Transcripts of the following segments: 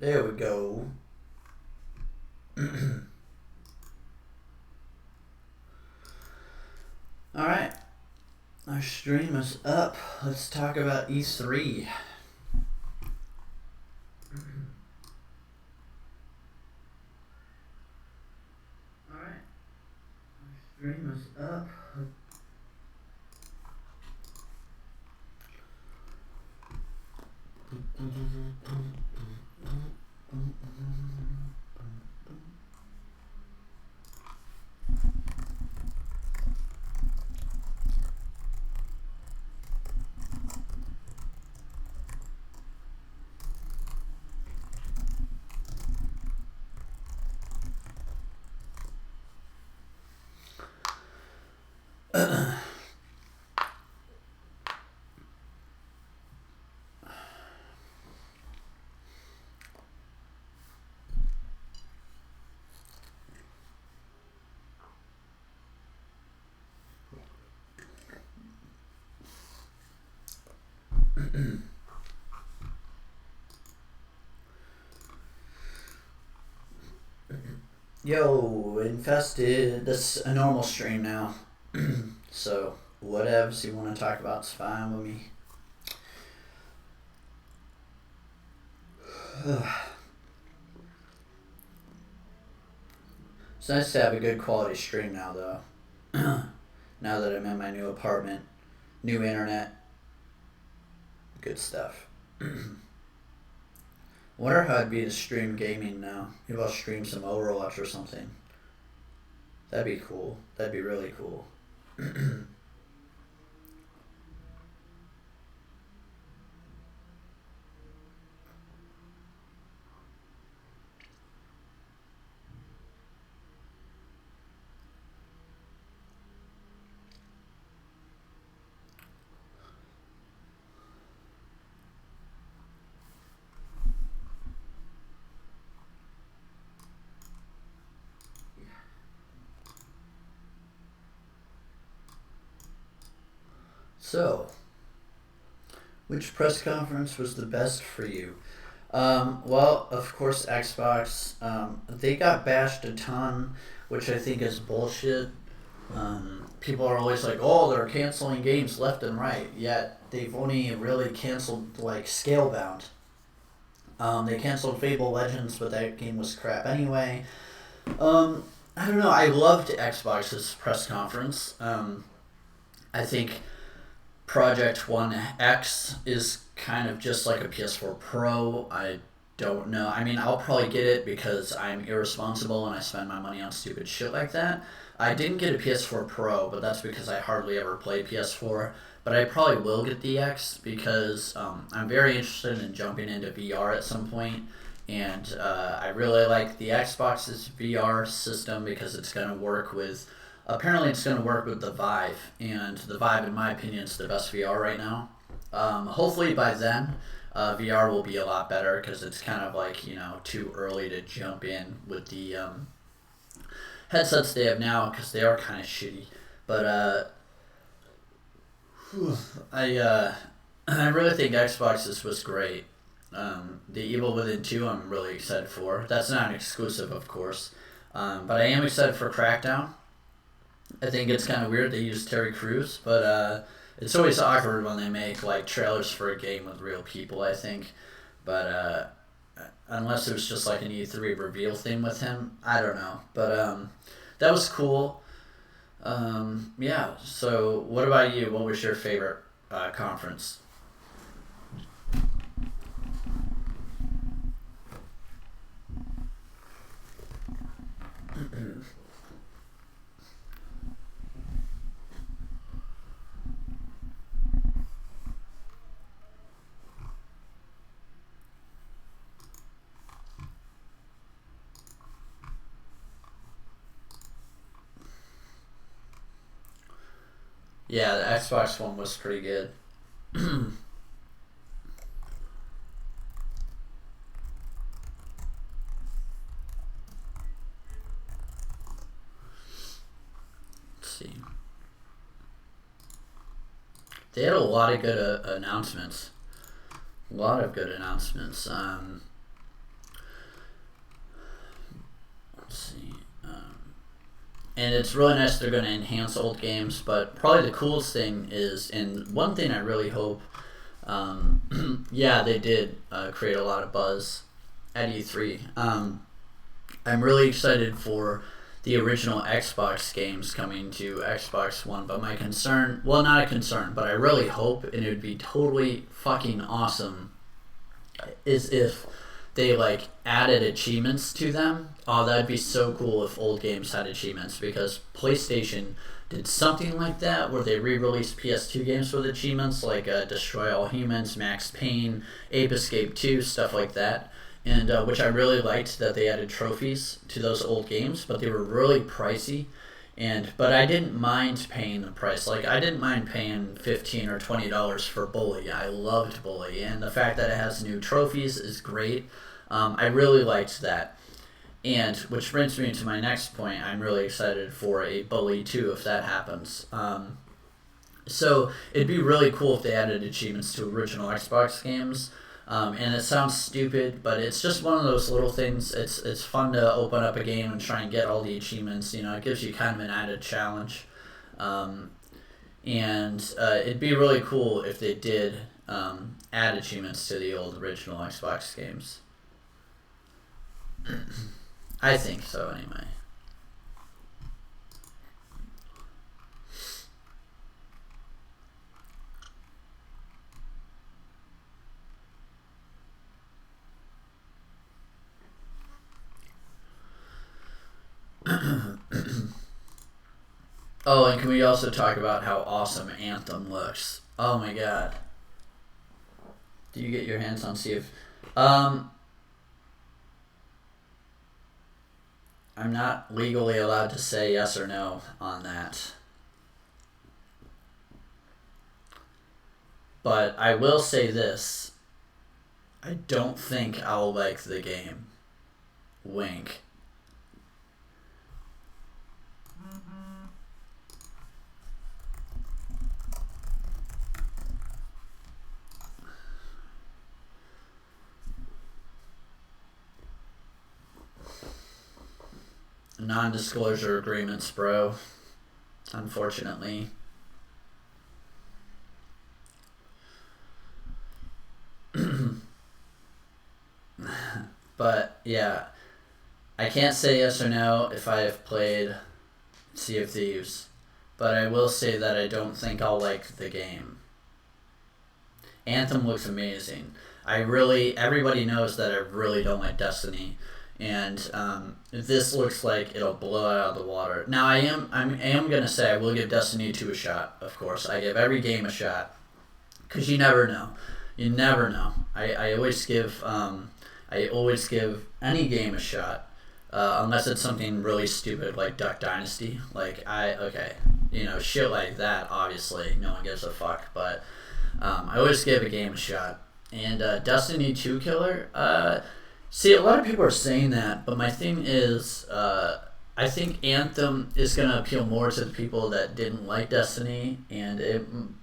There we go. Alright. Our stream is up. Let's talk about E3. Alright. Our stream is up. Yo, infested. This is a normal stream now. So, whatevs you want to talk about is fine with me. It's nice to have a good quality stream now, though. Now that I'm in my new apartment, new internet, good stuff. Wonder how it'd be to stream gaming now. Maybe I'll stream some Overwatch or something. That'd be cool. That'd be really cool. So, which press conference was the best for you? Well, of course, Xbox. They got bashed a ton, which I think is bullshit. People are always like, oh, they're canceling games left and right, yet they've only really canceled, like, Scalebound. They canceled Fable Legends, but that game was crap anyway. I don't know, I loved Xbox's press conference. I think Project One X is kind of just like a PS4 Pro. I don't know. I mean, I'll probably get it because I'm irresponsible and I spend my money on stupid shit like that. I didn't get a PS4 Pro, but that's because I hardly ever play PS4. But I probably will get the X because I'm very interested in jumping into VR at some point. And I really like the Xbox's VR system because it's going to work with... Apparently it's going to work with the Vive, and the Vive, in my opinion, is the best VR right now. Hopefully by then, VR will be a lot better, because it's kind of like, you know, too early to jump in with the headsets they have now, because they are kind of shitty. But I really think Xbox's was great. The Evil Within 2 I'm really excited for. That's not an exclusive, of course. But I am excited for Crackdown. I think it's kind of weird they use Terry Crews, but it's always awkward when they make like trailers for a game with real people, I think. But unless it was just like an E3 reveal thing with him, I don't know. But that was cool. Yeah, so what about you? What was your favorite conference? Yeah, the Xbox One was pretty good. Let's see. They had a lot of good announcements. A lot of good announcements. and it's really nice they're going to enhance old games, but probably the coolest thing is, and one thing I really hope, yeah, they did create a lot of buzz at E3. I'm really excited for the original Xbox games coming to Xbox One, but my concern, well, not a concern, but I really hope, and it would be totally fucking awesome, is if they like added achievements to them. Oh, that'd be so cool if old games had achievements, because PlayStation did something like that where they re-released PS2 games with achievements like Destroy All Humans, Max Payne, Ape Escape 2, stuff like that. And which I really liked that they added trophies to those old games, but they were really pricey. But I didn't mind paying the price. Like, I didn't mind paying $15 or $20 for Bully. I loved Bully, and the fact that it has new trophies is great. I really liked that. And which brings me to my next point. I'm really excited for a Bully 2 if that happens. So it'd be really cool if they added achievements to original Xbox games. And it sounds stupid, but it's just one of those little things. It's fun to open up a game and try and get all the achievements. You know, it gives you kind of an added challenge. It'd be really cool if they did add achievements to the old original Xbox games. I think so, anyway. Oh, and can we also talk about how awesome Anthem looks? Oh my god. Do you get your hands on Sea of... I'm not legally allowed to say yes or no on that. But I will say this. I don't think I'll like the game. Wink. Non-disclosure agreements, bro. Unfortunately. But, yeah. I can't say yes or no if I have played Sea of Thieves. But I will say that I don't think I'll like the game. Anthem looks amazing. Everybody knows that I really don't like Destiny. And this looks like it'll blow it out of the water. Now I am gonna say I will give Destiny 2 a shot. Of course, I give every game a shot, cause you never know. You never know. I always give any game a shot, unless it's something really stupid like Duck Dynasty. Shit like that. Obviously, no one gives a fuck. But I always give a game a shot. And Destiny 2 Killer. See, a lot of people are saying that, but my thing is, I think Anthem is going to appeal more to the people that didn't like Destiny, and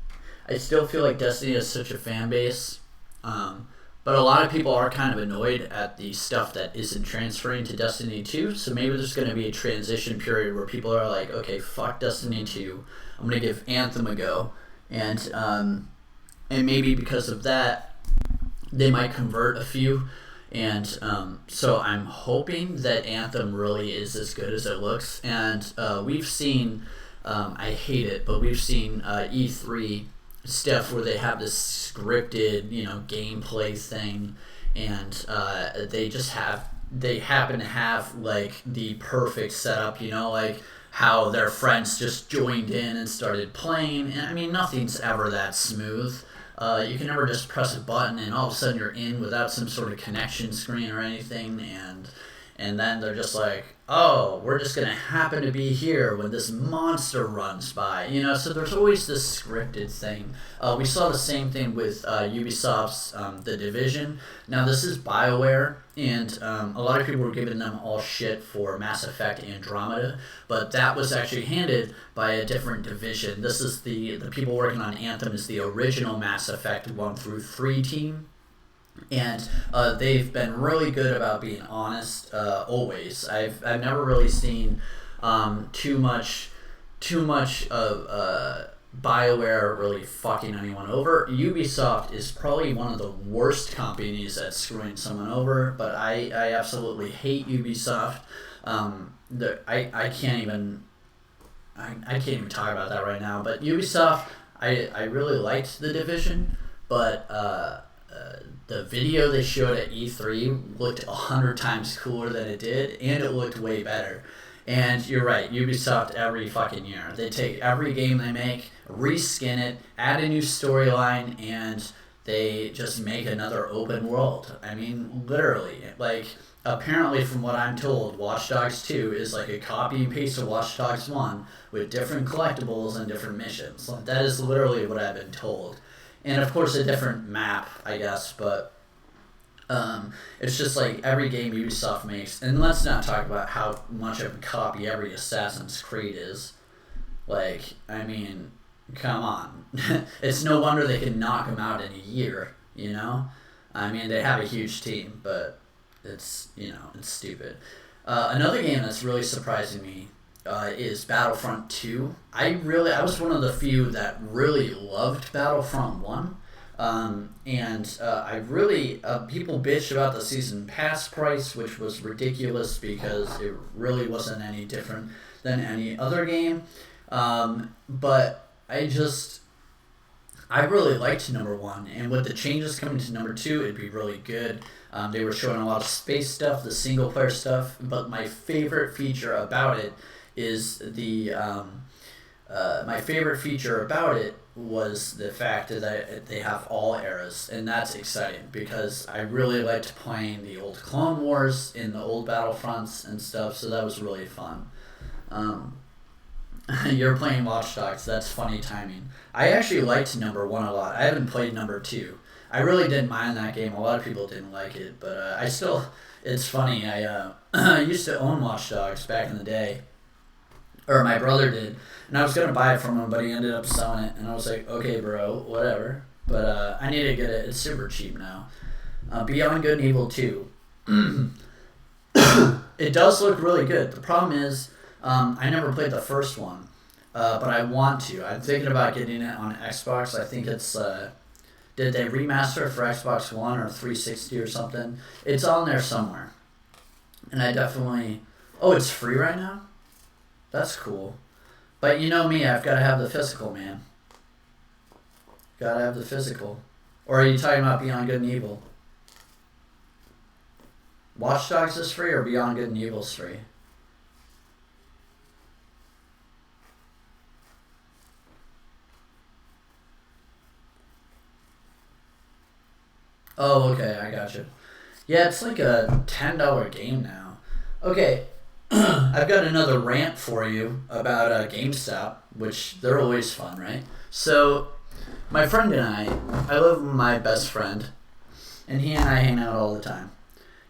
I still feel like Destiny has such a fan base, but a lot of people are kind of annoyed at the stuff that isn't transferring to Destiny 2, so maybe there's going to be a transition period where people are like, okay, fuck Destiny 2, I'm going to give Anthem a go, and maybe because of that, they might convert a few. And so I'm hoping that Anthem really is as good as it looks. And we've seen, I hate it, but we've seen E3 stuff where they have this scripted, gameplay thing, and they happen to have like the perfect setup, like how their friends just joined in and started playing. And I mean, nothing's ever that smooth. You can never just press a button and all of a sudden you're in without some sort of connection screen or anything, and then they're just like, oh, we're just going to happen to be here when this monster runs by, so there's always this scripted thing. We saw the same thing with Ubisoft's The Division. Now this is BioWare, and a lot of people were giving them all shit for Mass Effect Andromeda, but that was actually handled by a different division. This is the people working on Anthem is the original Mass Effect 1 through 3 team. And they've been really good about being honest always. I've never really seen too much of BioWare really fucking anyone over. Ubisoft is probably one of the worst companies at screwing someone over, but I absolutely hate Ubisoft. I can't even talk about that right now. But Ubisoft, I really liked The Division, but the video they showed at E3 looked 100 times cooler than it did, and it looked way better. And you're right, Ubisoft every fucking year. They take every game they make, reskin it, add a new storyline, and they just make another open world. I mean, literally. Like, apparently from what I'm told, Watch Dogs 2 is like a copy and paste of Watch Dogs 1 with different collectibles and different missions. Like, that is literally what I've been told. And of course a different map, I guess, but it's just like every game Ubisoft makes, and let's not talk about how much of a copy every Assassin's Creed is. Like, I mean, come on. It's no wonder they can knock them out in a year, you know? I mean, they have a huge team, but it's, you know, it's stupid. Another game that's really surprising me is Battlefront 2. I was one of the few that really loved Battlefront 1. People bitched about the season pass price, which was ridiculous because it really wasn't any different than any other game. But I really liked number 1, and with the changes coming to number 2, it'd be really good. They were showing a lot of space stuff, the single player stuff, but my favorite feature about it was the fact that they have all eras, and that's exciting because I really liked playing the old Clone Wars in the old Battlefronts and stuff, so that was really fun. You're playing Watch Dogs, that's funny timing. I actually liked number 1 a lot. I haven't played number 2. I really didn't mind that game. A lot of people didn't like it, but it's funny. I used to own Watch Dogs back in the day. Or my brother did, and I was going to buy it from him, but he ended up selling it, and I was like, okay, bro, whatever. But I need to get it. It's super cheap now. Beyond Good and Evil 2. It does look really good. The problem is, I never played the first one, but I want to. I'm thinking about getting it on Xbox. I think it's, did they remaster it for Xbox One or 360 or something? It's on there somewhere. And I definitely, it's free right now? That's cool. But you know me, I've got to have the physical, man. Gotta have the physical. Or are you talking about Beyond Good and Evil? Watch Dogs is free or Beyond Good and Evil is free? Oh, okay, I gotcha. Yeah, it's like a $10 game now. Okay. I've got another rant for you about GameStop, which they're always fun, right? So, my friend and I live with my best friend, and he and I hang out all the time.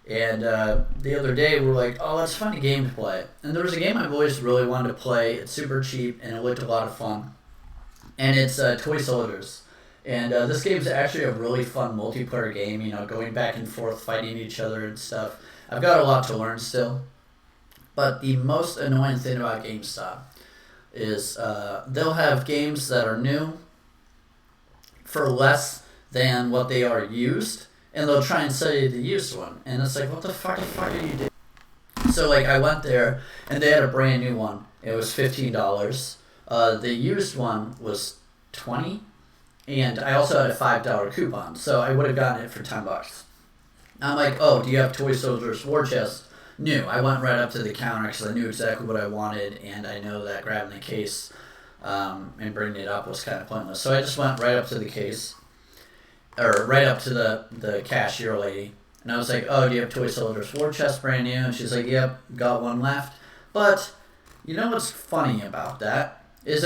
And the other day, we were like, let's find a game to play. And there was a game I've always really wanted to play. It's super cheap, and it looked a lot of fun. And it's Toy Soldiers. And this game's actually a really fun multiplayer game, you know, going back and forth, fighting each other and stuff. I've got a lot to learn still. But the most annoying thing about GameStop is they'll have games that are new for less than what they are used, and they'll try and sell you the used one. And it's like, what the fuck are you doing? So, like, I went there, and they had a brand new one. It was $15. The used one was $20, and I also had a $5 coupon, so I would have gotten it for $10. I'm like, do you have Toy Soldiers War Chest? New. I went right up to the counter because I knew exactly what I wanted, and I know that grabbing the case and bringing it up was kind of pointless. So I just went right up to the case, or right up to the cashier lady, and I was like, do you have Toy Soldiers War Chest brand new? And she's like, yep, got one left. But you know what's funny about that is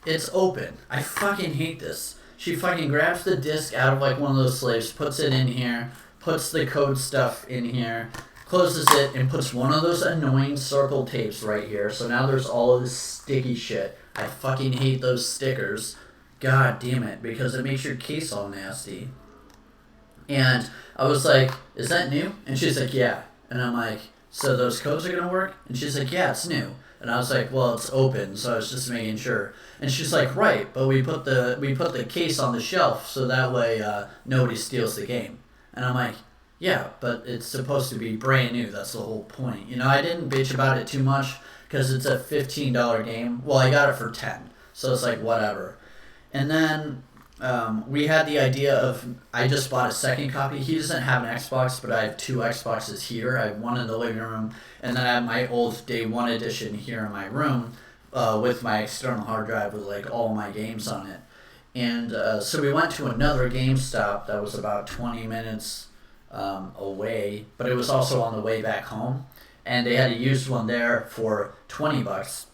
it's open. I fucking hate this. She fucking grabs the disc out of like one of those slaves, puts it in here, puts the code stuff in here, closes it, and puts one of those annoying circle tapes right here. So now there's all of this sticky shit. I fucking hate those stickers. God damn it, because it makes your case all nasty. And I was like, is that new? And she's like, yeah. And I'm like, so those codes are going to work? And she's like, yeah, it's new. And I was like, well, it's open, so I was just making sure. And she's like, right, but we put the case on the shelf so that way nobody steals the game. And I'm like, yeah, but it's supposed to be brand new. That's the whole point. I didn't bitch about it too much because it's a $15 game. Well, I got it for 10, so it's like whatever. And then we had the idea of, I just bought a second copy. He doesn't have an Xbox, but I have 2 Xboxes here. I have one in the living room, and then I have my old Day 1 edition here in my room with my external hard drive with like all my games on it. And so we went to another GameStop that was about 20 minutes away, but it was also on the way back home. And they had a used one there for $20.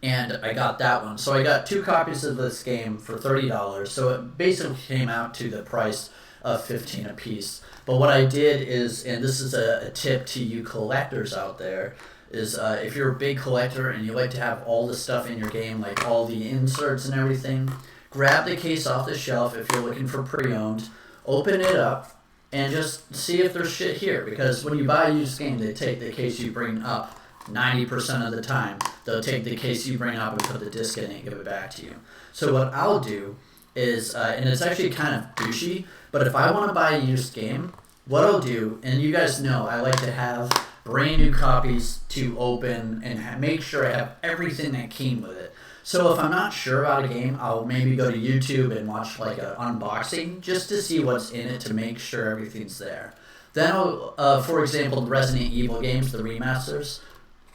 And I got that one. So I got 2 copies of this game for $30. So it basically came out to the price of $15 a piece. But what I did is, and this is a tip to you collectors out there, is if you're a big collector and you like to have all the stuff in your game, like all the inserts and everything, grab the case off the shelf if you're looking for pre-owned, open it up, and just see if there's shit here. Because when you buy a used game, they take the case you bring up 90% of the time. They'll take the case you bring up and put the disc in it and give it back to you. So what I'll do is, and it's actually kind of douchey, but if I want to buy a used game, what I'll do, and you guys know I like to have brand new copies to open and make sure I have everything that came with it. So if I'm not sure about a game, I'll maybe go to YouTube and watch like an unboxing just to see what's in it to make sure everything's there. Then I'll, for example, the Resident Evil games, the remasters,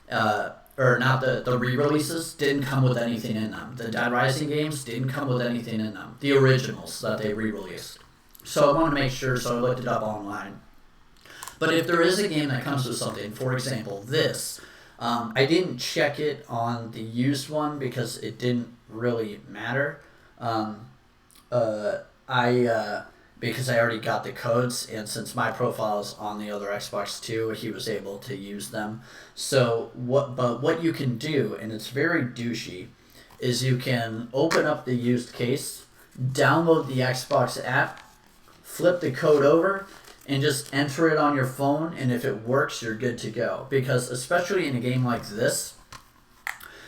or not the re-releases, didn't come with anything in them. The Dead Rising games didn't come with anything in them. The originals that they re-released. So I want to make sure, so I looked it up online. But if there is a game that comes with something, for example, this, I didn't check it on the used one because it didn't really matter. Because I already got the codes, and since my profile is on the other Xbox too, he was able to use them. So what you can do, and it's very douchey, is you can open up the used case, download the Xbox app, flip the code over, and just enter it on your phone, and if it works, you're good to go. Because especially in a game like this,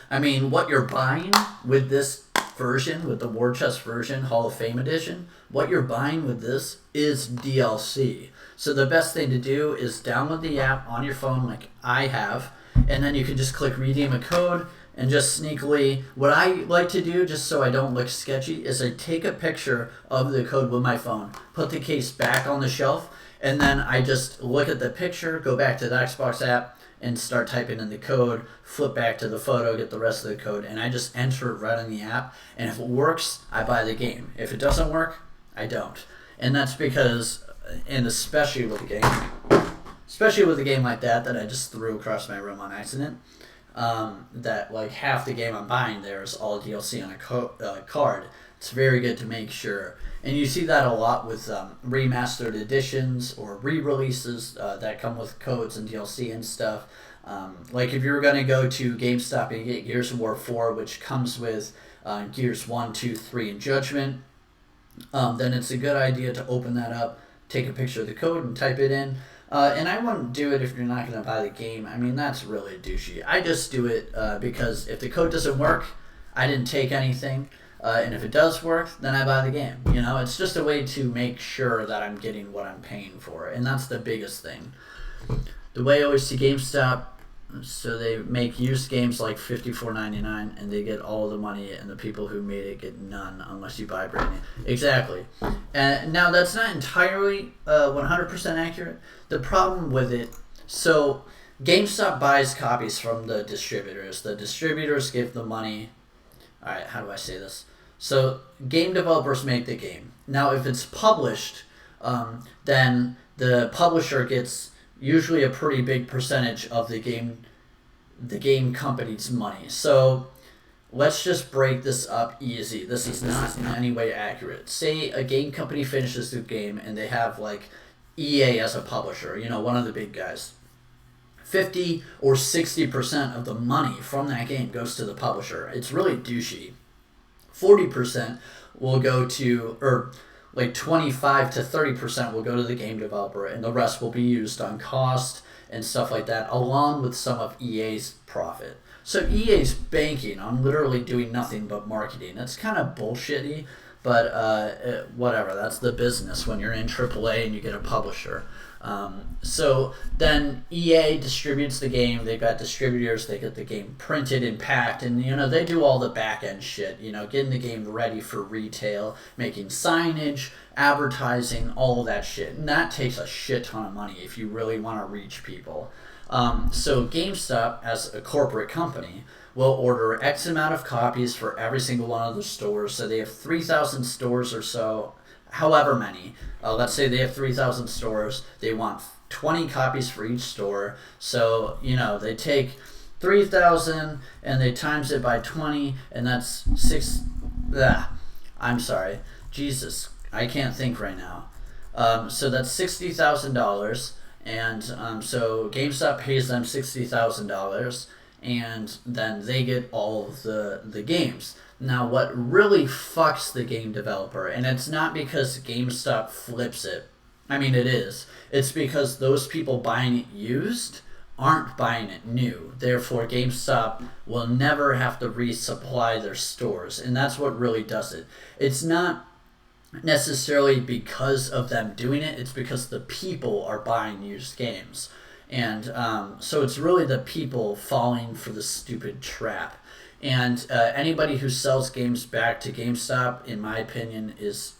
I mean, what you're buying with this version, with the War Chest version, Hall of Fame edition, what you're buying with this is DLC. So the best thing to do is download the app on your phone like I have, and then you can just click redeem a code and just sneakily, what I like to do just so I don't look sketchy is I take a picture of the code with my phone, put the case back on the shelf, and then I just look at the picture, go back to the Xbox app, and start typing in the code, flip back to the photo, get the rest of the code, and I just enter it right in the app. And if it works, I buy the game. If it doesn't work, I don't. And that's because, and especially with a game like that I just threw across my room on accident, that like half the game I'm buying there is all DLC on a card. It's very good to make sure. And you see that a lot with remastered editions or re-releases that come with codes and DLC and stuff. Like if you're going to go to GameStop and get Gears of War 4, which comes with Gears 1, 2, 3, and Judgment, then it's a good idea to open that up, take a picture of the code, and type it in. And I wouldn't do it if you're not going to buy the game. I mean, that's really douchey. I just do it because if the code doesn't work, I didn't take anything. And if it does work, then I buy the game. It's just a way to make sure that I'm getting what I'm paying for. And that's the biggest thing. The way I always see GameStop, so they make used games like $54.99, and they get all the money, and the people who made it get none unless you buy brand new. Exactly. And now that's not entirely 100% accurate. The problem with it, so GameStop buys copies from the distributors. The distributors give the money. All right, how do I say this? So game developers make the game. Now, if it's published, then the publisher gets usually a pretty big percentage of the game company's money. So let's just break this up easy. This is not in any way accurate. Say a game company finishes the game and they have like EA as a publisher, one of the big guys. 50 or 60% of the money from that game goes to the publisher. It's really douchey. 40% will go to, or like 25 to 30% will go to the game developer, and the rest will be used on cost and stuff like that, along with some of EA's profit. So EA's banking on literally doing nothing but marketing. It's kind of bullshitty, but whatever. That's the business when you're in AAA and you get a publisher. So then EA distributes the game. They've got distributors. They get the game printed and packed, and they do all the back end shit. Getting the game ready for retail, making signage, advertising, all of that shit, and that takes a shit ton of money if you really want to reach people. So GameStop, as a corporate company, will order X amount of copies for every single one of the stores. So they have 3,000 stores or so, however many. Let's say they have 3,000 stores. They want 20 copies for each store. So, they take 3,000 and they times it by 20, and that's I'm sorry. Jesus, I can't think right now. So that's $60,000. And so GameStop pays them $60,000, and then they get all of the games. Now, what really fucks the game developer, and it's not because GameStop flips it. I mean, it is. It's because those people buying it used aren't buying it new. Therefore, GameStop will never have to resupply their stores, and that's what really does it. It's not necessarily because of them doing it, it's because the people are buying used games. And so it's really the people falling for the stupid trap. And anybody who sells games back to GameStop, in my opinion, is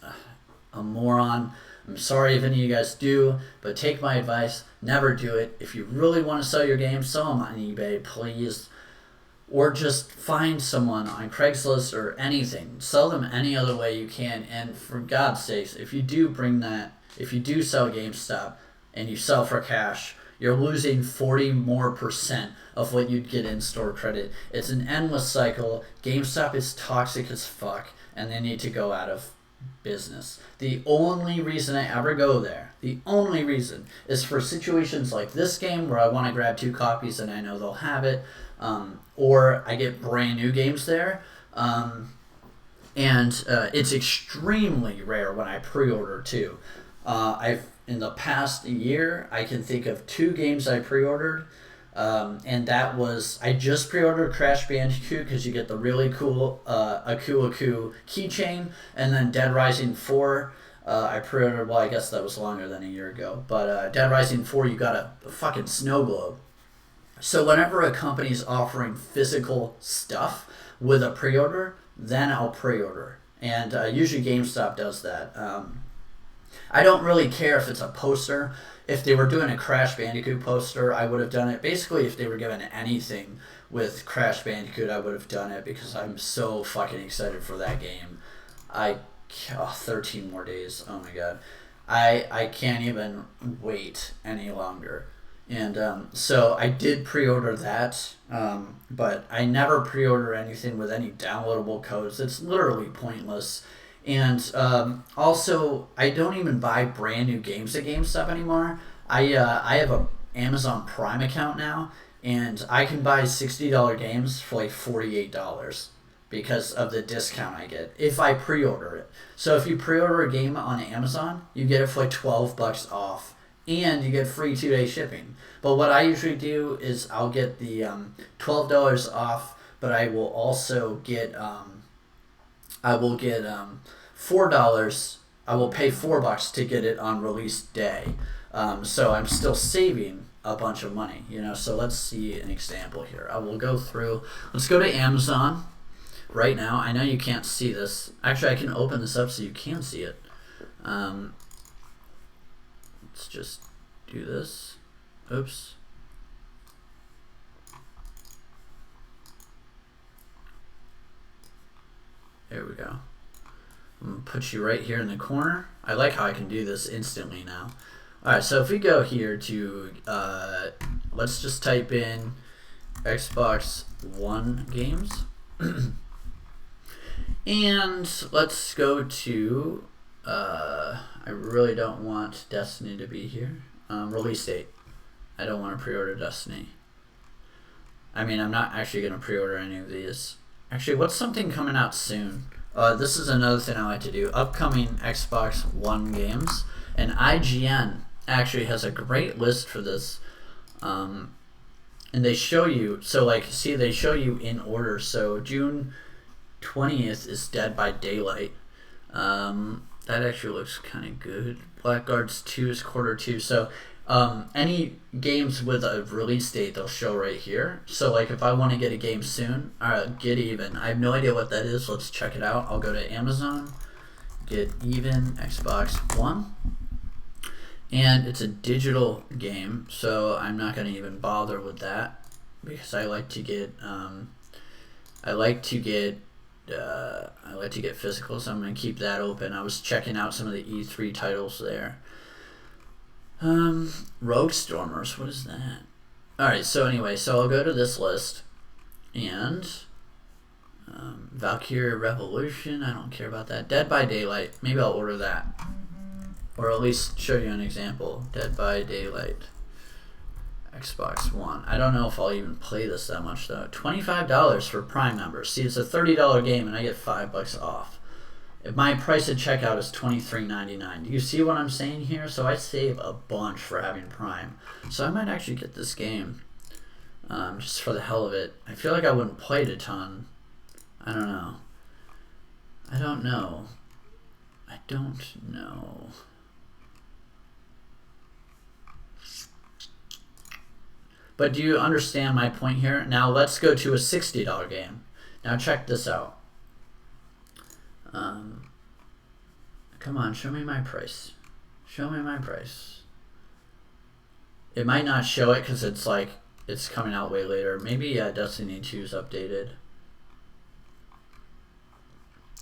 a moron. I'm sorry if any of you guys do, but take my advice, never do it. If you really want to sell your games, sell them on eBay, please. Or just find someone on Craigslist or anything. Sell them any other way you can. And for God's sakes, if you do sell GameStop and you sell for cash, you're losing 40% more of what you'd get in store credit. It's an endless cycle. GameStop is toxic as fuck, and they need to go out of business. The only reason I ever go there, is for situations like this game where I want to grab 2 copies and I know they'll have it. Or I get brand new games there, and it's extremely rare when I pre-order too. In the past year, I can think of 2 games I pre-ordered, and that was, I just pre-ordered Crash Bandicoot because you get the really cool Aku keychain, and then Dead Rising 4. I pre-ordered, well, I guess that was longer than a year ago, but Dead Rising 4, you got a fucking snow globe. So whenever a company's offering physical stuff with a pre-order, then I'll pre-order. And usually GameStop does that. I don't really care if it's a poster. If they were doing a Crash Bandicoot poster, I would have done it. Basically, if they were given anything with Crash Bandicoot, I would have done it because I'm so fucking excited for that game. 13 more days. Oh my god. I can't even wait any longer. And so I did pre-order that, but I never pre-order anything with any downloadable codes. It's literally pointless. And also, I don't even buy brand new games at GameStop anymore. I have a Amazon Prime account now, and I can buy $60 games for like $48 because of the discount I get if I pre-order it. So if you pre-order a game on Amazon, you get it for like $12 off, and you get free 2-day shipping. But what I usually do is I'll get the $12 off, but I will also get $4. I will pay $4 to get it on release day. So I'm still saving a bunch of money, So let's see an example here. I will go through. Let's go to Amazon right now. I know you can't see this. Actually, I can open this up so you can see it. Let's just do this. Oops. There we go. I'm going to put you right here in the corner. I like how I can do this instantly now. Alright, so if we go here to, let's just type in Xbox One games. And let's go to, I really don't want Destiny to be here. Release date. I don't want to pre-order Destiny. I mean, I'm not actually going to pre-order any of these. Actually, what's something coming out soon? This is another thing I like to do. Upcoming Xbox One games. And IGN actually has a great list for this. and they show you, so like, see, they show you in order. So June 20th is Dead by Daylight. That actually looks kind of good. Blackguards 2 is Q2. So any games with a release date they'll show right here. So like if I want to get a game soon, Get Even. I have no idea what that is. Let's check it out. I'll go to Amazon, Get Even, Xbox One. And it's a digital game, so I'm not going to even bother with that because I like to get physical, so I'm going to keep that open. I was checking out some of the E3 titles there. Rogue Stormers, what is that? Alright, so anyway, so I'll go to this list, and Valkyrie Revolution, I don't care about that. Dead by Daylight, maybe I'll order that. Or at least show you an example. Dead by Daylight. Xbox One. I don't know if I'll even play this that much though. $25 for Prime members. See, it's a $30 game and I get $5 off. If my price at checkout is $23.99. Do you see what I'm saying here? So I save a bunch for having Prime. So I might actually get this game. Just for the hell of it. I feel like I wouldn't play it a ton. I don't know. I don't know. But do you understand my point here? Now let's go to a $60 game. Now check this out. Come on, show me my price. Show me my price. It might not show it because it's like, it's coming out way later. Maybe Destiny 2 is updated.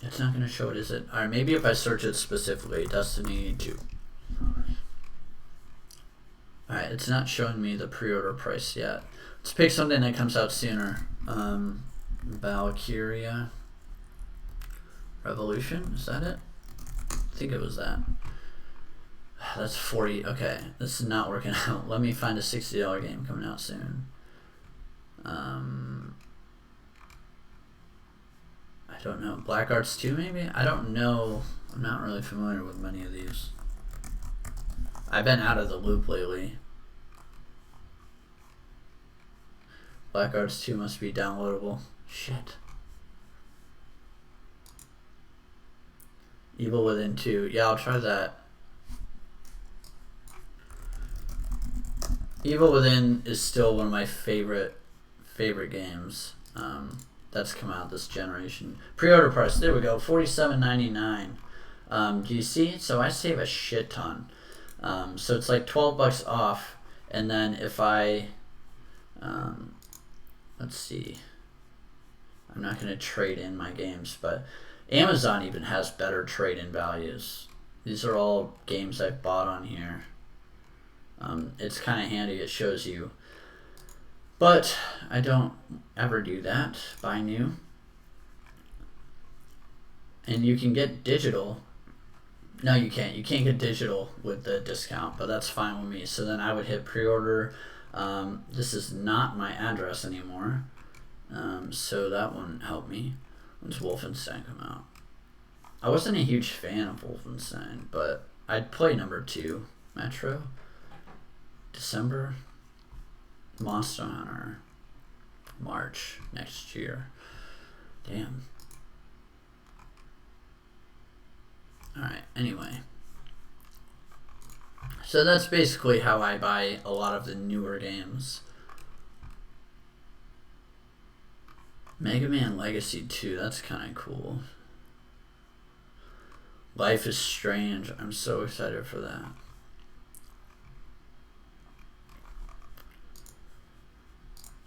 It's not going to show it, is it? Alright, maybe if I search it specifically, Destiny 2. Alright, it's not showing me the pre-order price yet. Let's pick something that comes out sooner. Valkyrie Revolution, is that it? I think it was that. That's 40. Okay, this is not working out. Let me find a $60 game coming out soon. I don't know. Black Arts 2 maybe? I don't know. I'm not really familiar with many of these. I've been out of the loop lately. Black Arts 2 must be downloadable. Shit. Evil Within 2. Yeah, I'll try that. Evil Within is still one of my favorite games that's come out this generation. Pre-order price, there we go, $47.99. Do you see? So I save a shit ton. So it's like $12 off, and then if I let's see, I'm not going to trade in my games, but Amazon even has better trade-in values. These are all games I've bought on here. It's kind of handy, it shows you. But I don't ever do that, buy new. And you can get digital. No, you can't. You can't get digital with the discount, but that's fine with me. So then I would hit pre-order. This is not my address anymore. So that wouldn't help me. When's Wolfenstein come out? I wasn't a huge fan of Wolfenstein, but I'd play number 2. Metro. December. Monster Hunter. March next year. Damn. Alright, anyway. So that's basically how I buy a lot of the newer games. Mega Man Legacy 2, that's kind of cool. Life is Strange, I'm so excited for that.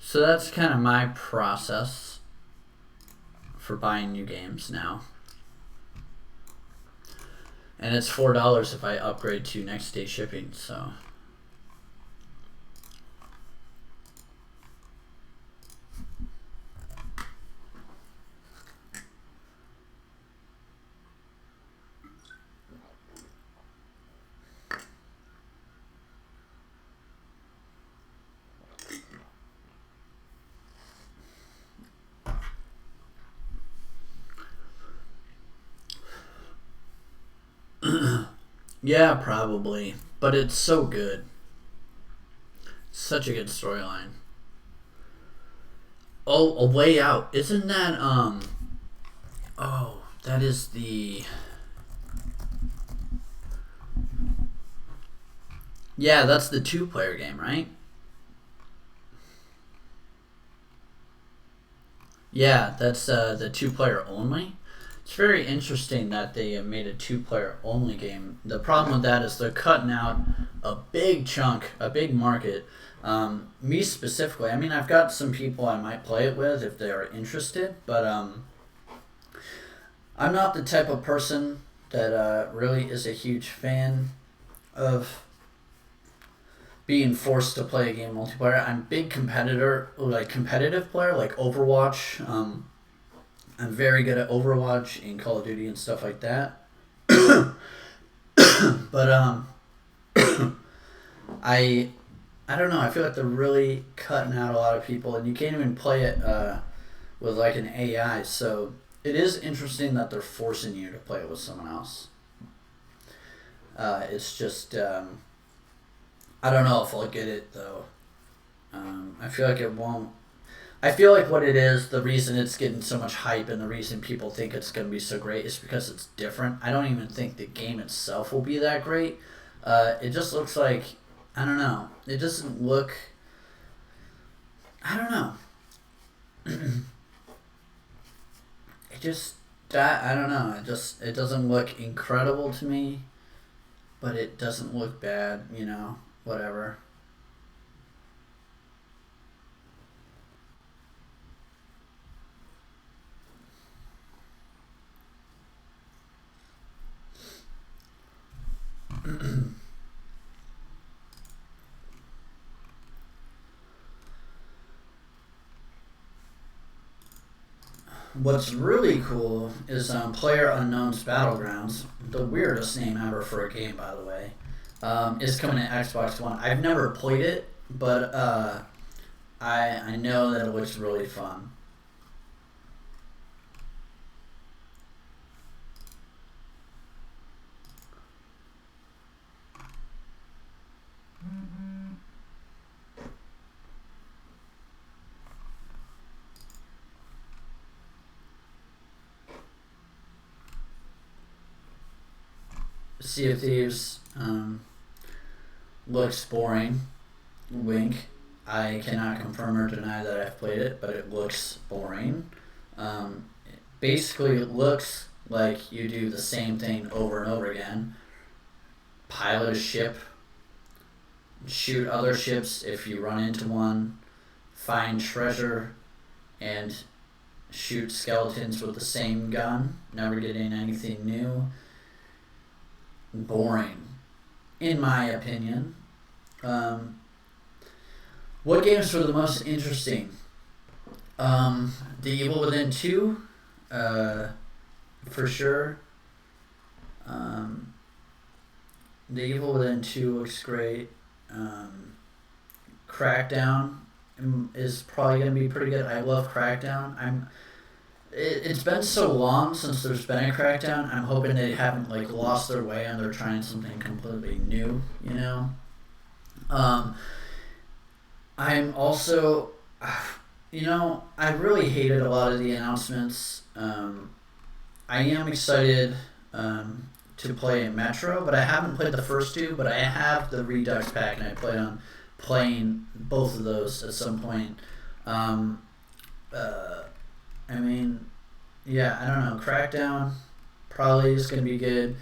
So that's kind of my process for buying new games now. And it's $4 if I upgrade to next day shipping, so. Yeah, probably. But it's so good. Such a good storyline. Oh, A Way Out. Isn't that Oh, that is the. Yeah, that's the two-player game, right? Yeah, that's the two-player only. It's very interesting that they made a two-player only game. The problem with that is they're cutting out a big chunk, a big market. Me specifically, I mean, I've got some people I might play it with if they are interested, but I'm not the type of person that really is a huge fan of being forced to play a game multiplayer. I'm a big competitor, like competitive player, like Overwatch. I'm very good at Overwatch and Call of Duty and stuff like that. But I I don't know. I feel like they're really cutting out a lot of people, and you can't even play it with like an AI. So it is interesting that they're forcing you to play it with someone else. It's just I don't know if I'll get it though. I feel like it won't. I feel like what it is, the reason it's getting so much hype and the reason people think it's going to be so great is because it's different. I don't even think the game itself will be that great. It just looks like, I don't know. It doesn't look, I don't know. It just, that, I don't know. It doesn't look incredible to me, but it doesn't look bad, whatever. What's really cool is Player Unknown's Battlegrounds, the weirdest name ever for a game, by the way, is coming to Xbox One. I've never played it, but I know that it looks really fun. Sea of Thieves looks boring. Wink. I cannot confirm or deny that I've played it, but it looks boring. Basically, it looks like you do the same thing over and over again. Pilot a ship, shoot other ships if you run into one, find treasure, and shoot skeletons with the same gun, never getting anything new. Boring, in my opinion. Um, what games were the most interesting? The Evil Within 2, uh, for sure. Um, the Evil Within 2 looks great. Crackdown is probably going to be pretty good. I love Crackdown. It's been so long since there's been a Crackdown. I'm hoping they haven't like lost their way and they're trying something completely new. Um, I'm also, I really hated a lot of the announcements. I am excited to play Metro, but I haven't played the first two. But I have the Redux pack, and I plan on playing both of those at some point. Um, I mean, yeah, I don't know. Crackdown probably is going to be good.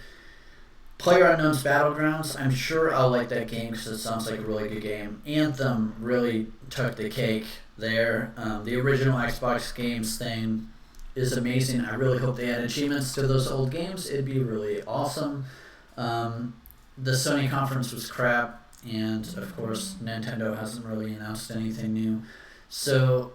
Player Unknown's Battlegrounds, I'm sure I'll like that game because it sounds like a really good game. Anthem really took the cake there. The original Xbox games thing is amazing. I really hope they add achievements to those old games. It'd be really awesome. The Sony conference was crap, and of course, Nintendo hasn't really announced anything new. So,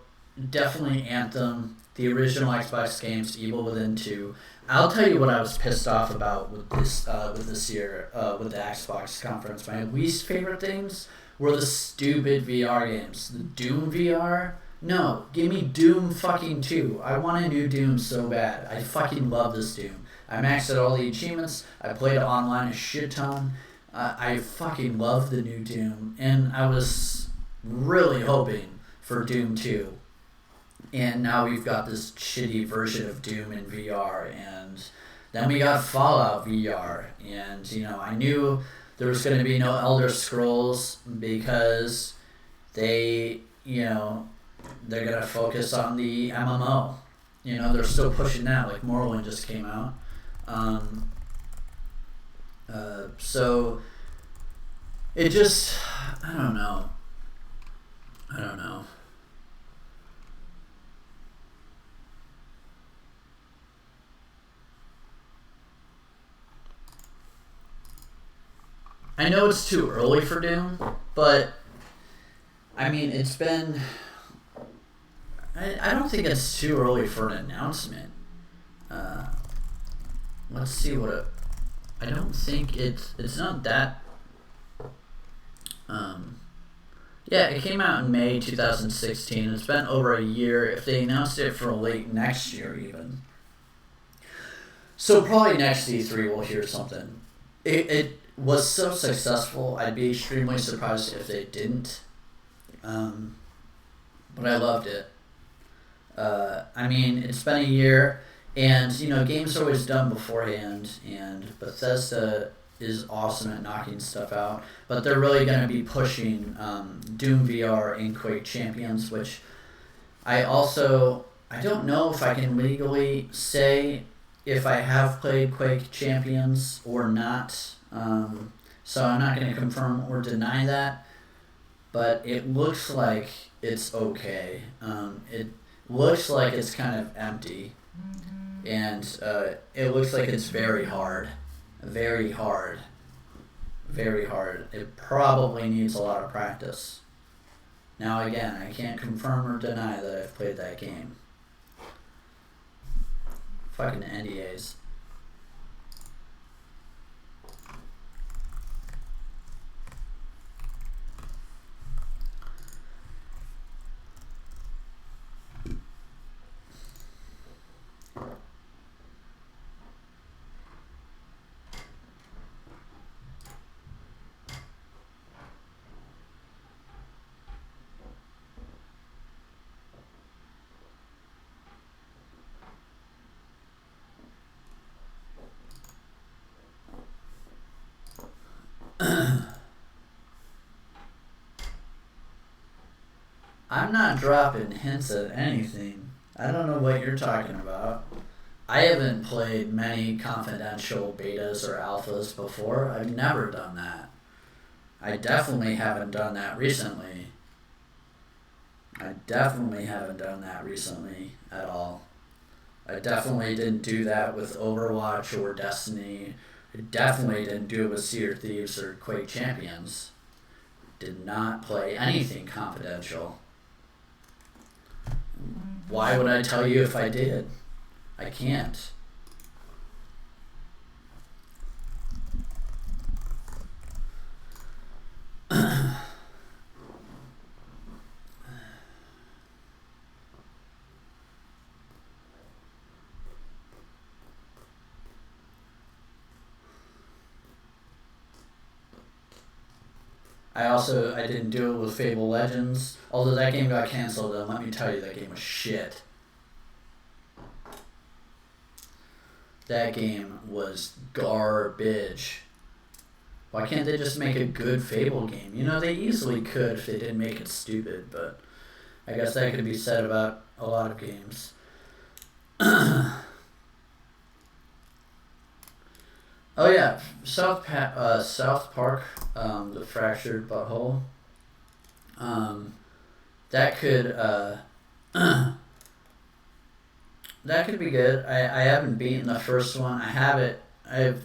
definitely Anthem, the original Xbox games, Evil Within 2. I'll tell you what I was pissed off about with this year with the Xbox conference. My least favorite things were the stupid VR games. The Doom VR. No, give me Doom fucking 2. I want a new Doom so bad. I fucking love this Doom. I maxed out all the achievements. I played it online a shit ton. I fucking love the new Doom, and I was really hoping for Doom 2. And now we've got this shitty version of Doom in VR, and then we got Fallout VR, and I knew there was going to be no Elder Scrolls because they they're going to focus on the MMO. They're still pushing that, like Morrowind just came out. So it just, I don't know. I know it's too early for Doom, but I mean, it's been. I don't think it's too early for an announcement. Let's see what it. I don't think it's not that. Yeah, it came out in May 2016. It's been over a year. If they announced it for late next year, even. So probably next E3 we'll hear something. It was so successful, I'd be extremely surprised if they didn't. But I loved it. I mean, it's been a year, and games are always done beforehand, and Bethesda is awesome at knocking stuff out. But they're really going to be pushing Doom VR and Quake Champions, which I don't know if I can legally say if I have played Quake Champions or not. So I'm not going to confirm or deny that, but it looks like it's okay. It looks like it's kind of empty, and it looks like it's very hard. Very hard. Very hard. It probably needs a lot of practice. Now again, I can't confirm or deny that I've played that game. Fucking NDAs. I'm not dropping hints at anything. I don't know what you're talking about. I haven't played many confidential betas or alphas before. I've never done that. I definitely haven't done that recently. At all. I definitely didn't do that with Overwatch or Destiny. I definitely didn't do it with Sea of Thieves or Quake Champions. Did not play anything confidential. Why would I tell you if I did? I can't. I didn't do it with Fable Legends, although that game got canceled, and let me tell you, that game was shit. That game was garbage. Why can't they just make a good Fable game? They easily could if they didn't make it stupid, but I guess that could be said about a lot of games. Oh yeah, South Park, The Fractured Butthole. That could that could be good. I haven't beaten the first one. I have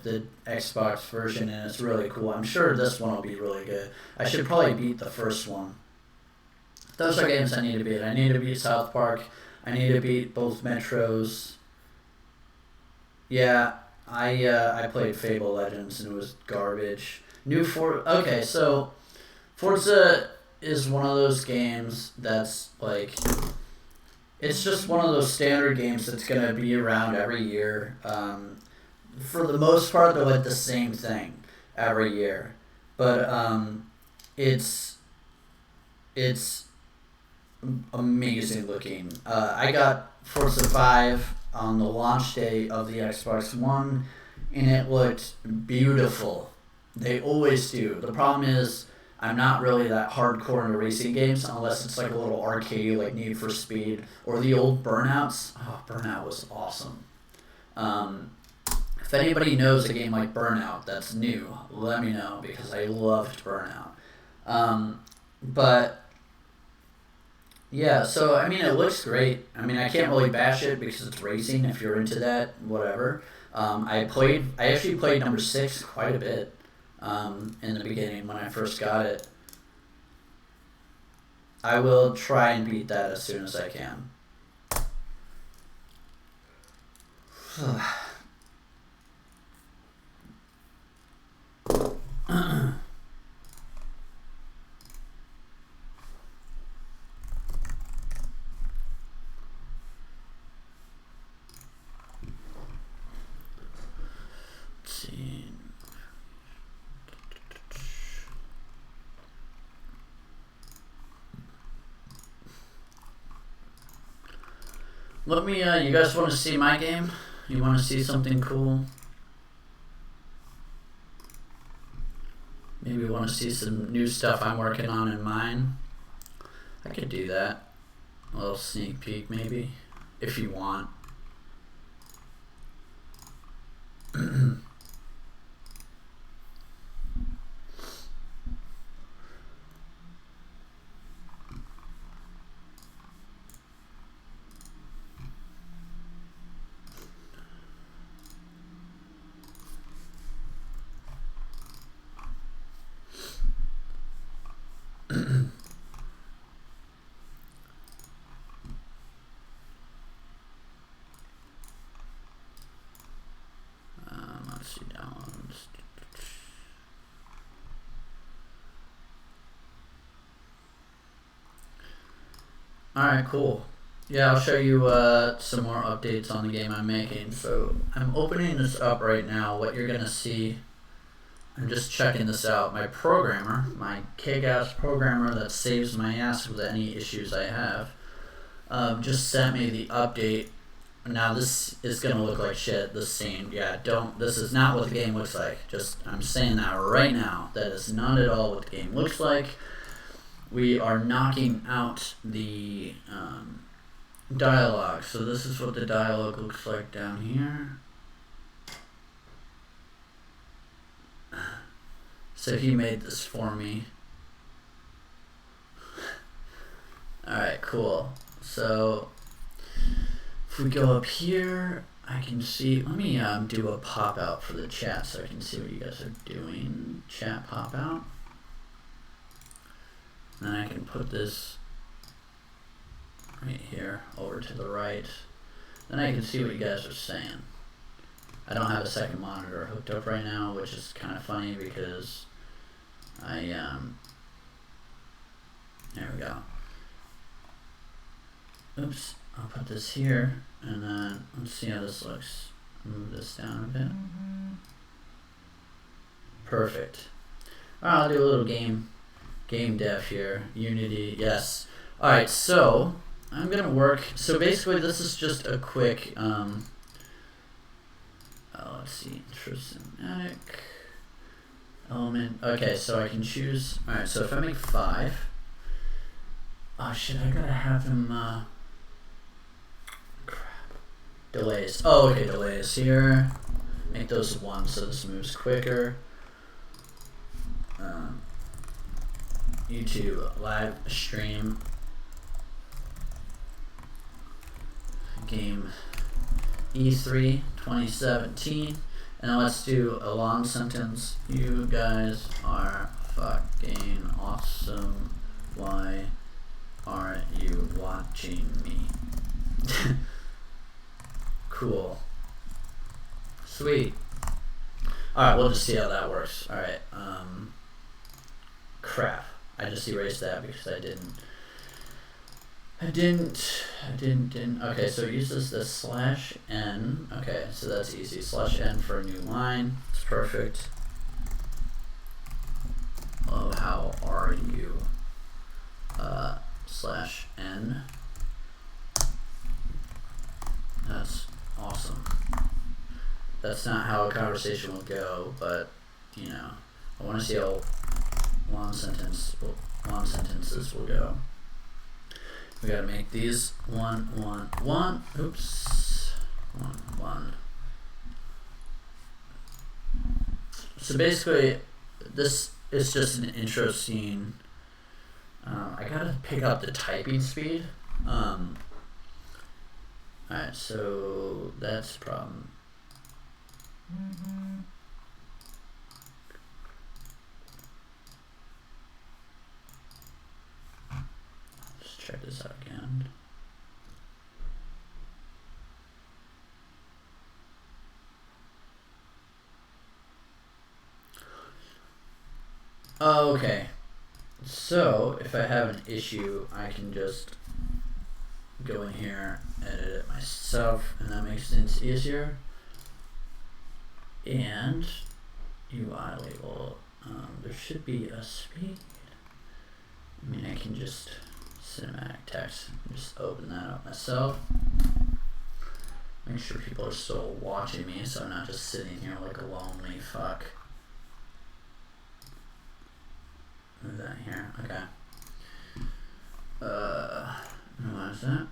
the Xbox version, and it's really cool. I'm sure this one will be really good. I should probably beat the first one. Those are games I need to beat. I need to beat South Park. I need to beat both Metros. Yeah. I played Fable Legends and it was garbage. Okay, so Forza is one of those games that's like, it's just one of those standard games that's gonna be around every year. For the most part, they're like the same thing every year, but it's amazing looking. I got Forza 5 on the launch day of the Xbox One, and it looked beautiful. They always do. The problem is, I'm not really that hardcore into racing games unless it's like a little arcade like Need for Speed or the old Burnouts. Oh, Burnout was awesome. If anybody knows a game like Burnout that's new, let me know because I loved Burnout. But yeah, so I mean it looks great. I mean I can't really bash it because it's racing. If you're into that, whatever. I actually played number 6 quite a bit in the beginning when I first got it. I will try and beat that as soon as I can. Let me, you guys want to see my game? You want to see something cool? Maybe you want to see some new stuff I'm working on in mine? I could do that. A little sneak peek maybe, if you want. Let's see downloads. Alright, cool. Yeah, I'll show you some more updates on the game I'm making. So I'm opening this up right now. What you're gonna see, I'm just checking this out. My programmer, my kick-ass programmer that saves my ass with any issues I have, just sent me the update. Now this is gonna look like shit, this scene. Yeah, this is not what the game looks like. I'm saying that right now. That is not at all what the game looks like. We are knocking out the dialogue. So this is what the dialogue looks like down here. So he made this for me. Alright, cool. So if we go up here, I can see, let me do a pop out for the chat so I can see what you guys are doing. Chat pop out. Then I can put this right here over to the right. Then I can see what you guys are saying. I don't have a second monitor hooked up right now, which is kind of funny because there we go. Oops, I'll put this here, and then let's see how this looks. Move this down a bit. Perfect. I'll do a little game dev here. Unity, yes. Alright, so I'm gonna work. So basically this is just a quick let's see, cinematic element. Okay, so I can choose. Alright, so if I make 5, oh shit, I gotta have him crap. Delays. Oh, okay, delays here. Make those 1 so this moves quicker. YouTube live stream game E3 2017, and let's do a long sentence. You guys are fucking awesome. Why aren't you watching me? Cool. Sweet. Alright, we'll just see how that works. Alright, crap. I just erased that because I didn't. Okay, so it uses the /n. Okay, so that's easy. /n for a new line. It's perfect. Oh, how are you? /n. That's awesome. That's not how a conversation will go, but you know, I want to see how long sentences will go. We gotta make these 1, 1, 1. Oops, 1, 1. So basically, this is just an intro scene. I gotta pick up the typing speed. Alright, so that's a problem. Let's check this out again. Okay, so if I have an issue, I can just go in here, edit it myself, and that makes things easier. And UI label, there should be a speed. I mean, I can just cinematic text, just open that up myself. Make sure people are still watching me, so I'm not just sitting here like a lonely fuck. Move that here, okay. Minimize that.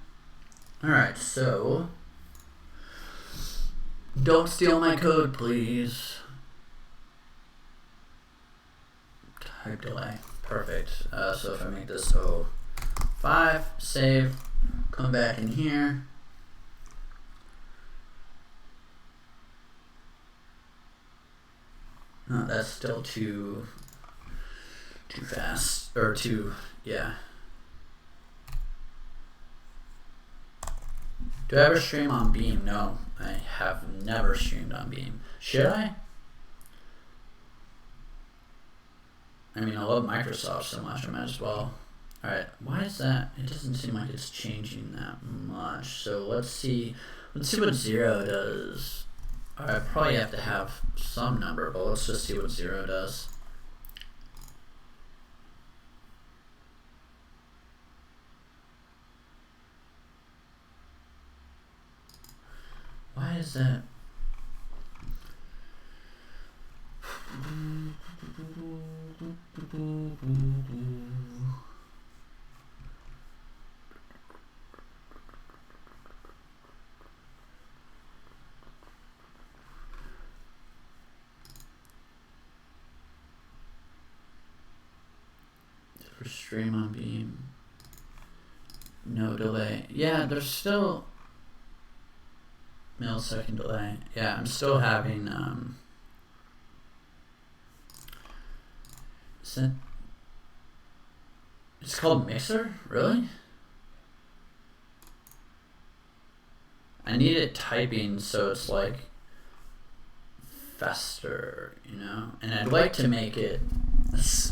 Alright, so don't steal my code, please. Type delay. Perfect. So if I make this 05, save, come back in here. No, that's still too fast, or yeah. Do I ever stream on Beam? No, I have never streamed on Beam. Should I? I mean, I love Microsoft so much, I might as well. Alright, why is that? It doesn't seem like it's changing that much. So let's see what 0 does. I probably have to have some number, but let's just see what 0 does. Why is that? For stream on Beam, no delay. Yeah, there's still millisecond delay. Yeah, I'm still having it's called Mixer? Really? I need it typing so it's like faster, you know? And I'd like to make it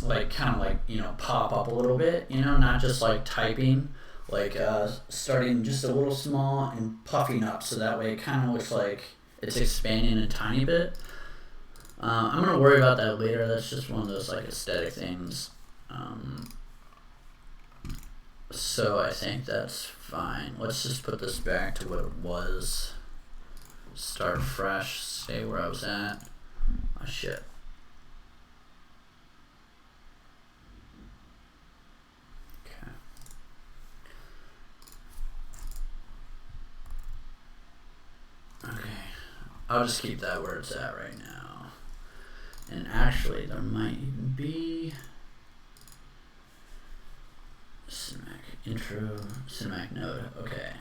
like kind of like, you know, pop up a little bit, you know, not just like typing, like starting just a little small and puffing up, so that way it kind of looks like it's expanding a tiny bit. I'm gonna worry about that later. That's just one of those like aesthetic things. So I think that's fine. Let's just put this back to what it was. Start fresh, stay where I was at. Oh shit. Okay. Okay. I'll just keep that where it's at right now. And actually, there might even be cinematic intro, cinematic node. Okay.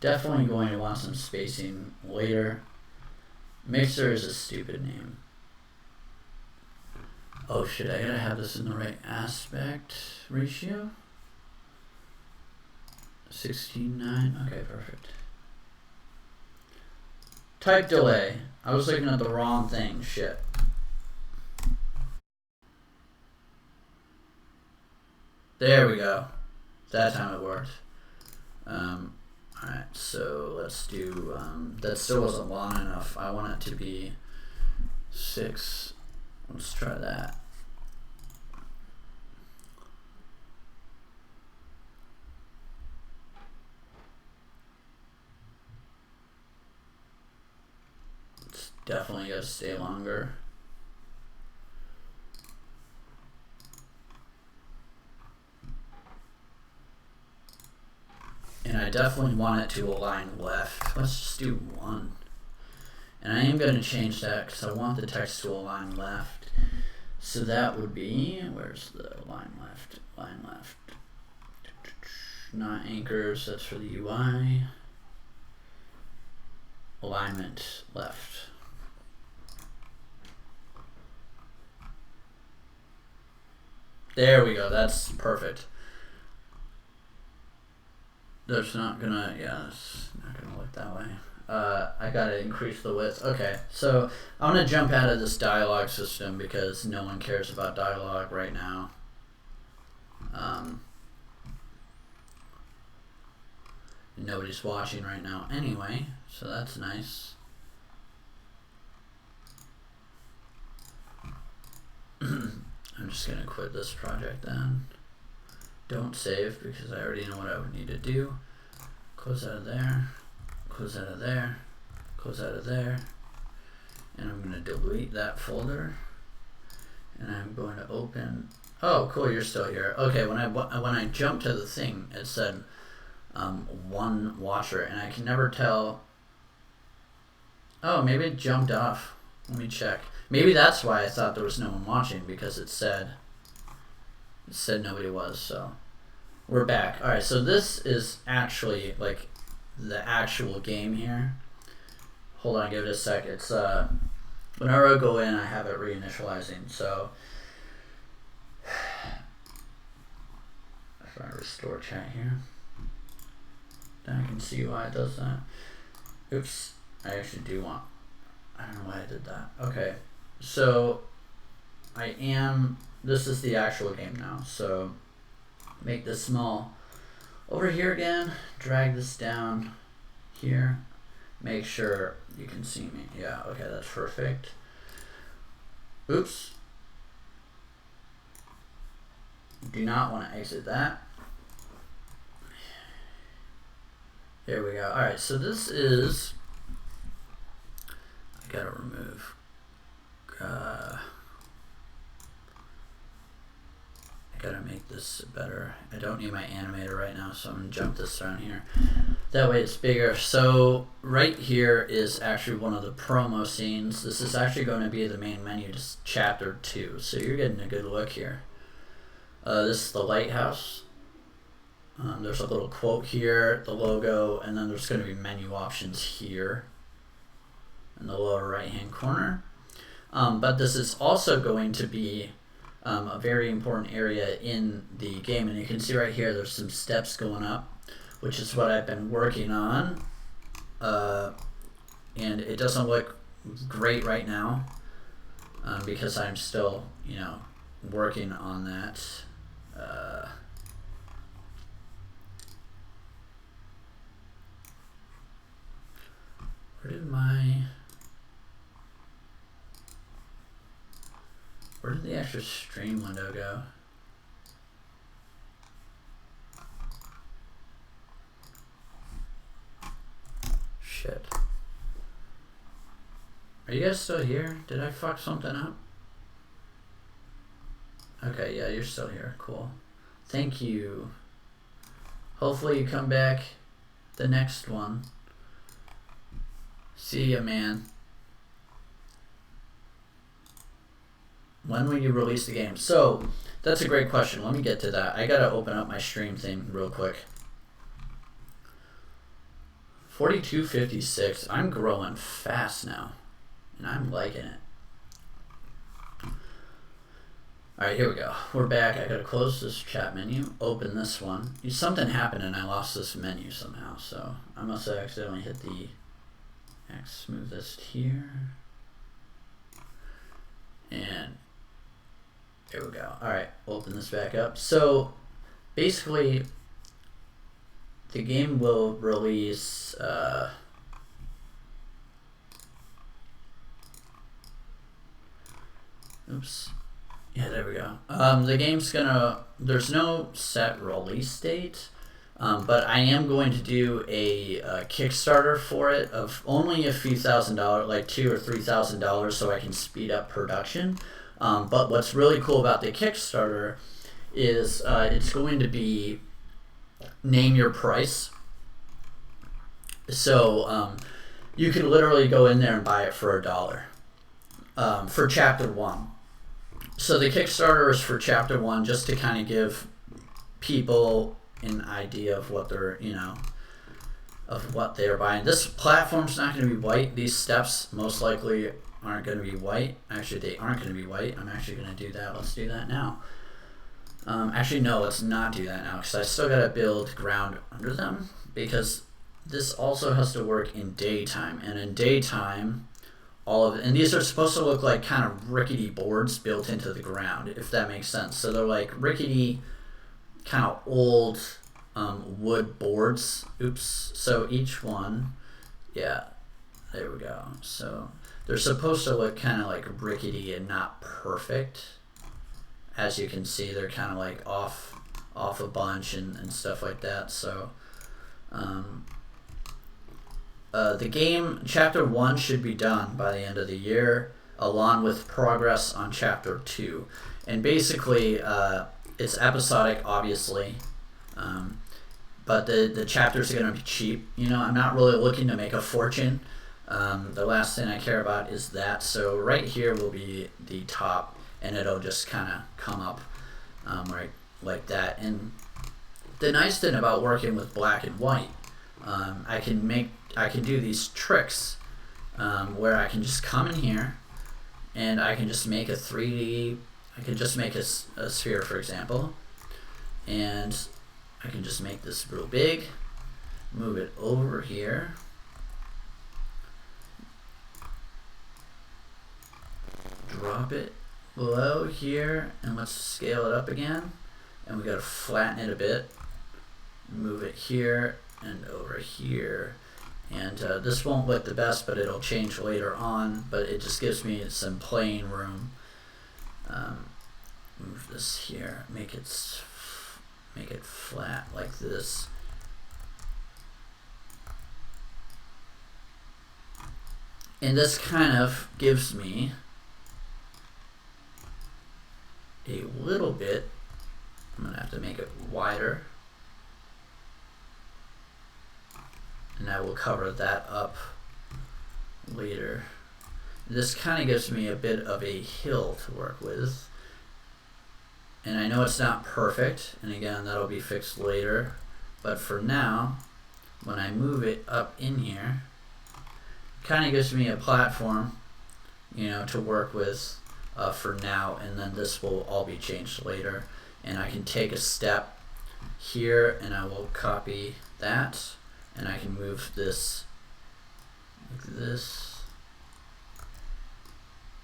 Definitely going to want some spacing later. Mixer is a stupid name. Oh shit, I gotta have this in the right aspect ratio. 16:9. Okay, perfect. Type delay. I was looking at the wrong thing. Shit. There we go. That time it worked. Alright, so let's do, that still wasn't long enough. I want it to be 6. Let's try that. It's definitely gotta stay longer. And I definitely want it to align left. Let's just do 1. And I am going to change that because I want the text to align left. So that would be, where's the line left? Line left. Not anchors, that's for the UI. Alignment left. There we go, that's perfect. That's not gonna, yeah, it's not gonna look that way. I gotta increase the width. Okay, so I'm gonna jump out of this dialogue system because no one cares about dialogue right now. Nobody's watching right now anyway, so that's nice. I'm just gonna quit this project then. Don't save because I already know what I would need to do. Close out of there, close out of there, close out of there, and I'm gonna delete that folder. And I'm going to open. Oh, cool! You're still here. Okay, when I jumped to the thing, it said 1 watcher, and I can never tell. Oh, maybe it jumped off. Let me check. Maybe that's why I thought there was no one watching, because it said nobody was. So we're back. All right, so this is actually like the actual game here. Hold on, give it a sec. It's whenever I go in, I have it reinitializing. So if I restore chat here, then I can see why it does that. Oops, I actually do want. I don't know why I did that. Okay, so this is the actual game now. So make this small. Over here again, drag this down here. Make sure you can see me. Yeah, okay, that's perfect. Oops. Do not want to exit that. There we go. Alright, so this is, I gotta remove, I gotta make this better. I don't need my animator right now, so I'm gonna jump this around here. That way it's bigger. So right here is actually one of the promo scenes. This is actually going to be the main menu, just chapter 2. So you're getting a good look here. This is the lighthouse. There's a little quote here, the logo, and then there's going to be menu options here in the lower right hand corner. But this is also going to be a very important area in the game, and you can see right here there's some steps going up, which is what I've been working on, and it doesn't look great right now because I'm still, working on that. Where did the extra stream window go? Shit. Are you guys still here? Did I fuck something up? Okay, yeah, you're still here. Cool. Thank you. Hopefully you come back the next one. See ya, man. When will you release the game? So, that's a great question. Let me get to that. I gotta open up my stream thing real quick. 4256. I'm growing fast now, and I'm liking it. Alright, here we go. We're back. I gotta close this chat menu, open this one. Something happened and I lost this menu somehow, so I must have accidentally hit the X. Move this here. And there we go. Alright, open this back up. So basically, the game will release Oops. Yeah, there we go. The game's gonna. There's no set release date, but I am going to do a Kickstarter for it of only a few $1,000s, like $2,000 or $3,000, so I can speed up production. But what's really cool about the Kickstarter is it's going to be name your price. So you can literally go in there and buy it for $1 for Chapter 1. So the Kickstarter is for Chapter 1, just to kind of give people an idea of what they're, of what they're buying. This platform's not going to be white. These steps most likely aren't going to be white. Actually, they aren't going to be white. I'm actually going to do that. Let's do that now. Actually, no, let's not do that now, because I still got to build ground under them, because this also has to work in daytime. And in daytime, and these are supposed to look like kind of rickety boards built into the ground, if that makes sense. So they're like rickety, kind of old wood boards. Oops. So each one, yeah, there we go. So they're supposed to look kind of like rickety and not perfect. As you can see, they're kind of like off a bunch and stuff like that. So the game, Chapter 1 should be done by the end of the year, along with progress on Chapter 2. And basically, it's episodic, obviously, but the chapters are going to be cheap. I'm not really looking to make a fortune. The last thing I care about is that. So right here will be the top, and it'll just kind of come up right like that. And the nice thing about working with black and white, I can do these tricks where I can just come in here and I can just make a 3D, I can just make a sphere, for example, and I can just make this real big, move it over here, drop it below here, and let's scale it up again, and we gotta flatten it a bit, move it here and over here. And this won't look the best, but it'll change later on, but it just gives me some playing room. Move this here, make it flat like this. And this kind of gives me a little bit, I'm gonna have to make it wider, and I will cover that up later. This kind of gives me a bit of a hill to work with, and I know it's not perfect, and again that'll be fixed later, but for now, when I move it up in here, it kind of gives me a platform, to work with for now, and then this will all be changed later. And I can take a step here and I will copy that, and I can move this like this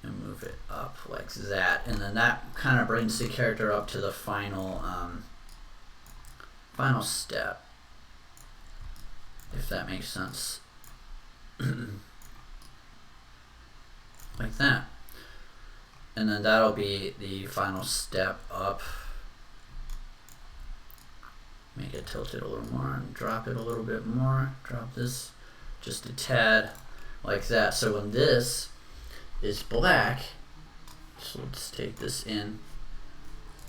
and move it up like that, and then that kind of brings the character up to the final step, if that makes sense. Like that. And then that'll be the final step up. Make it tilted a little more and drop it a little bit more. Drop this just a tad like that. So when this is black, so let's take this in,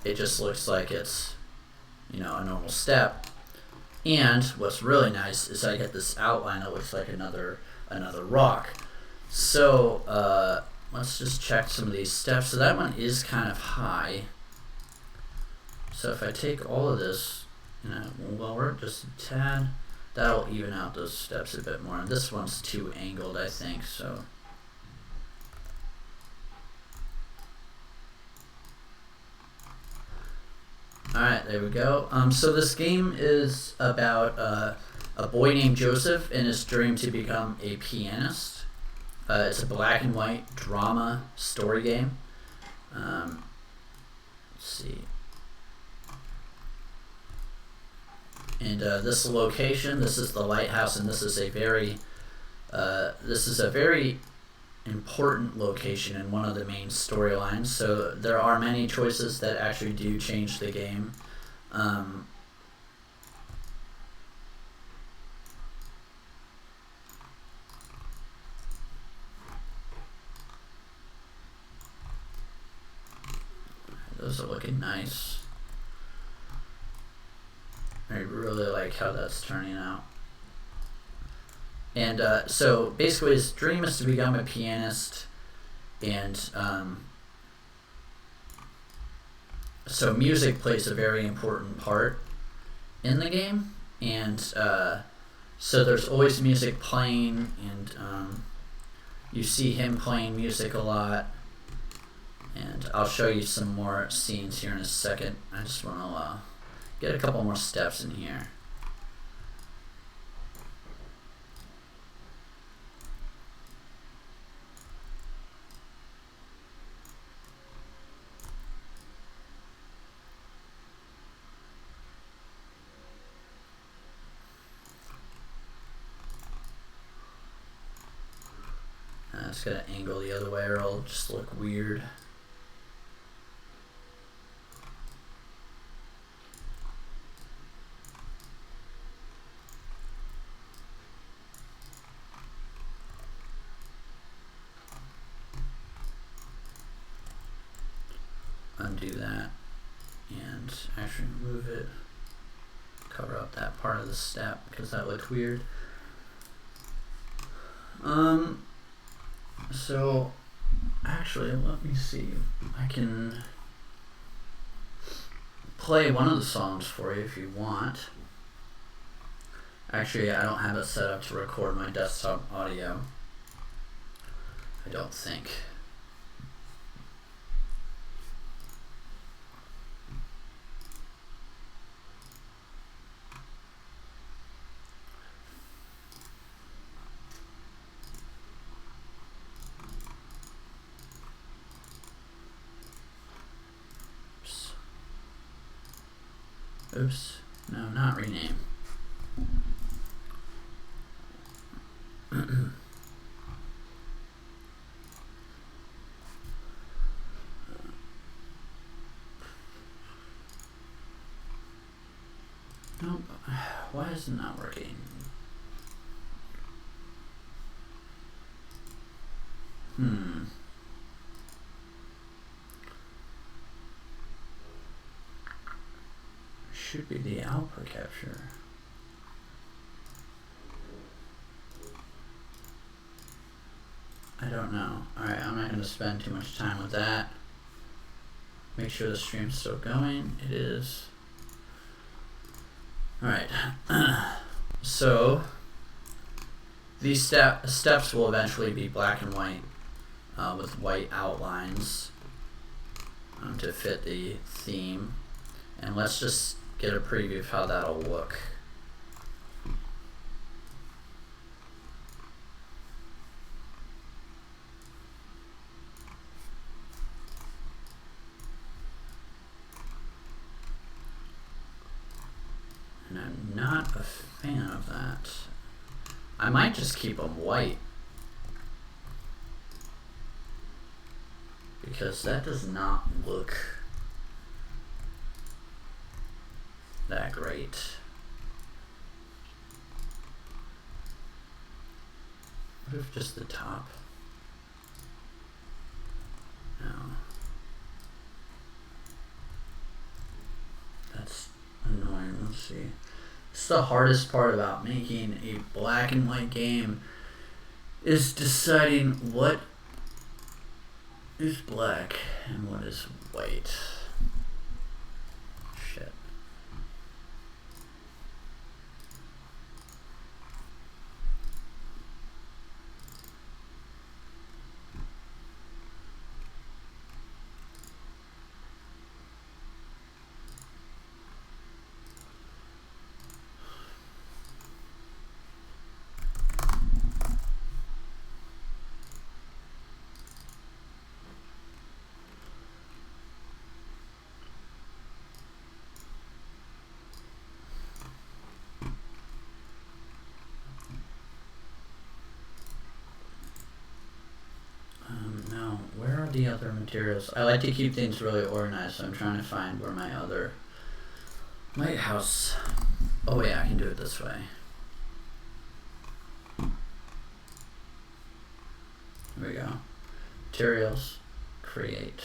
it just looks like it's, a normal step. And what's really nice is I get this outline that looks like another rock. So let's just check some of these steps. So that one is kind of high. So if I take all of this and lower it just a tad, that'll even out those steps a bit more. And this one's too angled, I think. So alright, there we go. So this game is about a boy named Joseph and his dream to become a pianist. It's a black and white drama story game. Let's see. And this location, this is the lighthouse, and this is a very important location in one of the main storylines. So there are many choices that actually do change the game. Those are looking nice. I really like how that's turning out. And so basically his dream is to become a pianist, and so music plays a very important part in the game, and so there's always music playing, and you see him playing music a lot, and I'll show you some more scenes here in a second. I just want to get a couple more steps in here. I just gotta angle the other way or it'll just look weird. Undo that and actually remove it. Cover up that part of the step because that looked weird. So actually, let me see. I can play one of the songs for you if you want. Actually, I don't have it set up to record my desktop audio. I don't think. Oops, no, not rename. Nope, why is it not working? Should be the output capture. I don't know. Alright, I'm not going to spend too much time with that. Make sure the stream's still going. It is. Alright. So, these steps will eventually be black and white with white outlines to fit the theme. And let's just get a preview of how that'll look. And I'm not a fan of that. I might just keep them white, because that does not look that great. What if just the top? No. That's annoying. Let's see. It's the hardest part about making a black and white game, is deciding what is black and what is white. Shit. the other materials? I like to keep things really organized, so I'm trying to find where my other lighthouse. Oh wait, I can do it this way. Here we go. Materials, create,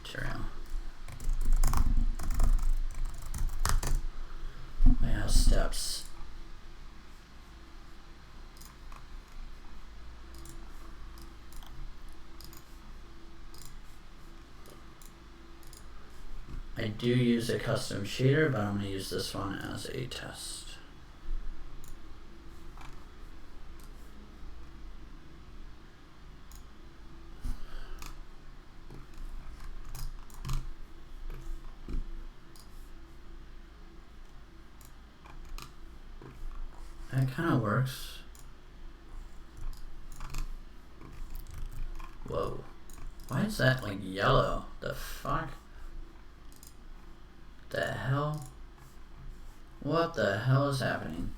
material. Lighthouse steps. I do use a custom shader, but I'm going to use this one as a test. That kind of works. Whoa. Why is that like yellow? The fuck? The hell? What the hell is happening?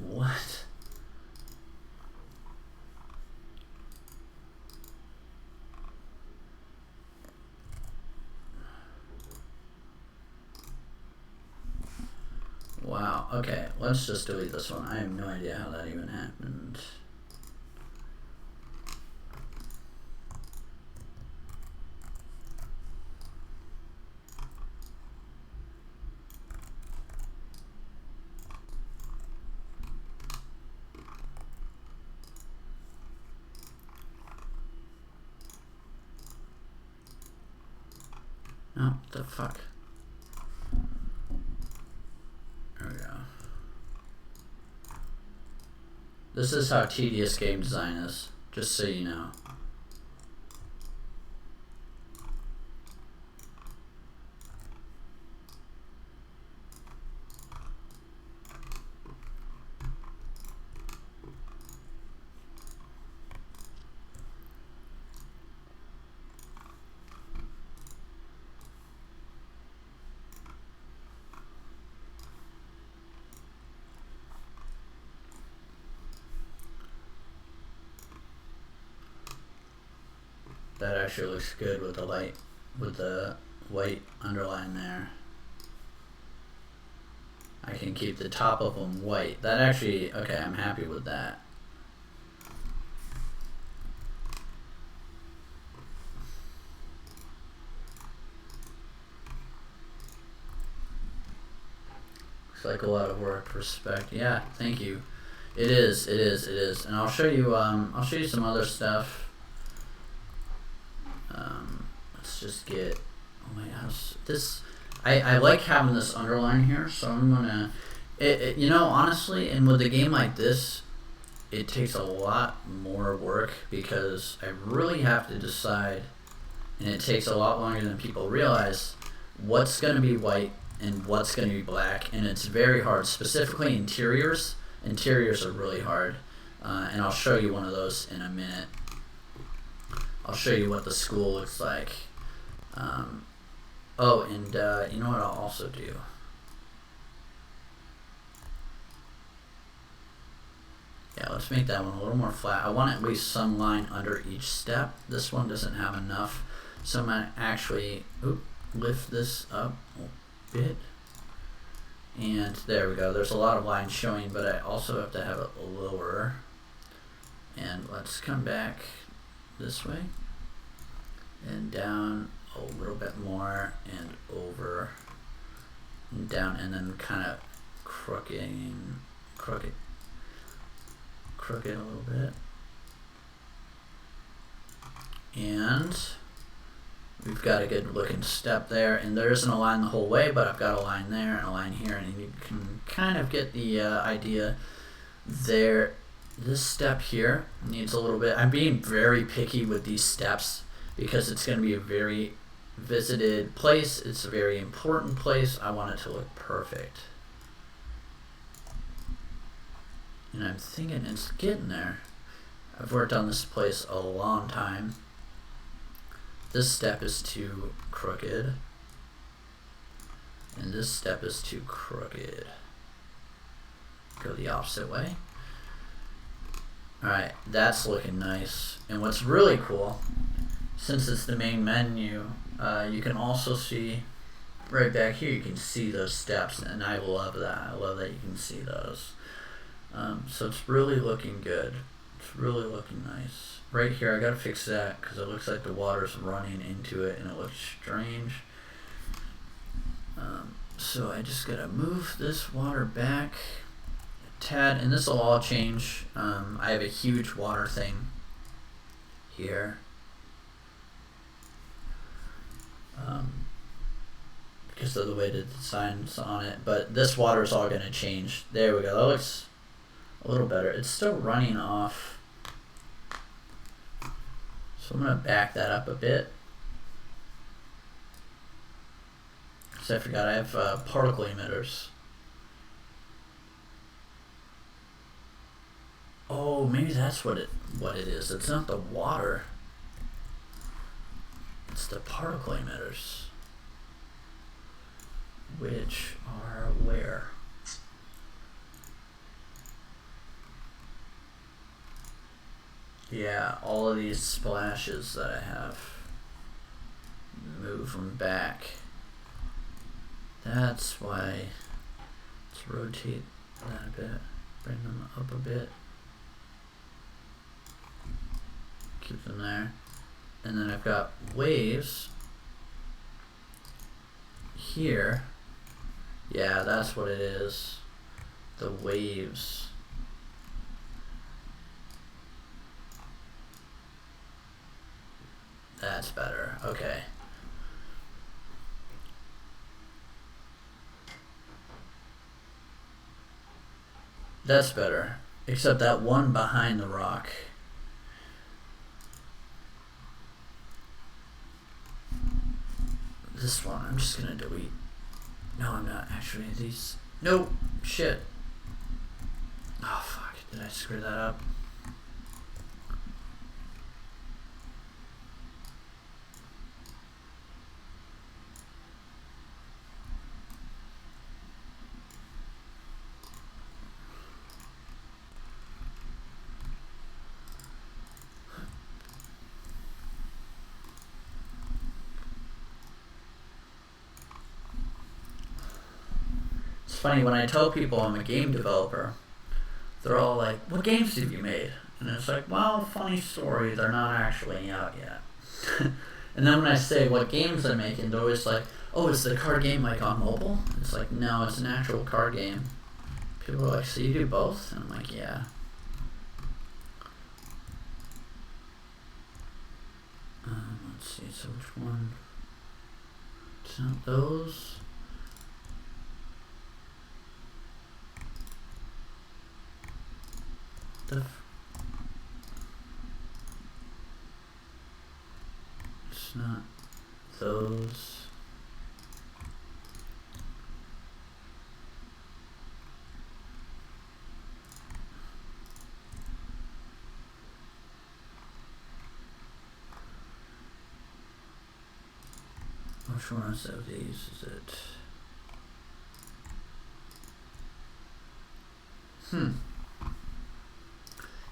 What? Wow, okay, let's just delete this one. I have no idea how that even happened. Oh, the fuck. There we go. This is how tedious game design is, just so you know. That actually looks good with the light, with the white underline there. I can keep the top of them white. That actually, okay, I'm happy with that. Looks like a lot of work. Respect. Yeah, thank you. It is. And I'll show you some other stuff. Let's just get, oh my gosh, this, I like having this underline here, so I'm gonna, you know, honestly, and with a game like this, it takes a lot more work because I really have to decide, and it takes a lot longer than people realize, what's gonna be white and what's gonna be black, and it's very hard, specifically interiors. Interiors are really hard, and I'll show you one of those in a minute. I'll show you what the school looks like. Oh, and you know what I'll also do? Yeah, let's make that one a little more flat. I want at least some line under each step. This one doesn't have enough. So I'm going to actually lift this up a bit. And there we go. There's a lot of lines showing, but I also have to have it lower. And let's come back this way. And down a little bit more, and over, and down, and then kind of crooked a little bit. And we've got a good looking step there, and there isn't a line the whole way, but I've got a line there and a line here, and you can kind of get the idea there. This step here needs a little bit, I'm being very picky with these steps because it's going to be a very visited place. It's a very important place. I want it to look perfect. And I'm thinking it's getting there. I've worked on this place a long time. This step is too crooked. And this step is too crooked. Go the opposite way. Alright, that's looking nice. And what's really cool, since it's the main menu, you can also see right back here, you can see those steps, and I love that. I love that you can see those. So it's really looking good. It's really looking nice. Right here, I gotta fix that because it looks like the water's running into it and it looks strange. So I just gotta move this water back a tad, and this will all change. I have a huge water thing here. Because of the way the design's on it, but this water is all going to change. There we go. That looks a little better. It's still running off, so I'm going to back that up a bit. Because I forgot I have particle emitters. Oh, maybe that's what it is. It's not the water. It's the particle emitters. Which are where? Yeah, all of these splashes that I have. Move them back. That's why. Let's rotate that a bit. Bring them up a bit. Keep them there. And then I've got waves here. Yeah, that's what it is. The waves. That's better. Okay. That's better. Except that one behind the rock. This one, I'm just gonna delete. No, I'm not. Actually, these. Nope. Shit. Oh, fuck. Did I screw that up? Funny, when I tell people I'm a game developer, they're all like, what games have you made? And it's like, well, funny story, they're not actually out yet. And then when I say what games I'm making, they're always like, oh, is the card game like on mobile? It's like, no, it's an actual card game. People are like, so you do both? And I'm like, yeah. Let's see, so which one? It's not those. It's not those. Which one of these is it?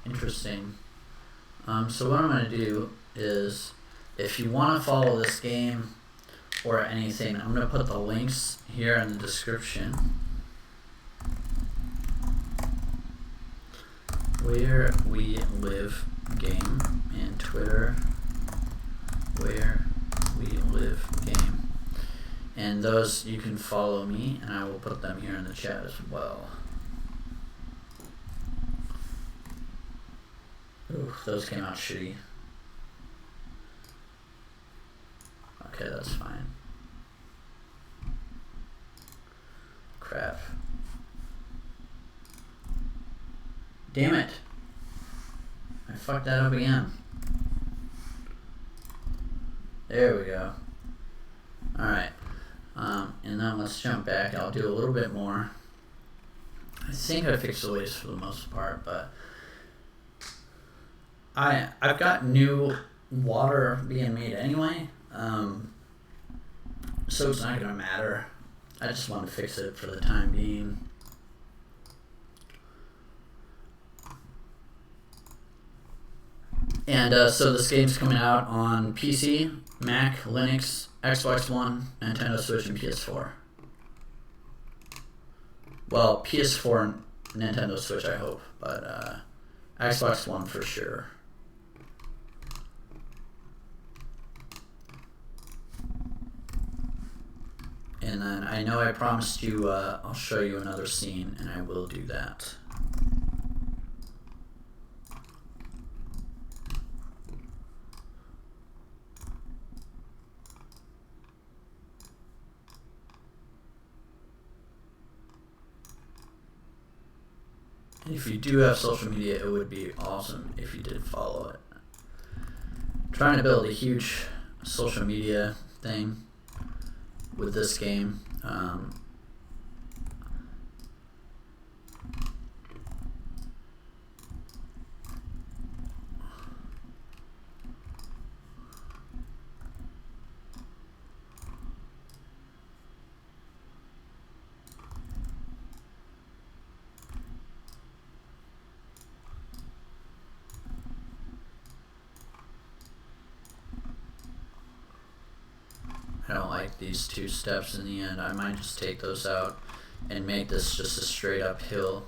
Interesting. So what I'm going to do is, if you want to follow this game or anything, I'm going to put the links here in the description. Where We Live Game, and Twitter, Where We Live Game. And those, you can follow me, and I will put them here in the chat as well. Ooh, those came out shitty. Okay, that's fine. Crap. Damn it. I fucked that up again. There we go. Alright. And then let's jump back. I'll do a little bit more. I think I fixed the waves for the most part, but I've got new water being made anyway, so it's not gonna matter. I just want to fix it for the time being. And so this game's coming out on PC, Mac, Linux, Xbox One, Nintendo Switch, and PS4. Well, PS4 and Nintendo Switch, I hope, but Xbox One for sure. And then I know I promised you I'll show you another scene, and I will do that. And if you do have social media, it would be awesome if you did follow it. I'm trying to build a huge social media thing with this game. I don't like these two steps in the end. I might just take those out and make this just a straight up hill.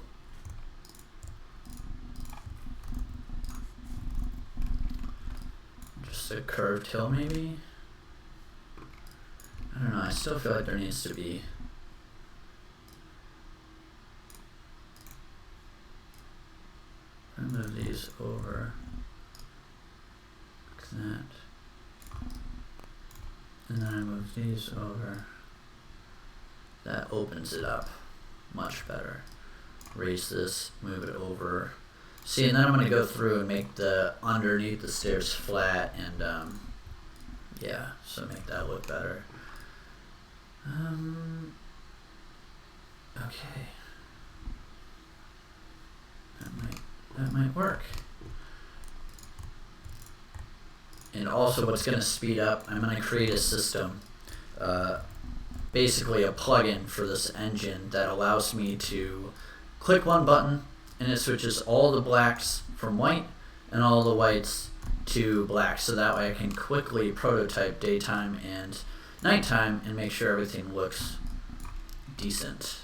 Just a curved hill maybe? I don't know, I still feel like there needs to be move these over like that. And then I move these over. That opens it up much better. Raise this, move it over. See, and then I'm going to go through and make the underneath the stairs flat, and yeah, so make that look better. Okay. That might work. And also what's going to speed up, I'm going to create a system, basically a plugin for this engine that allows me to click one button and it switches all the blacks from white and all the whites to black, so that way I can quickly prototype daytime and nighttime and make sure everything looks decent.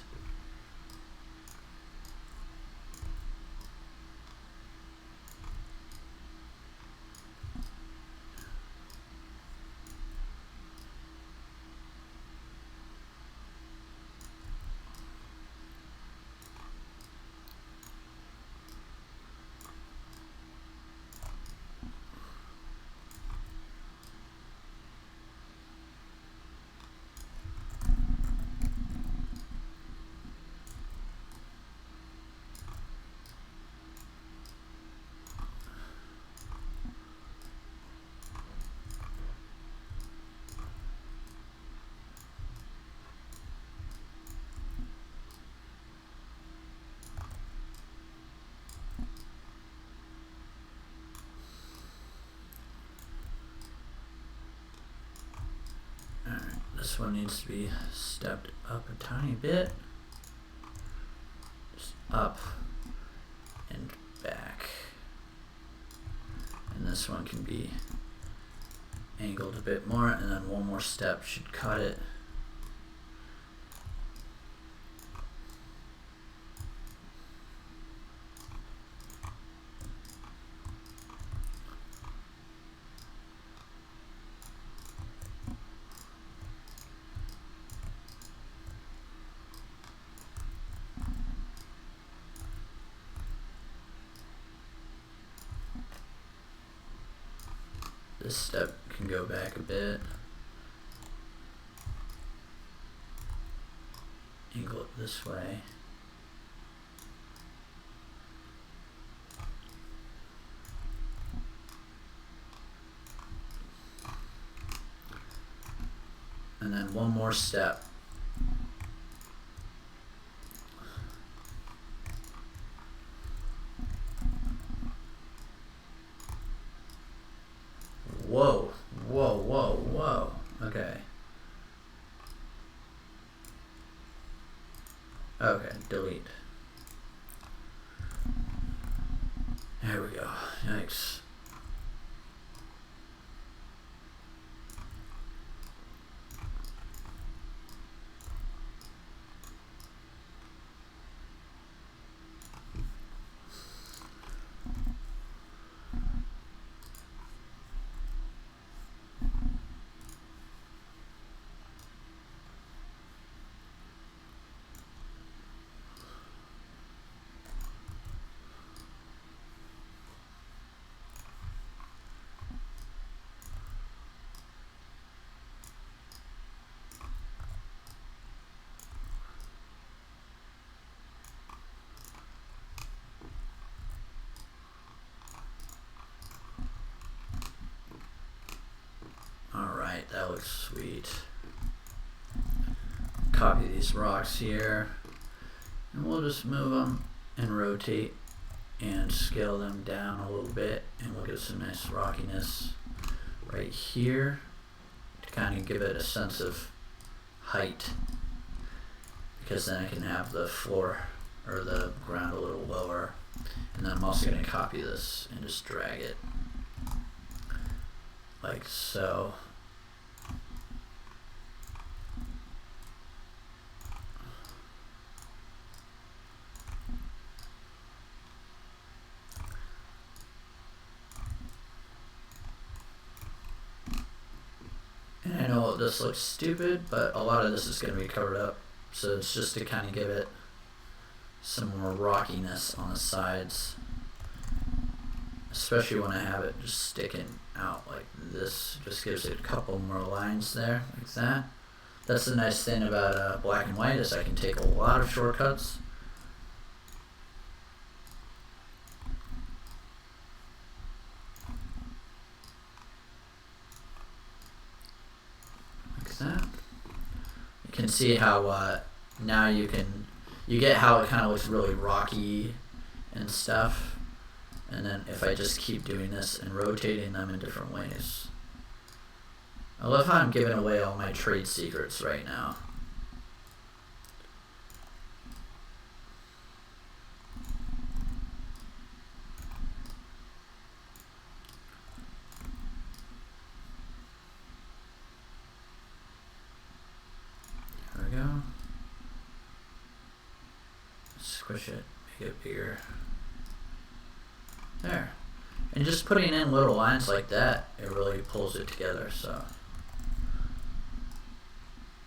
This one needs to be stepped up a tiny bit. Just up and back. And this one can be angled a bit more, and then one more step should cut it. This step can go back a bit. Angle it this way. And then one more step. Whoa, whoa, whoa, whoa. Okay. Okay, delete. There we go. Yikes. copy these rocks here, and we'll just move them and rotate and scale them down a little bit, and we'll get some nice rockiness right here to kind of give it a sense of height, because then I can have the floor or the ground a little lower. And then I'm also going to copy this and just drag it like so. And I know this looks stupid, but a lot of this is going to be covered up. So it's just to kind of give it some more rockiness on the sides. Especially when I have it just sticking out like this. Just gives it a couple more lines there, like that. That's the nice thing about black and white, is I can take a lot of shortcuts. That. You can see how now you get how it kind of looks really rocky and stuff, and then if I just keep doing this and rotating them in different ways. I love how I'm giving away all my trade secrets right now. Squish it, make it bigger. There. And just putting in little lines like that, it really pulls it together, so.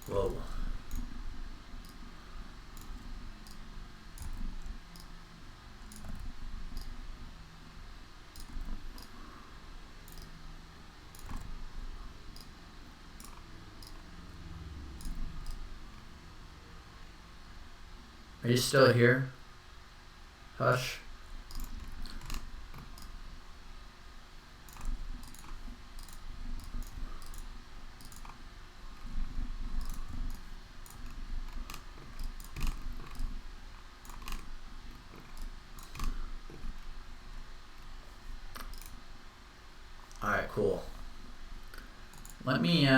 Whoa. Are you still here? Hush. Alright, cool. Let me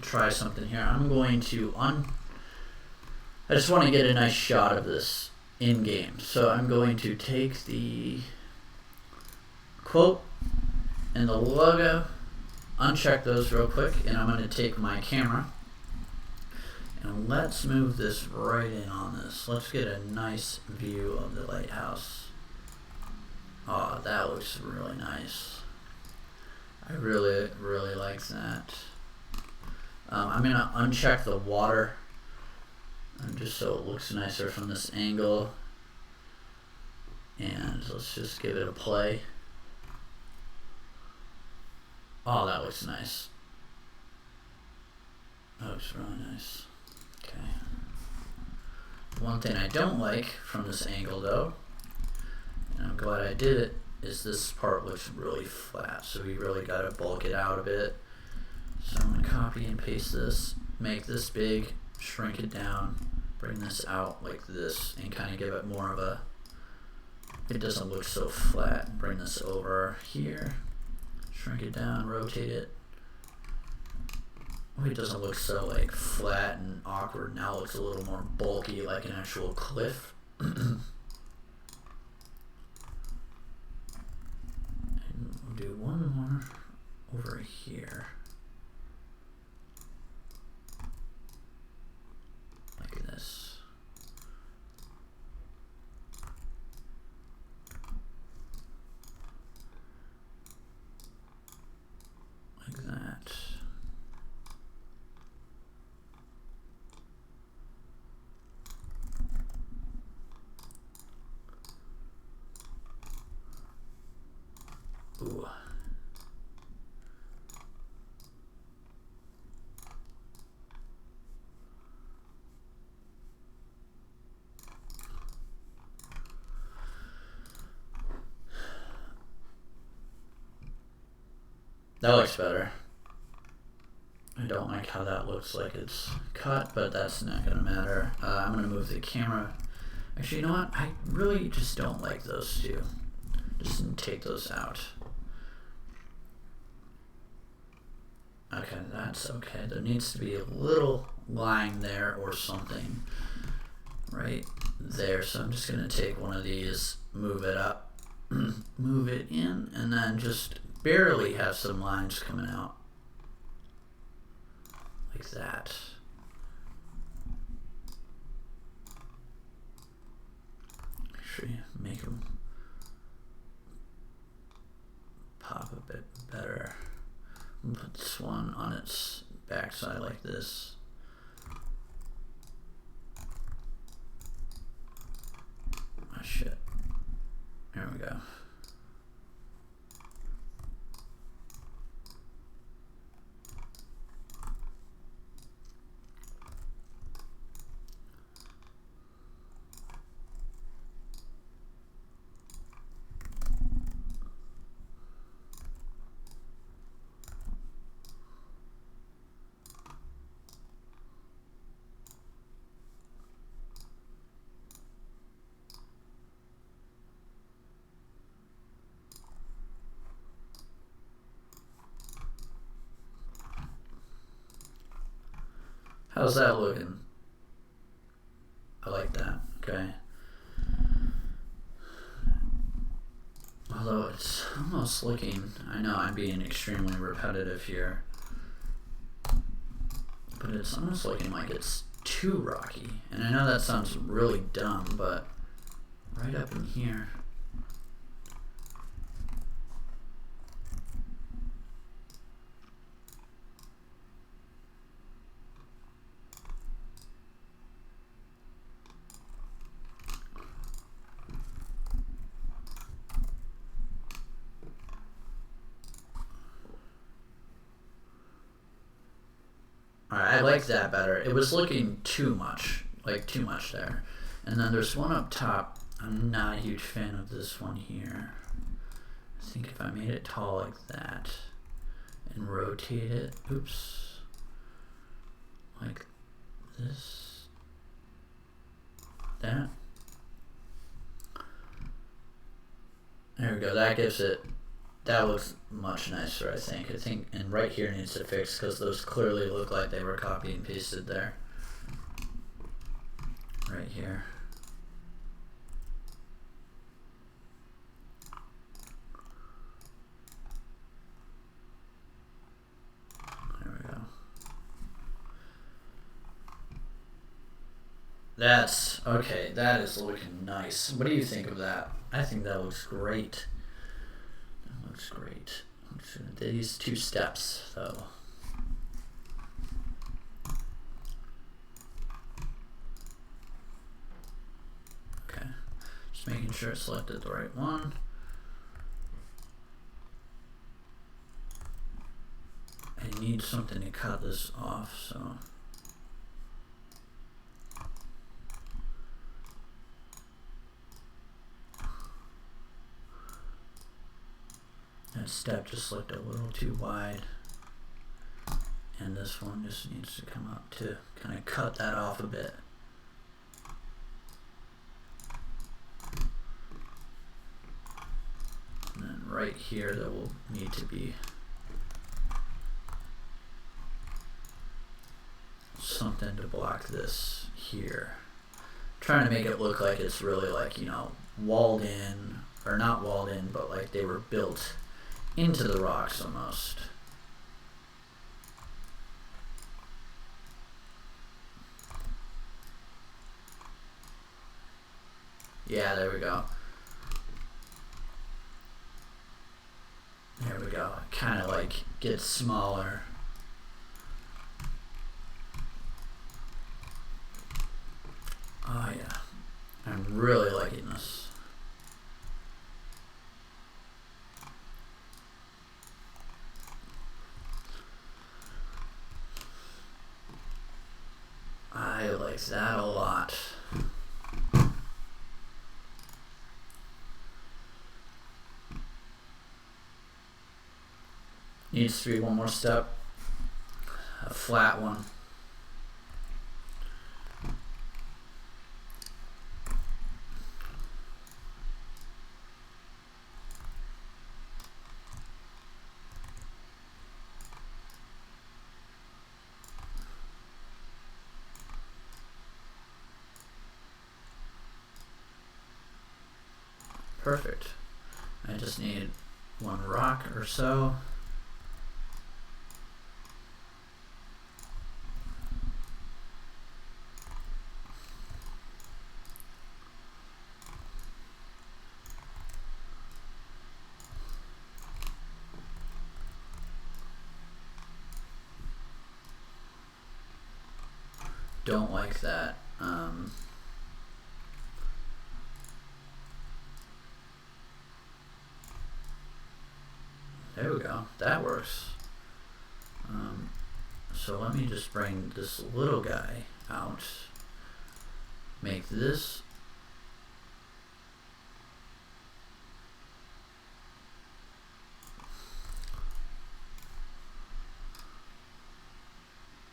try something here. I'm going to I just want to get a nice shot of this in game. So I'm going to take the quote and the logo, uncheck those real quick, and I'm going to take my camera and let's move this right in on this. Let's get a nice view of the lighthouse. Oh, that looks really nice. I really, really like that. I'm going to uncheck the water, just so it looks nicer from this angle, and let's just give it a play. Oh, that looks nice. That looks really nice. Okay. One thing I don't like from this angle though, and I'm glad I did it, is this part looks really flat, so we really got to bulk it out a bit. So I'm going to copy and paste this, make this big, shrink it down, bring this out like this, and kind of give it more of a, it doesn't look so flat. Bring this over here, shrink it down, rotate it. Oh, it doesn't look so like flat and awkward. Now it looks a little more bulky, like an actual cliff. And we'll do one more over here. Like this. Like that. Ooh. That looks better. I don't like how that looks like it's cut, but that's not gonna matter. I'm gonna move the camera. Actually, you know what? I really just don't like those two. Just take those out. Okay, that's okay. There needs to be a little line there or something right there. So I'm just gonna take one of these, move it up, move it in, and then just barely have some lines coming out. Like that. Actually, make them pop a bit better. Put this one on its backside like this. Oh shit. There we go. How's that looking? I like that, okay. Although it's almost looking, I know I'm being extremely repetitive here, but it's almost looking like it's too rocky. And I know that sounds really dumb, but right up in here. Alright, I like that better. It was looking too much, like too much there. And then there's one up top. I'm not a huge fan of this one here. I think if I made it tall like that and rotate it, oops, like this, that. There we go, that gives it, that looks much nicer, I think. And right here needs to fix because those clearly look like they were copied and pasted there. Right here. There we go. That's, okay, that is looking nice. What do you think of that? I think that looks great. That looks great. These two steps, though. Okay, just making sure I selected the right one. I need something to cut this off, so. That step just looked a little too wide, and this one just needs to come up to kind of cut that off a bit. And then right here there will need to be something to block this here. I'm trying to make it look like it's really like, you know, walled in, or not walled in, but like they were built into the rocks almost. Yeah, there we go. There we go. Kind of like gets smaller. Oh yeah, I'm really liking this. I like that a lot. Needs to be one more step. a flat one. Perfect. I just need one rock or so. Don't like that. There we go. That works. So let me just bring this little guy out. Make this.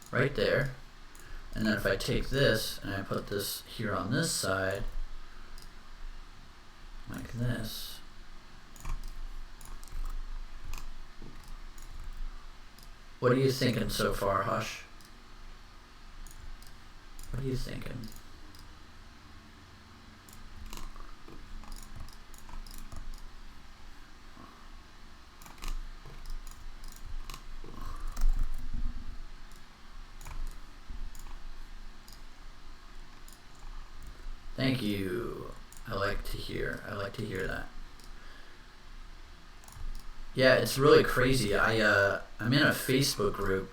Right there. And then if I take this and I put this here on this side, like this. What are you thinking so far, Hush? What are you thinking? Thank you. I like to hear that. Yeah, it's really crazy. I'm in a Facebook group,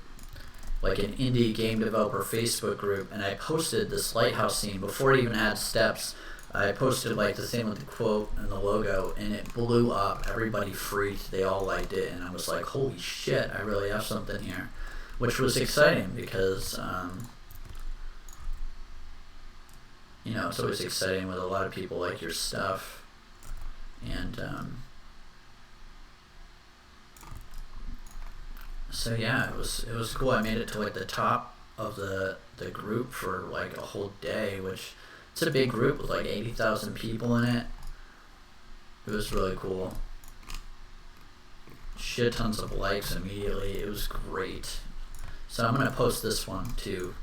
like an indie game developer Facebook group, and I posted this lighthouse scene before it even had steps. I posted like the thing with the quote and the logo, and it blew up. Everybody freaked. They all liked it, and I was like, holy shit, I really have something here, which was exciting because you know, it's always exciting with a lot of people like your stuff, and so yeah, it was cool. I made it to like the top of the group for like a whole day, which it's a big group with like 80,000 people in it. It was really cool. Shit tons of likes immediately. It was great. So I'm gonna post this one too.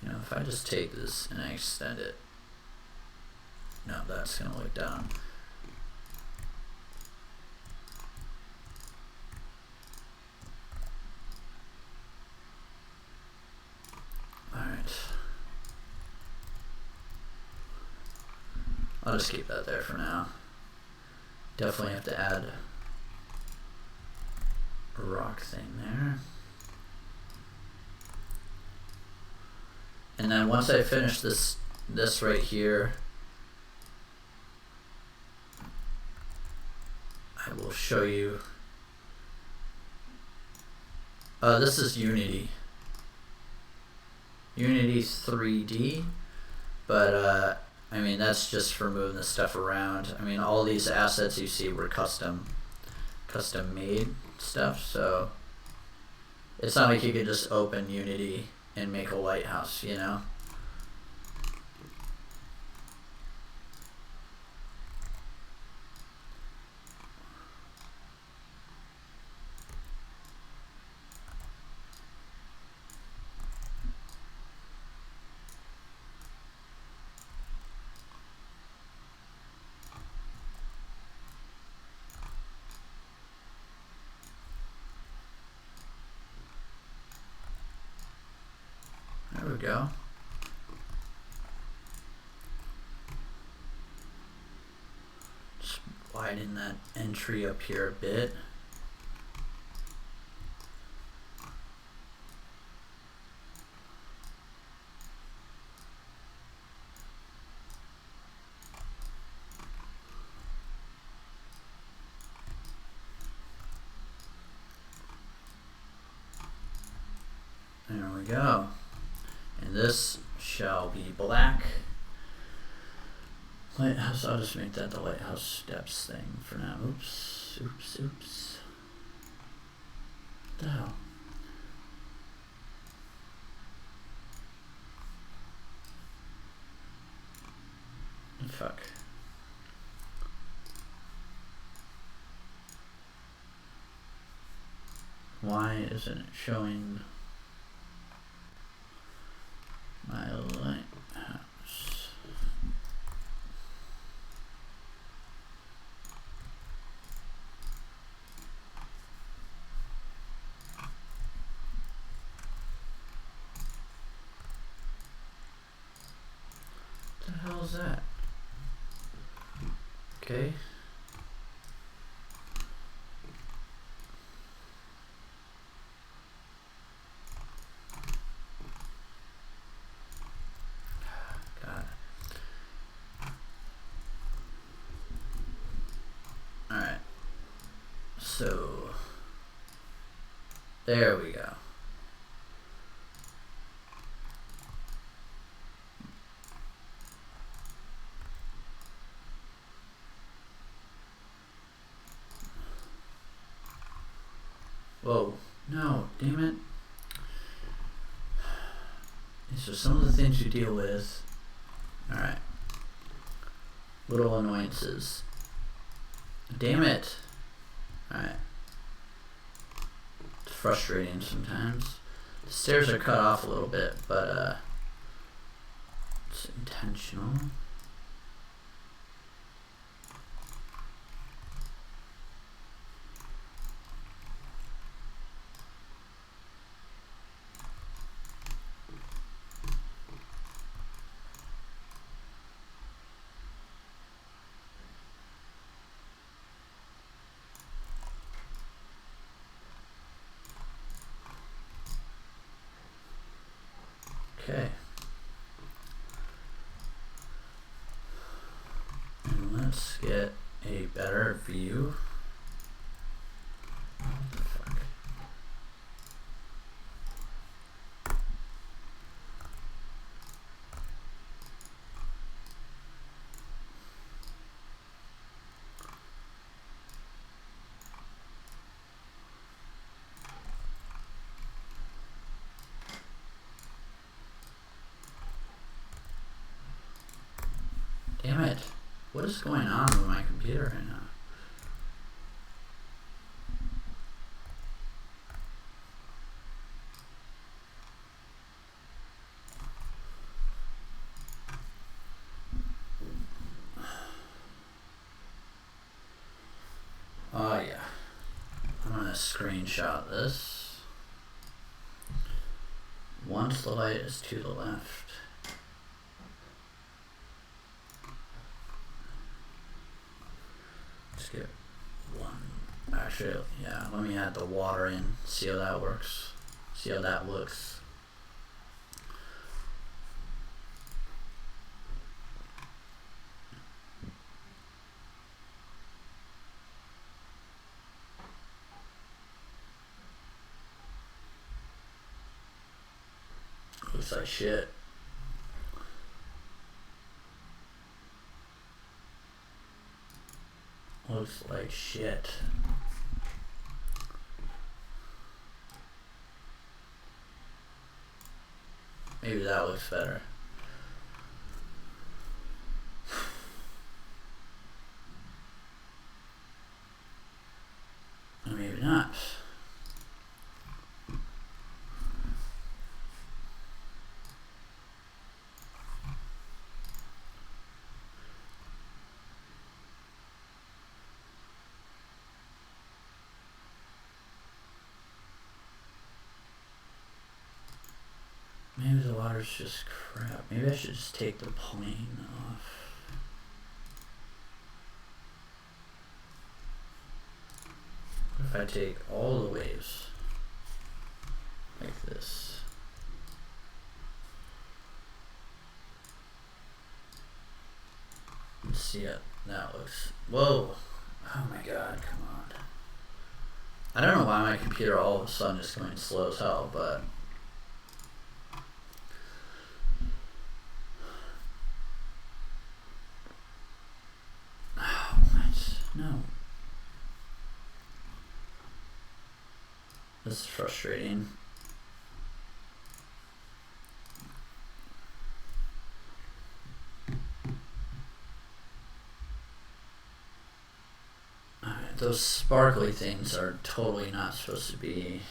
You know, if I just take this and I extend it. No, that's gonna look down. Alright. I'll just keep that there for now. Definitely have to add a rock thing there. And then once I finish this right here, I will show you. This is Unity 3D, but I mean, that's just for moving the stuff around. I mean, all these assets you see were custom made stuff, so it's not like you could just open Unity and make a lighthouse, you know? There we go. Just widen that entry up here a bit. There we go. And this shall be black. Lighthouse, I'll just make that the lighthouse steps thing for now. Oops. What the hell? Fuck. Why isn't it showing my lighthouse? What the hell is that? Okay. God. Alright. So there we go. Whoa, no, damn it. These are some of the things you deal with. Alright. Little annoyances. Damn it. Alright. It's frustrating sometimes. The stairs are cut off a little bit, but it's intentional. Okay. And let's get a better view. What the fuck? Damn it. What is going on with my computer right now? Oh yeah. I'm gonna screenshot this. Once the light is to the left. Let's get one. Actually, yeah, let me add the water in, see how that works. See how that looks. Looks like shit. Looks like shit. Maybe that looks better. Or maybe not. Maybe the water's just crap. Maybe I should just take the plane off. What if I take all the waves like this? Let's see how that looks. Whoa! Oh my god, come on. I don't know why my computer all of a sudden is going slow as hell, but No. This is frustrating. Alright, those sparkly things are totally not supposed to be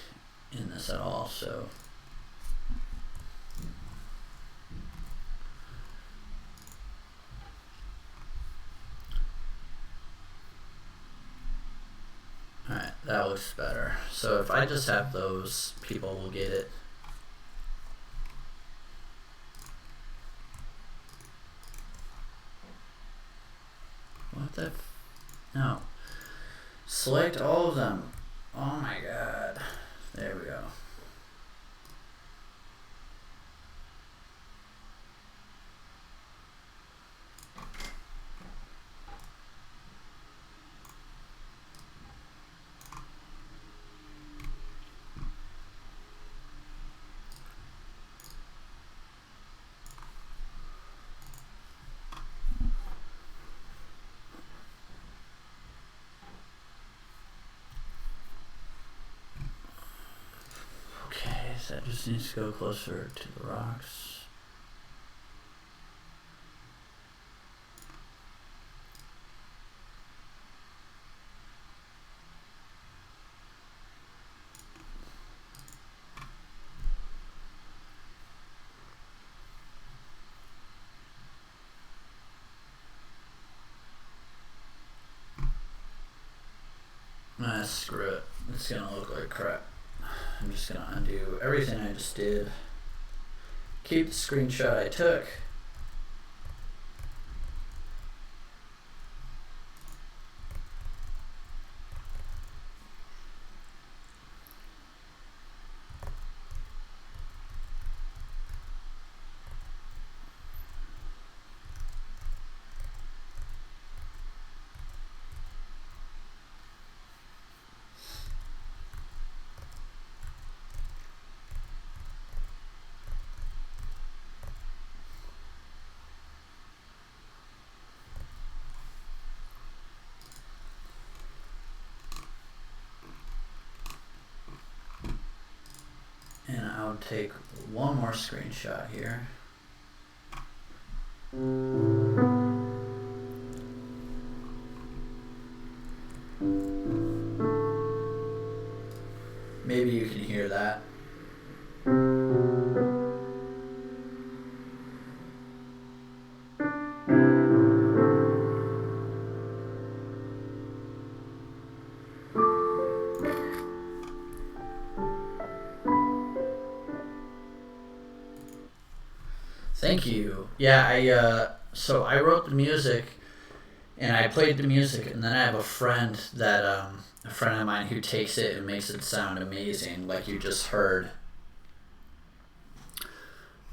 in this at all, so. Alright, that looks better. So if I just have those, people will get it. What the no. Select all of them. Oh my god. There we go. Okay, so that just needs to go closer to the rocks. Ah, screw it. It's gonna look like crap. I'm just gonna undo everything I just did. Keep the screenshot I took. And I'll take one more screenshot here. Maybe you can hear that. Thank you. Yeah, so I wrote the music and I played the music, and then I have a friend that a friend of mine who takes it and makes it sound amazing, like you just heard.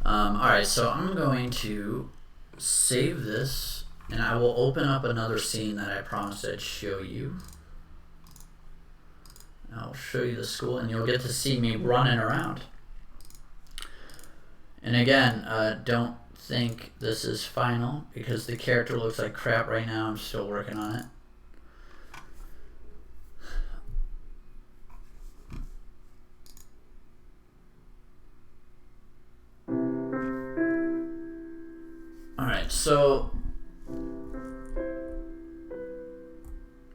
Alright, so I'm going to save this, and I will open up another scene that I promised I'd show you. I'll show you the school, and you'll get to see me running around. And again, don't think this is final, because the character looks like crap right now. I'm still working on it. Alright, so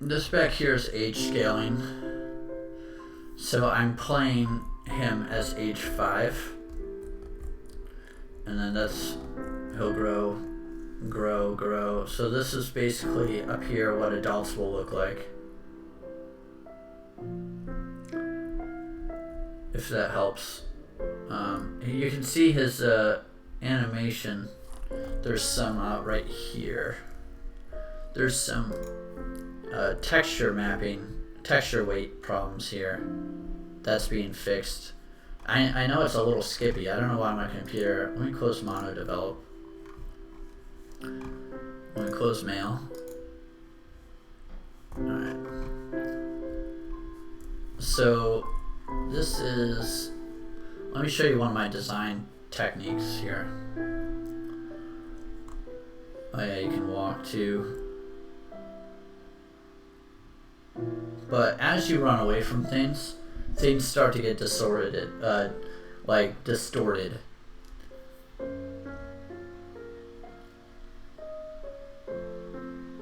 this back here is age scaling. So I'm playing him as age 5. And then that's, he'll grow, grow, grow. So this is basically up here what adults will look like. If that helps. You can see his animation. There's some right here. There's some texture mapping, texture weight problems here. That's being fixed. I know it's a little skippy. I don't know why my computer... Let me close Mono Develop. Let me close Mail. Alright. So, this is... Let me show you one of my design techniques here. Oh yeah, you can walk too. but as you run away from things, things start to get distorted.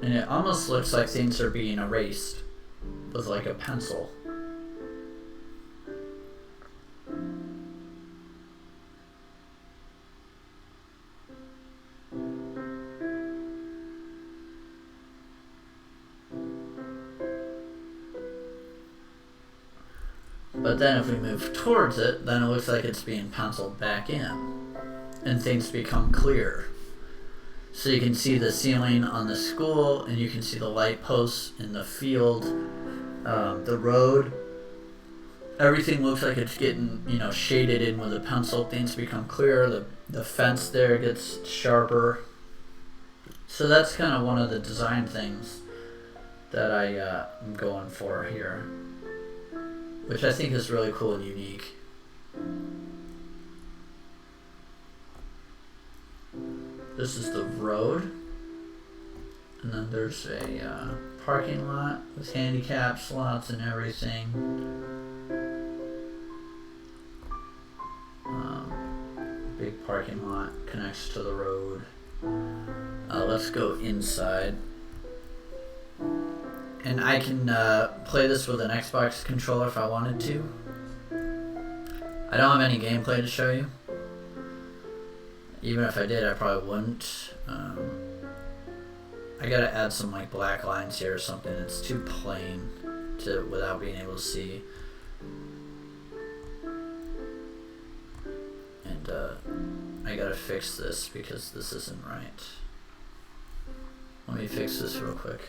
And it almost looks like things are being erased with like a pencil. But then if we move towards it, then it looks like it's being penciled back in. And things become clear. So you can see the ceiling on the school, and you can see the light posts in the field, the road. Everything looks like it's getting, shaded in with a pencil. Things become clearer. The fence there gets sharper. So that's kind of one of the design things that I'm going for here, which I think is really cool and unique. This is the road, and then there's a parking lot with handicap slots and everything. Big parking lot connects to the road. Let's go inside. And I can play this with an Xbox controller if I wanted to. I don't have any gameplay to show you. Even if I did, I probably wouldn't. I gotta add some like black lines here or something. It's too plain without being able to see. And I gotta fix this because this isn't right. Let me fix this real quick.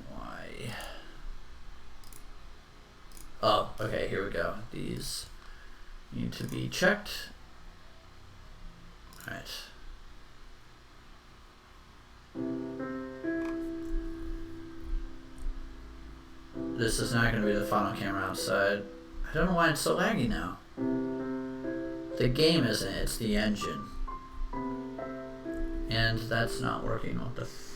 Why? Oh, okay, here we go. These need to be checked. Alright. This is not going to be the final camera outside. I don't know why it's so laggy now. The game isn't, it's the engine. And that's not working. What the fuck?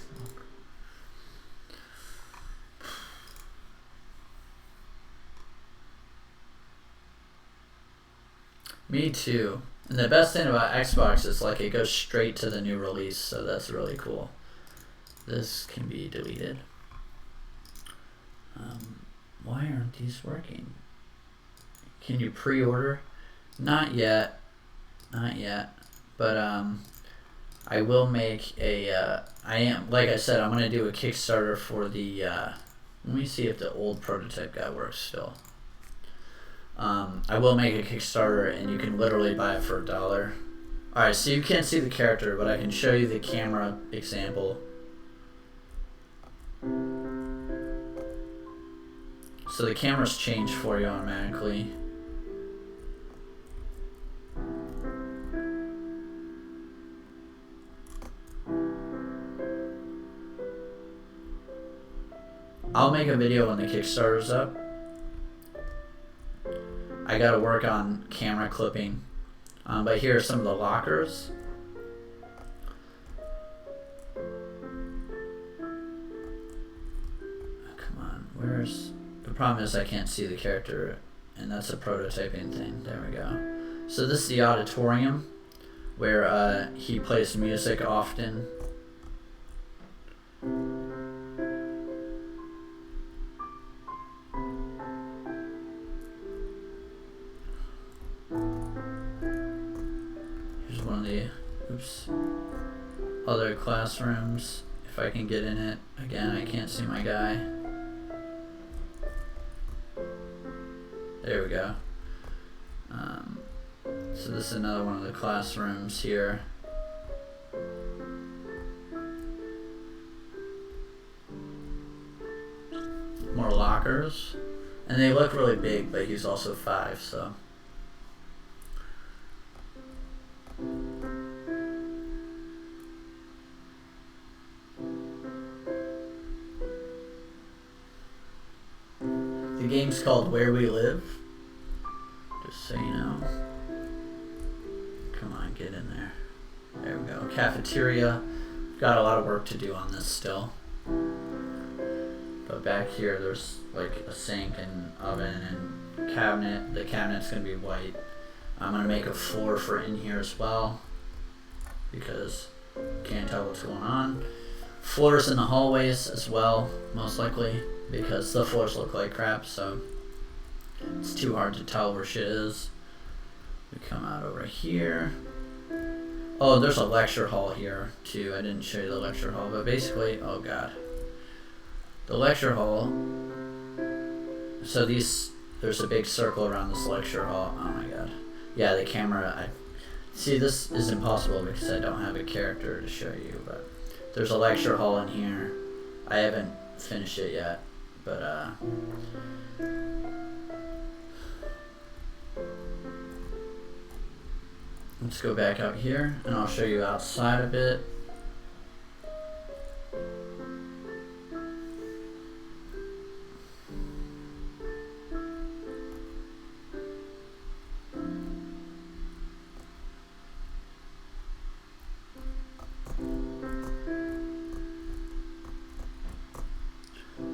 Me too. And the best thing about Xbox is like it goes straight to the new release, so that's really cool. This can be deleted. Why aren't these working? Can you pre-order? Not yet. Not yet. But I will make a like I said, I'm gonna do a Kickstarter for the let me see if the old prototype guy works still. I will make a Kickstarter and you can literally buy it for $1. Alright, so you can't see the character, but I can show you the camera example. So the cameras change for you automatically. I'll make a video when the Kickstarter's up. I gotta work on camera clipping. But here are some of the lockers. Come on, where's... The problem is I can't see the character, and that's a prototyping thing. There we go. So this is the auditorium, where he plays music often. Here's one of the other classrooms. If I can get in it. Again, I can't see my guy. There we go. So this is another one of the classrooms here. More lockers. And they look really big, but he's also 5, so. game's called Where We Live. Just so you know. Come on, get in there. There we go. Cafeteria. Got a lot of work to do on this still. But back here, there's like a sink and oven and cabinet. The cabinet's gonna be white. I'm gonna make a floor for in here as well, because can't tell what's going on. Floors in the hallways as well, most likely, because the floors look like crap, so it's too hard to tell where shit is. We come out over here. Oh, there's a lecture hall here too. I didn't show you the lecture hall, but basically, oh god. The lecture hall, so there's a big circle around this lecture hall. Oh my god. Yeah, the camera, see, this is impossible because I don't have a character to show you, but there's a lecture hall in here. I haven't finished it yet, but let's go back out here and I'll show you outside a bit.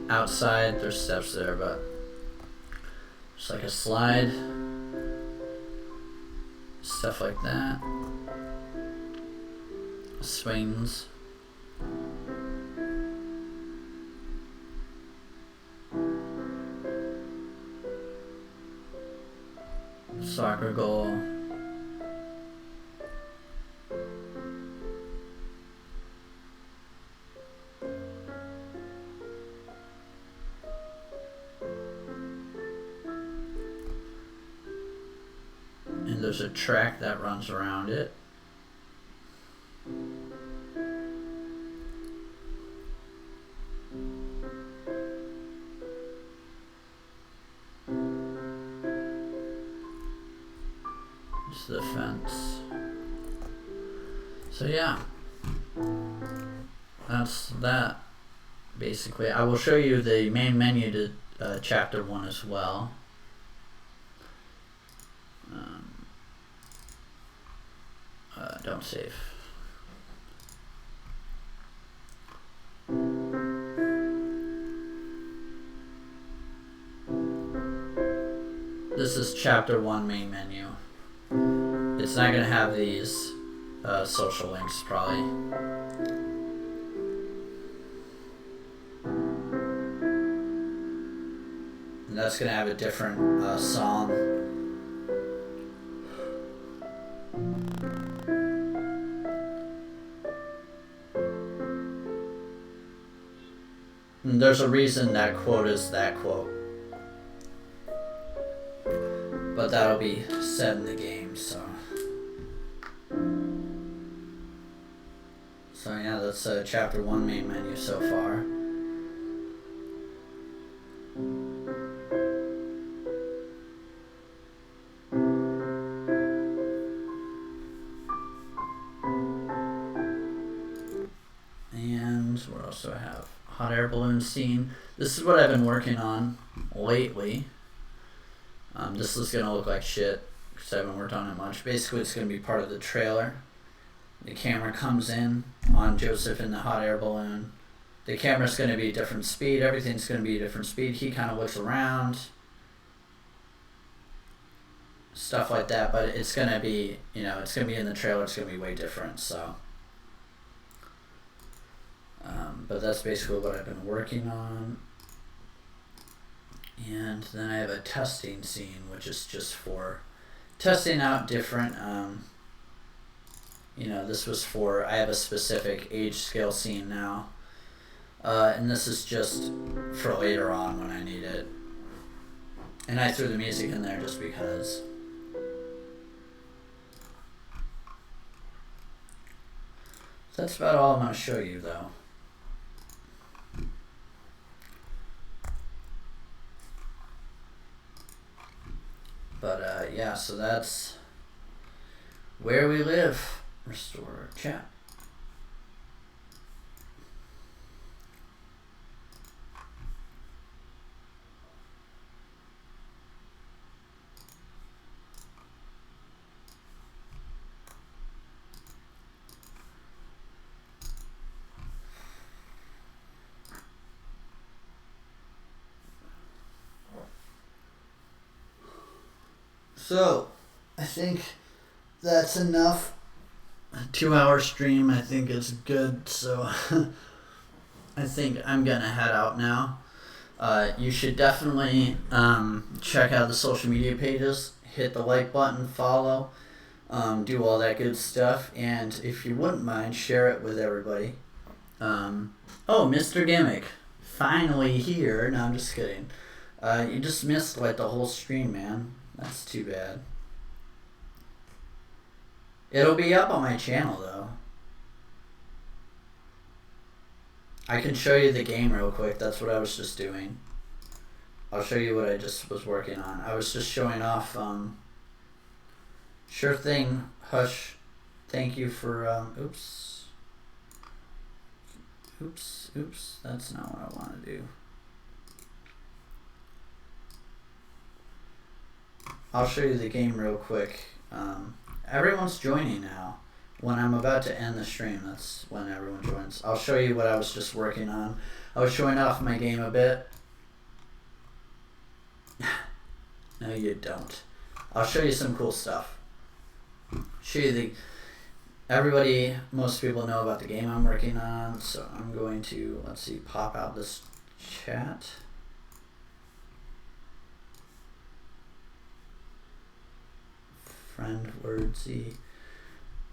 Outside, there's steps there, but just like a slide, stuff like that, swings, soccer goal, and there's a track that runs around it. It's the fence. So yeah, that's that basically. I will show you the main menu to chapter 1 as well. Don't save. This is chapter 1 main menu. It's not gonna have these social links probably. And that's gonna have a different song. And there's a reason that quote is that quote. But that'll be said in the game, so. So yeah, that's chapter 1 main menu so far. And what else do I have? Hot air balloon scene. This is what I've been working on lately. This is gonna look like shit because I haven't worked on it much. Basically, it's gonna be part of the trailer. The camera comes in on Joseph in the hot air balloon. The camera's gonna be a different speed. Everything's gonna be a different speed. He kind of looks around, stuff like that. But it's gonna be, it's gonna be in the trailer. It's gonna be way different. So. But that's basically what I've been working on. And then I have a testing scene, which is just for testing out different, this was for, I have a specific age scale scene now. And this is just for later on when I need it. And I threw the music in there just because. That's about all I'm going to show you though. But yeah, so that's Where We Live. Restore chat. So, I think that's enough. A 2-hour stream, I think, is good. So, I think I'm gonna head out now. You should definitely check out the social media pages. Hit the like button, follow, do all that good stuff, and if you wouldn't mind, share it with everybody. Oh, Mr. Gimmick, finally here. No, I'm just kidding. You just missed like the whole stream, man. That's too bad. It'll be up on my channel though. I can show you the game real quick. That's what I was just doing. I'll show you what I just was working on. I was just showing off. Sure thing, Hush. Thank you for. Oops. That's not what I want to do. I'll show you the game real quick. Everyone's joining now. When I'm about to end the stream, that's when everyone joins. I'll show you what I was just working on. I was showing off my game a bit. No, you don't. I'll show you some cool stuff. Show you everybody, most people know about the game I'm working on, so I'm going to, let's see, pop out this chat. Friend Wordsy.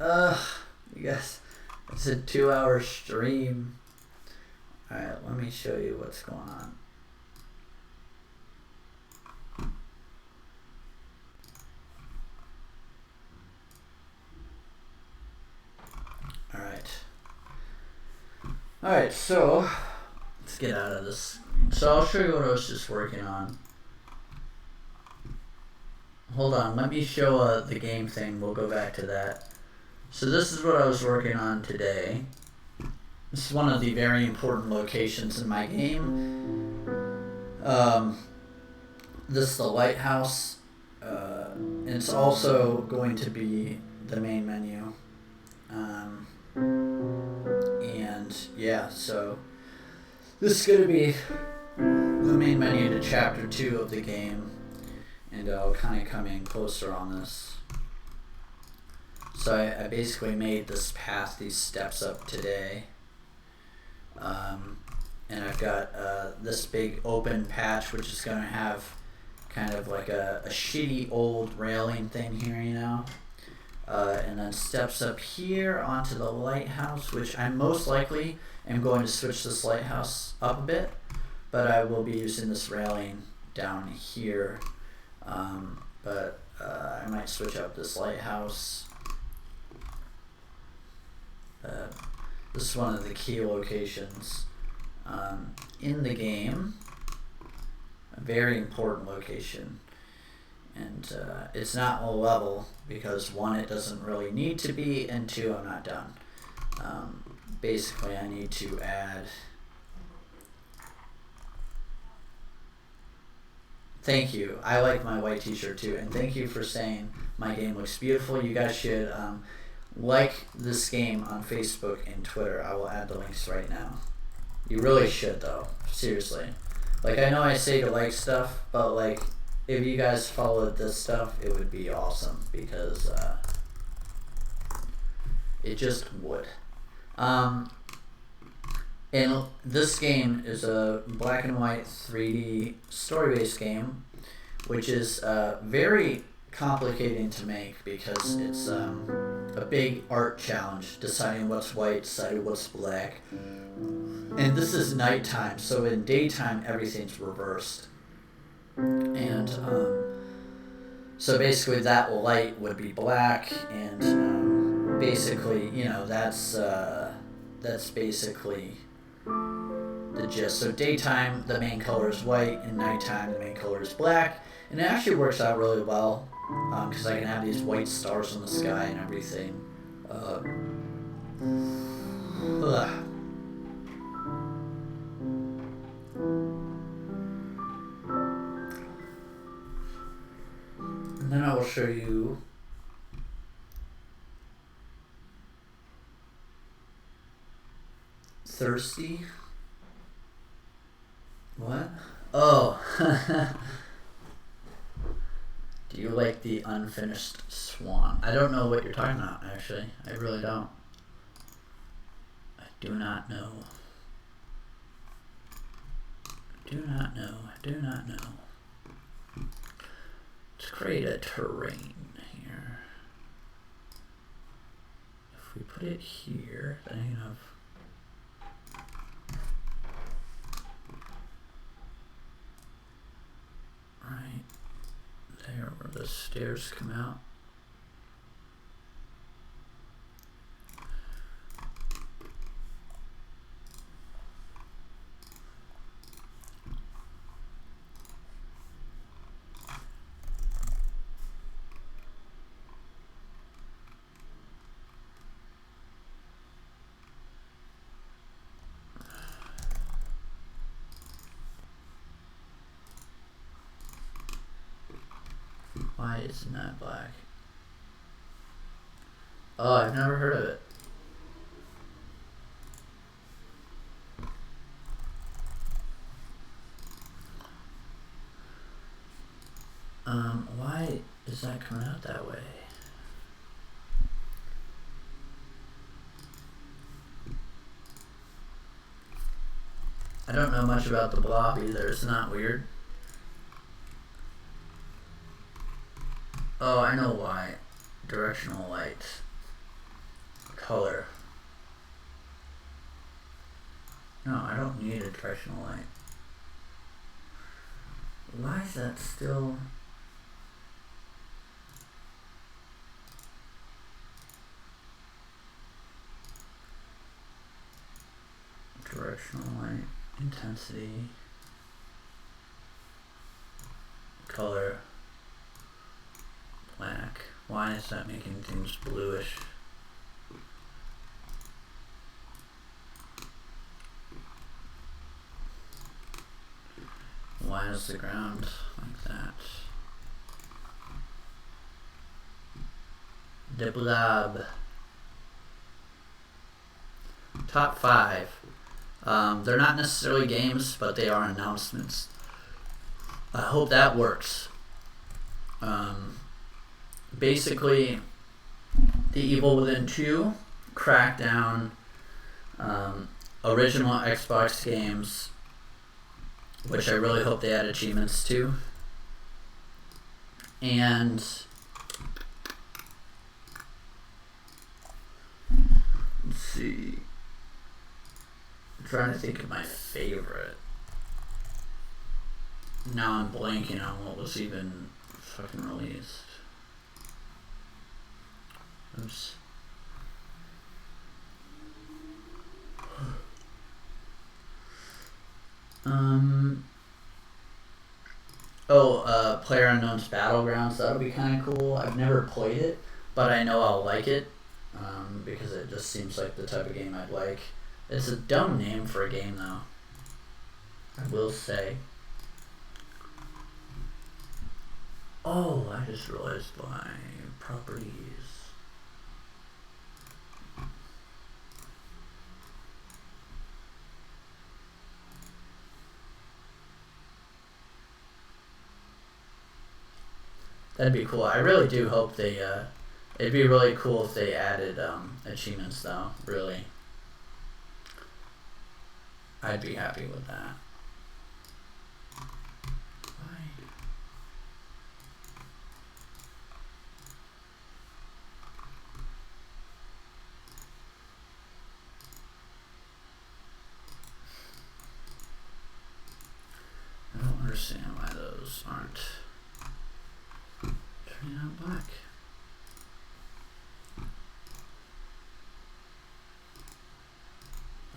You guys, it's a 2-hour stream. Alright, let me show you what's going on. Alright, so let's get out of this. So I'll show you what I was just working on. Hold on, let me show the game thing. We'll go back to that. So this is what I was working on today. This is one of the very important locations in my game. This is the lighthouse. It's also going to be the main menu. And yeah, so this is going to be the main menu to chapter 2 of the game. And I'll kind of come in closer on this. So I basically made this path, these steps up today. And I've got this big open patch, which is going to have kind of like a shitty old railing thing here, you know. And then steps up here onto the lighthouse, which I most likely am going to switch this lighthouse up a bit. But I will be using this railing down here. But I might switch up this lighthouse. This is one of the key locations in the game. A very important location. And it's not low level because 1, it doesn't really need to be, and 2, I'm not done. Basically, I need to add... Thank you. I like my white t-shirt too, and thank you for saying my game looks beautiful. You guys should like this game on Facebook and Twitter. I will add the links right now. You really should though, seriously. Like, I know I say to like stuff, but like, if you guys followed this stuff, it would be awesome, because it just would. And this game is a black and white 3D story-based game, which is very complicated to make because it's a big art challenge, deciding what's white, deciding what's black. And this is nighttime, so in daytime everything's reversed. And so basically that light would be black, and basically, you know, that's basically the gist. So daytime, the main color is white, and nighttime, the main color is black. And it actually works out really well, because I can have these white stars in the sky and everything. And then I will show you Thirsty. What? Oh. Do you like the unfinished swan? I don't know what you're talking about, actually. I really don't. I do not know. Do not know. Do not know. Let's create a terrain here. If we put it here, then you have. Right there where the stairs come out. Why isn't that black? Oh, I've never heard of it. Why is that coming out that way? I don't know much about the blob either. It's not weird. Oh, I know why. Directional light. Color. No, I don't need a directional light. Why is that still... Directional light, intensity, color, black. Why is that making things bluish? Why is the ground like that? The blob. Top 5. They're not necessarily games, but they are announcements. I hope that works. Basically, The Evil Within 2, Crackdown, original Xbox games, which I really hope they add achievements to, and let's see. I'm trying to think of my favorite. Now I'm blanking on what was even fucking released. Oops. PlayerUnknown's Battlegrounds. That'll be kind of cool. I've never played it, but I know I'll like it because it just seems like the type of game I'd like. It's a dumb name for a game, though. I will say. Oh, I just realized my properties. That'd be cool. I really do hope they, it'd be really cool if they added achievements, though, really. I'd be happy with that. Why? I don't understand why those aren't turning out black.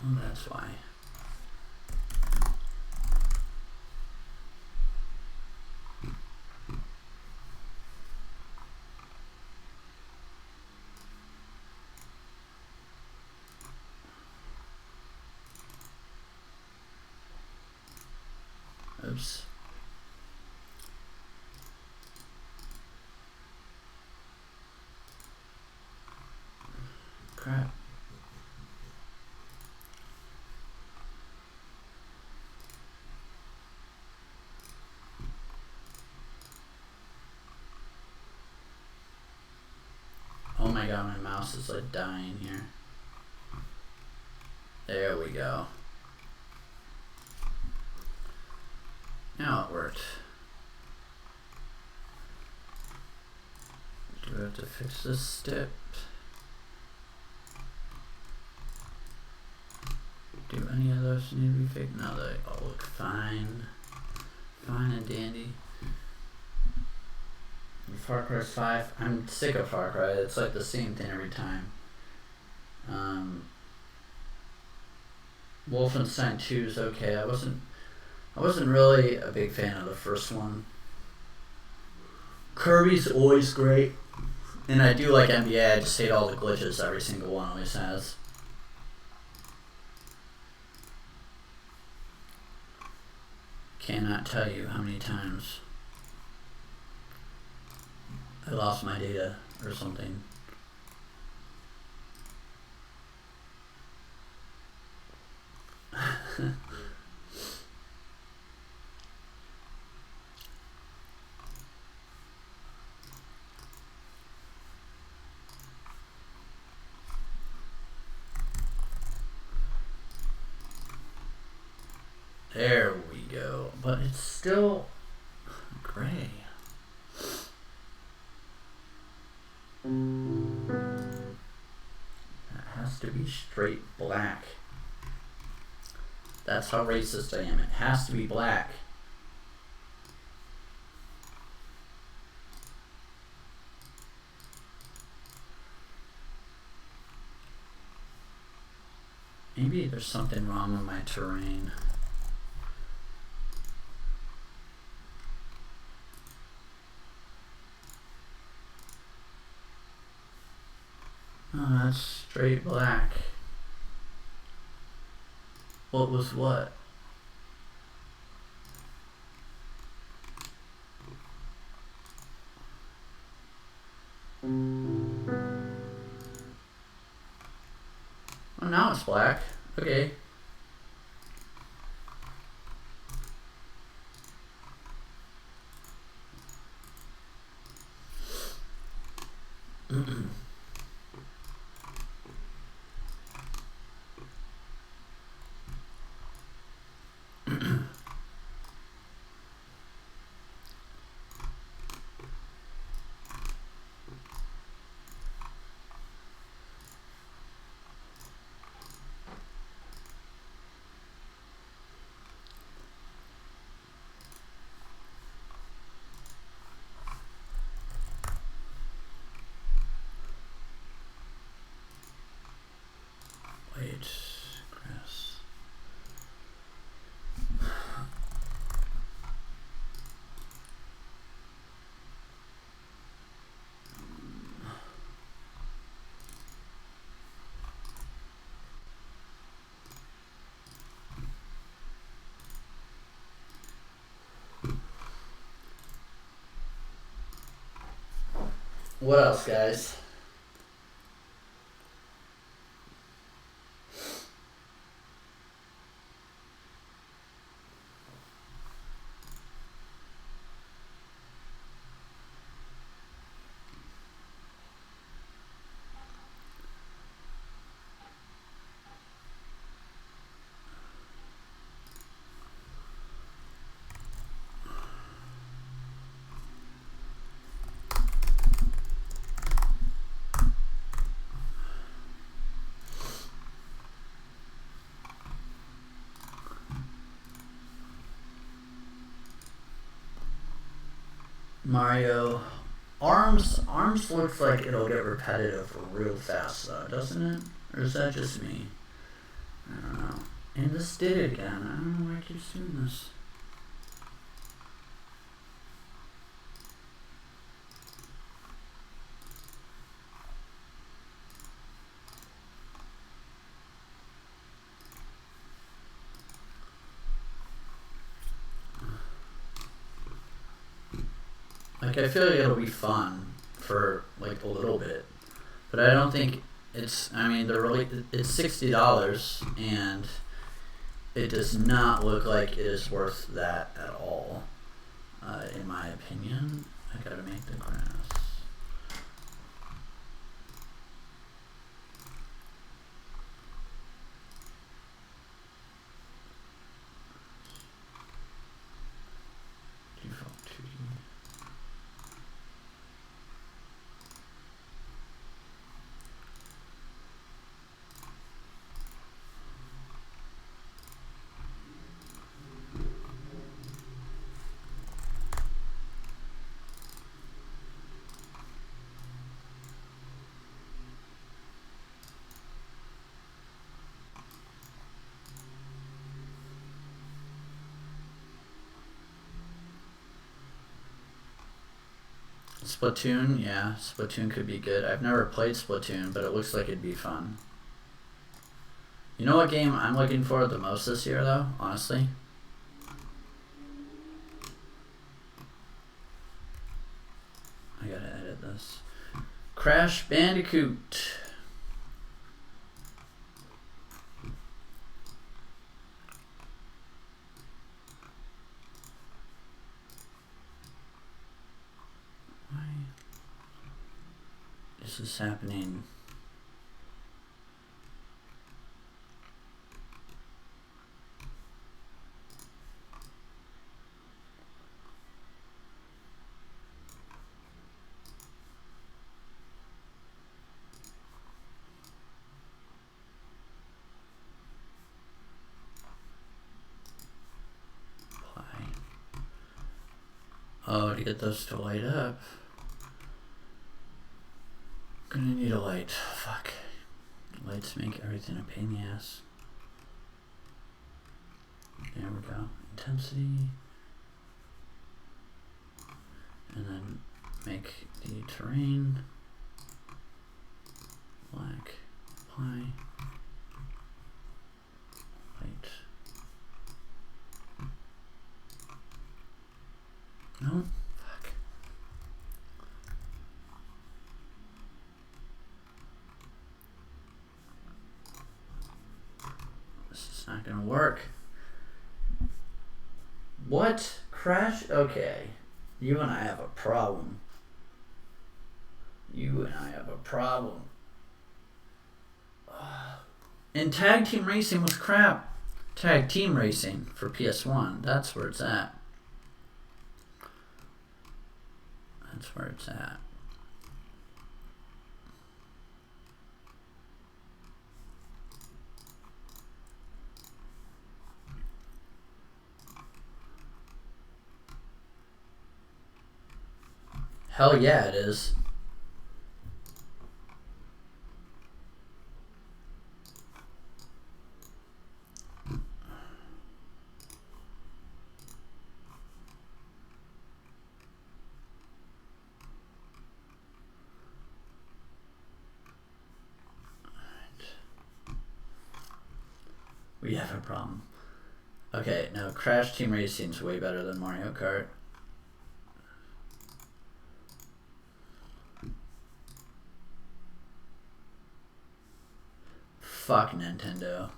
Oh, that's why. Oops. Crap. God, my mouse is like dying here. There we go. Now it worked. Do we have to fix this step? Do any of those need to be fixed? No, they all look fine. Fine and dandy. Far Cry 5. I'm sick of Far Cry. It's like the same thing every time. Wolfenstein 2 is okay. I wasn't really a big fan of the first one. Kirby's always great. And I do like NBA. I just hate all the glitches every single one always has. Cannot tell you how many times I lost my data or something. There we go. But it's still gray. That has to be straight black. That's how racist I am. It has to be black. Maybe there's something wrong with my terrain. Oh, that's straight black. What was what? Oh, now it's black. Okay. Wait, Chris. What else, guys? Mario, Arms looks like it'll get repetitive real fast though, doesn't it? Or is that just me? I don't know. And this did it again. I don't know why I keep doing this. Like, I feel like it'll be fun for like a little bit, but I don't think it's. I mean, it's $60, and it does not look like it is worth that at all, in my opinion. I gotta make the grass. Splatoon, yeah, Splatoon could be good. I've never played Splatoon, but it looks like it'd be fun. You know what game I'm looking for the most this year, though, honestly? I gotta edit this. Crash Bandicoot. Why is this happening? Oh, to get those to light up. Gonna need a light. Fuck. Lights make everything a pain in the ass. There we go. Intensity. And then make the terrain black. Apply. Light. No? Fuck. This is not gonna work. What? Crash? Okay. You and I have a problem. You and I have a problem. And Tag Team Racing was crap. Tag Team Racing for PS1. That's where it's at. That's where it's at. Hell yeah, it is. We have a problem. Okay, now Crash Team Racing's way better than Mario Kart. Fuck Nintendo.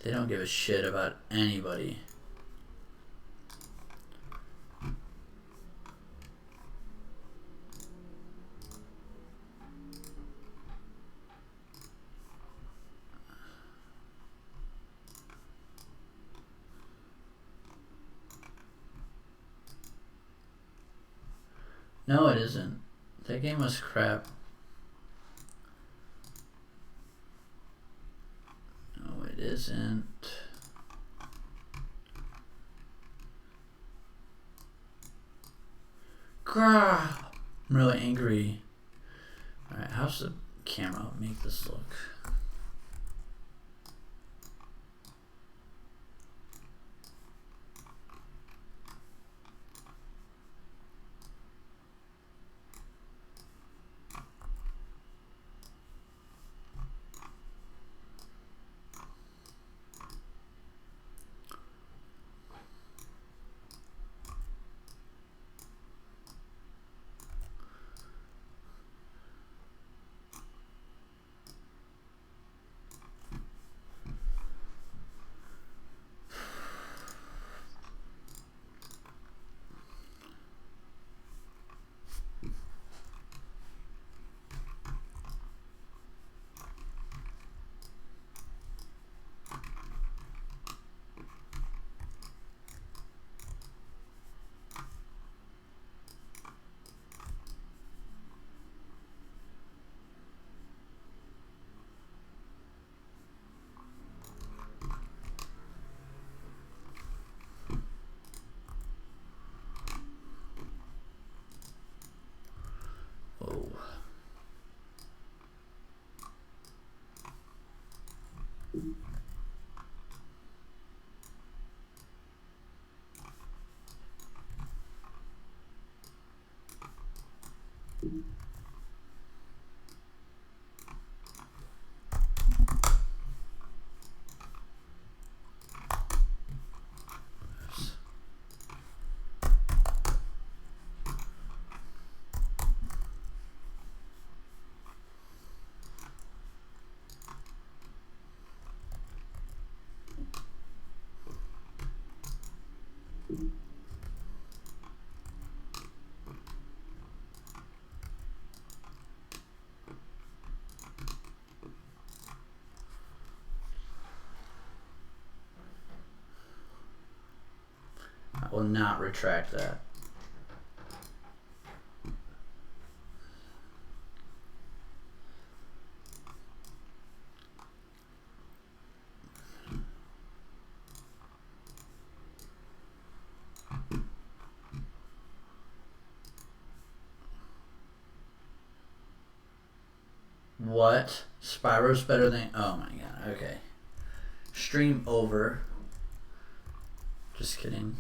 They don't give a shit about anybody. No, it isn't. That game was crap. No, it isn't. Grah! I'm really angry. Alright, how's the camera make this look? I will not retract that. What? Spyro's better than... Oh my god, okay. Stream over. Just kidding.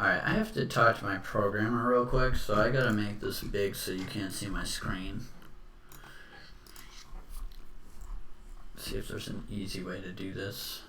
Alright, I have to talk to my programmer real quick, so I gotta make this big so you can't see my screen. See if there's an easy way to do this.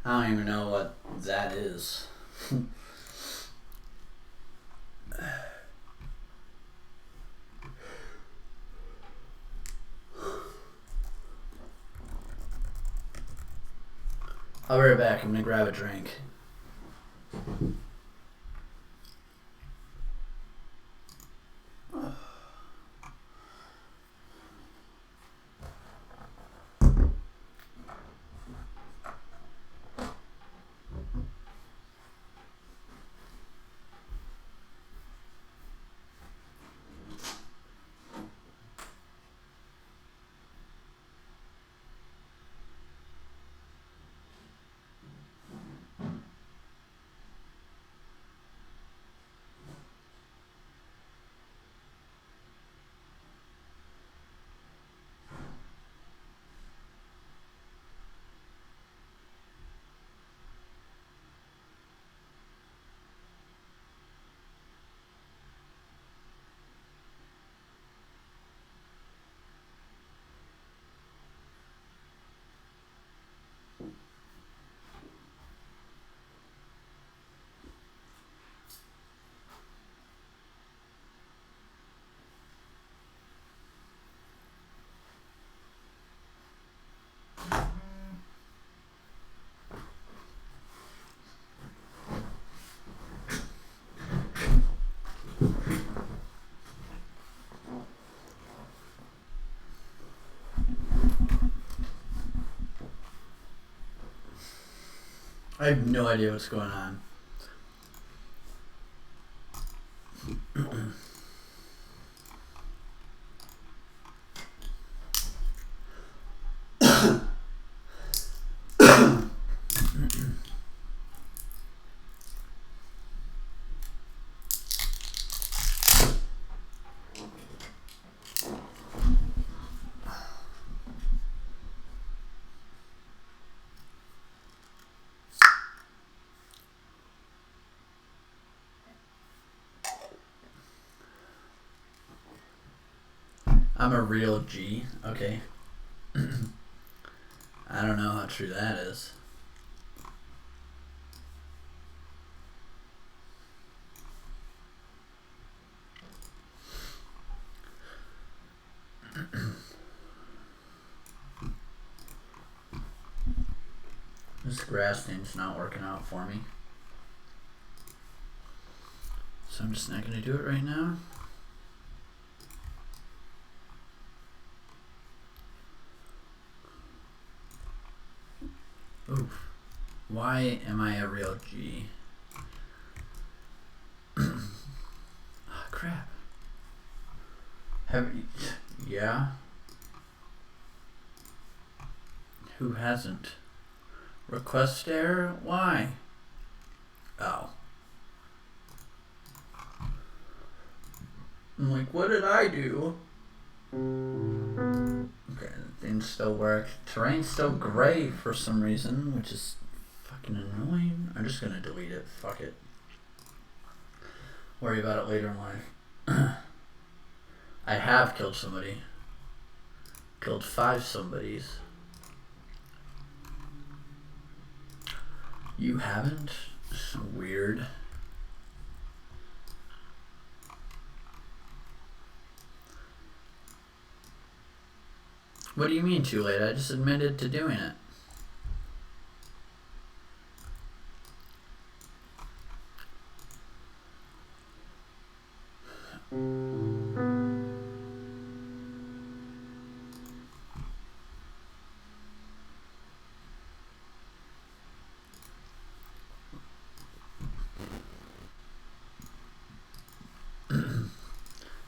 I don't even know what that is. I'll be right back. I'm gonna grab a drink. I have no idea what's going on. I'm a real G. Okay. I don't know how true that is. This grass thing's not working out for me. So I'm just not going to do it right now. Oof. Why am I a real G? Oh, crap. Yeah? Who hasn't? Request error? Why? Oh. I'm like, what did I do? Okay, things still work. Terrain's still gray for some reason, which is fucking annoying. I'm just gonna delete it. Fuck it. Worry about it later in life. I have killed somebody. Killed 5 somebodies. You haven't? Weird. What do you mean too late? I just admitted to doing it.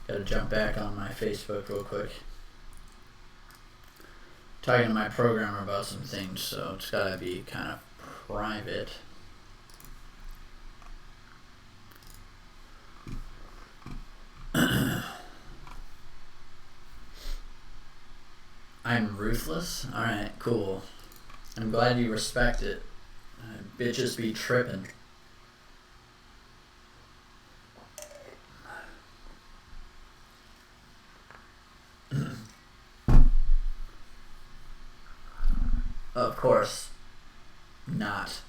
Gotta jump back on my Facebook real quick. Talking to my programmer about some things, so it's gotta be kind of private. I'm ruthless? Alright, cool. I'm glad you respect it. Bitches be trippin'. Of course. Not.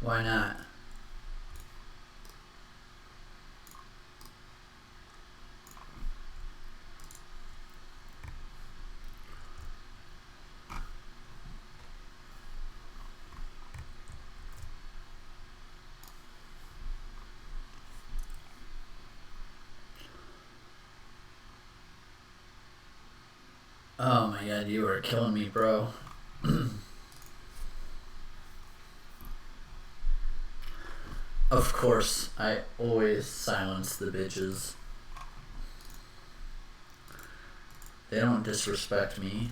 Why not? Oh my god, you are killing me, bro. Of course, I always silence the bitches. They don't disrespect me.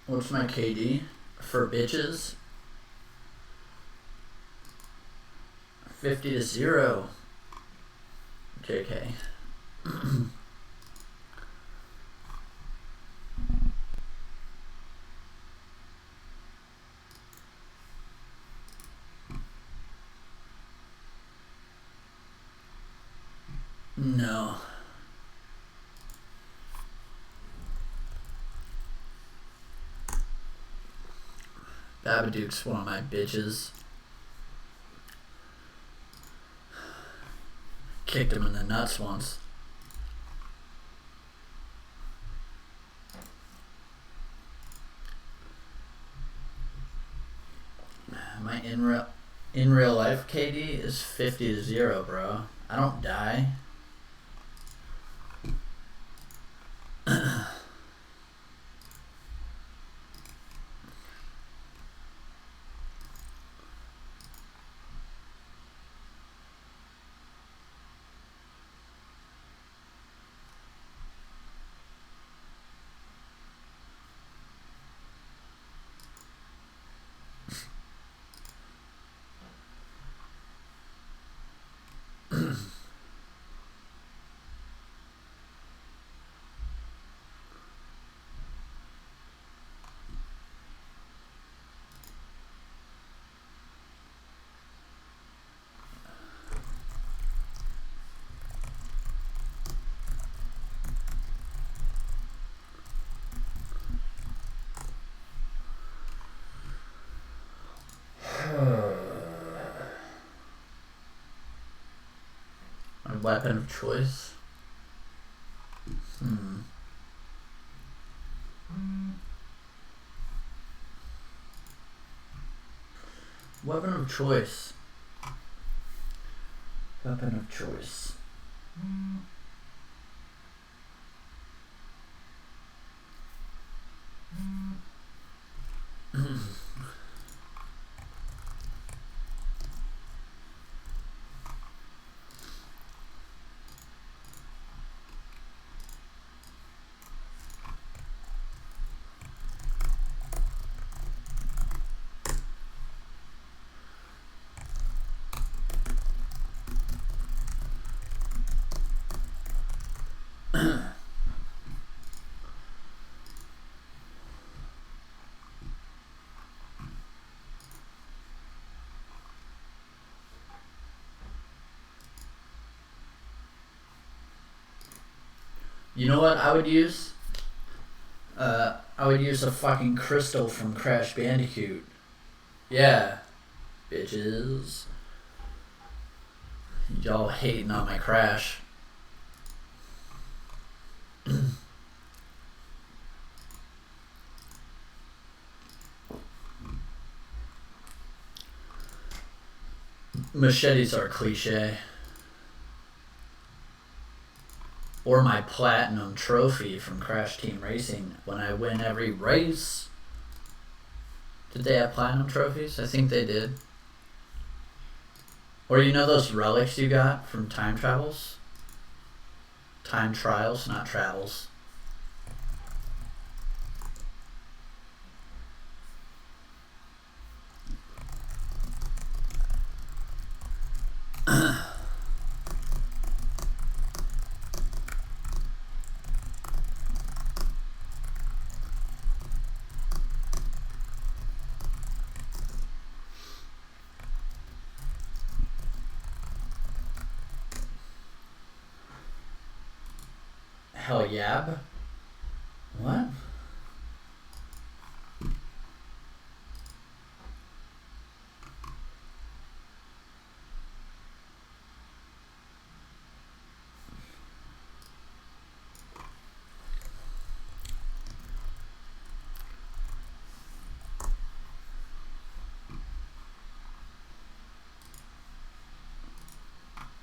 What's my KD for bitches? 50-0. JK. No. Babadook's one of my bitches. Kicked him in the nuts once. My in real life KD is 50-0, bro. I don't die. My weapon of choice. Weapon of choice. Weapon of choice. You know what I would use? I would use a fucking crystal from Crash Bandicoot. Yeah. Bitches. Y'all hating on my Crash. Machetes are cliche. Or my platinum trophy from Crash Team Racing when I win every race. Did they have platinum trophies? I think they did. Or you know those relics you got from time travels? Time trials, not travels. Hell yeah. What?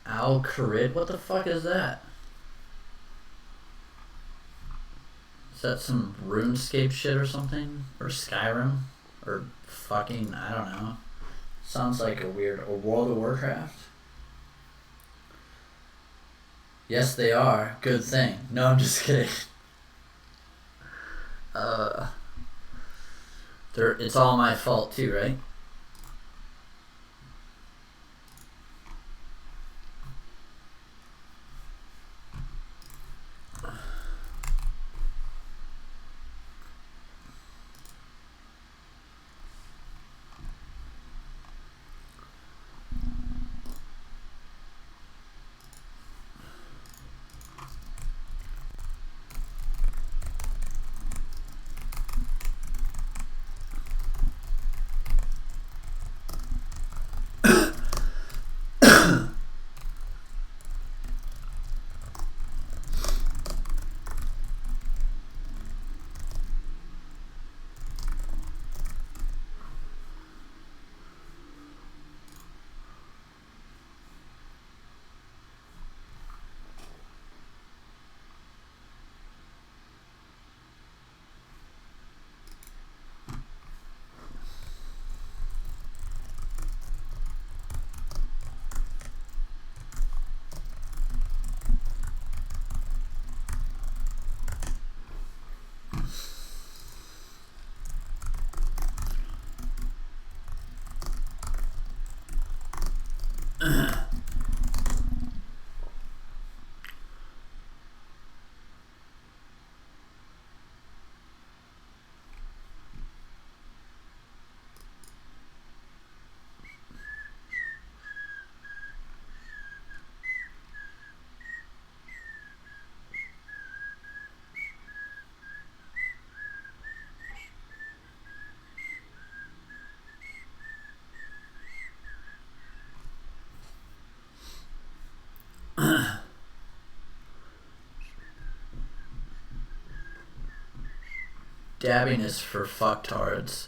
Al-Kharid? What the fuck is that? Is that some RuneScape shit or something? Or Skyrim? Or fucking, I don't know. Sounds like a weird, or World of Warcraft? Yes, they are. Good thing. No, I'm just kidding. It's all my fault too, right? Dabbing is for fucktards.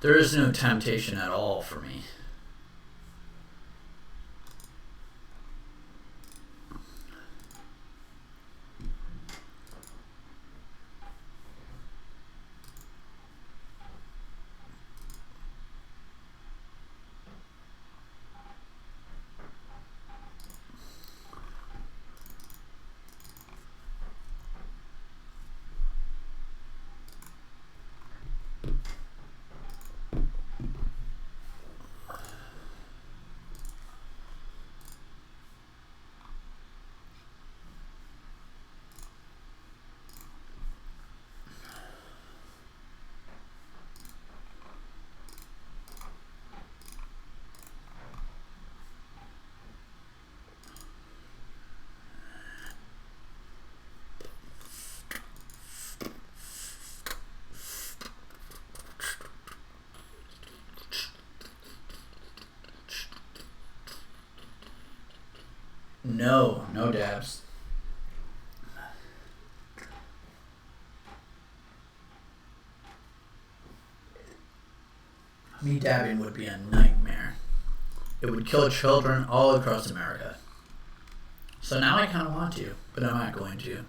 There is no temptation at all for me. No dabs. Me dabbing would be a nightmare. It would kill children all across America. So now I kind of want to, but I'm not going to.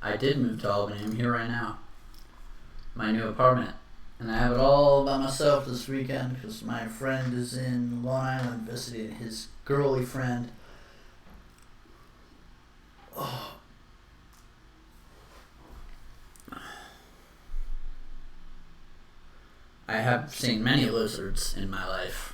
I did move to Albany. I'm here right now. My new apartment. And I have it all by myself this weekend because my friend is in Long Island visiting his girly friend. Oh. I have seen many lizards in my life.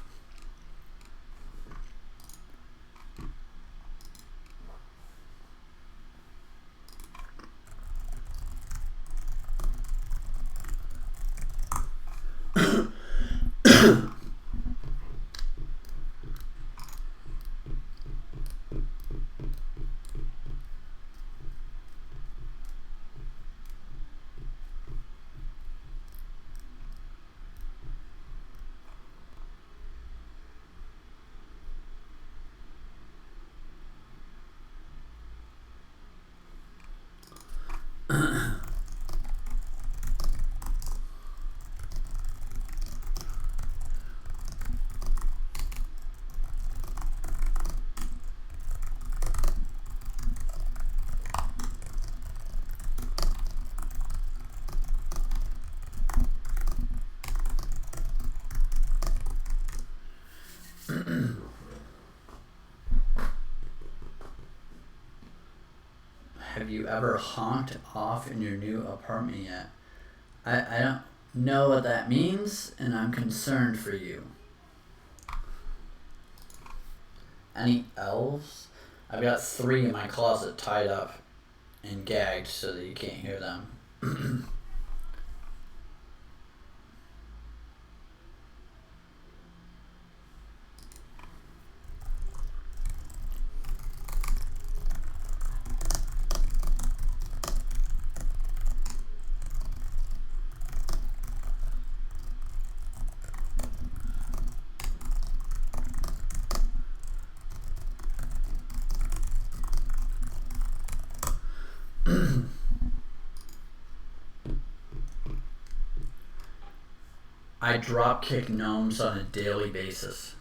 have you ever honked off in your new apartment yet? I don't know what that means, and I'm concerned for you. Any elves? I've got 3 in my closet tied up and gagged so that you can't hear them. I drop kick gnomes on a daily basis.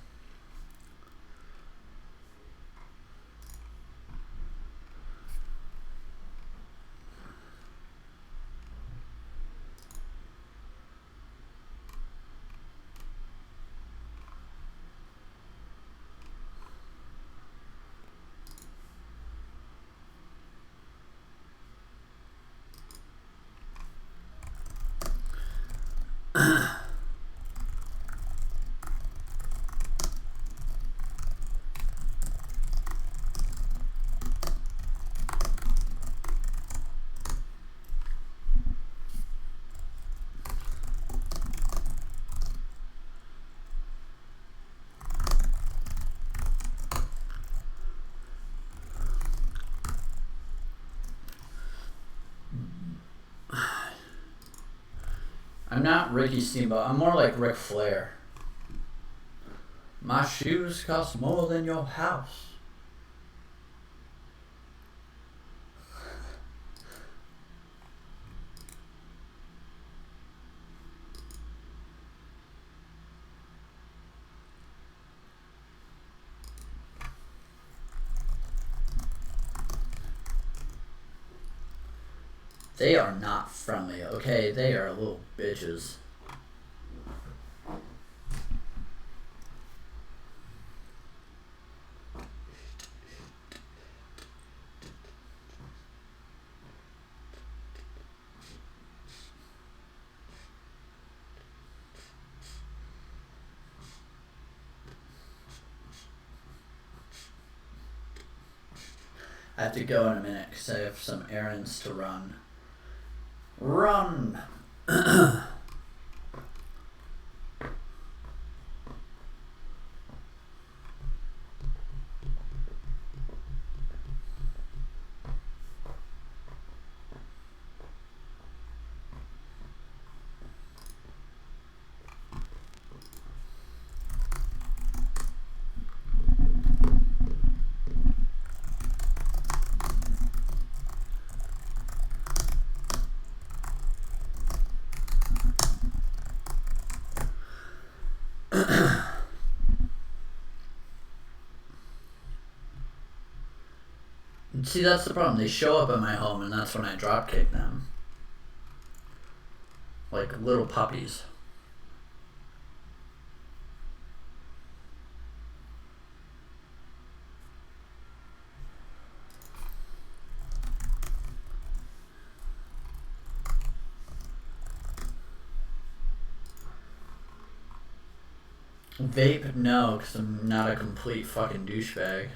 I'm not Ricky Steamboat. I'm more like Ric Flair. My shoes cost more than your house. They are not friendly, okay? They are little bitches. I have to go in a minute because I have some errands to run. Run! See, that's the problem. They show up at my home, and that's when I dropkick them. Like little puppies. Vape? No, because I'm not a complete fucking douchebag.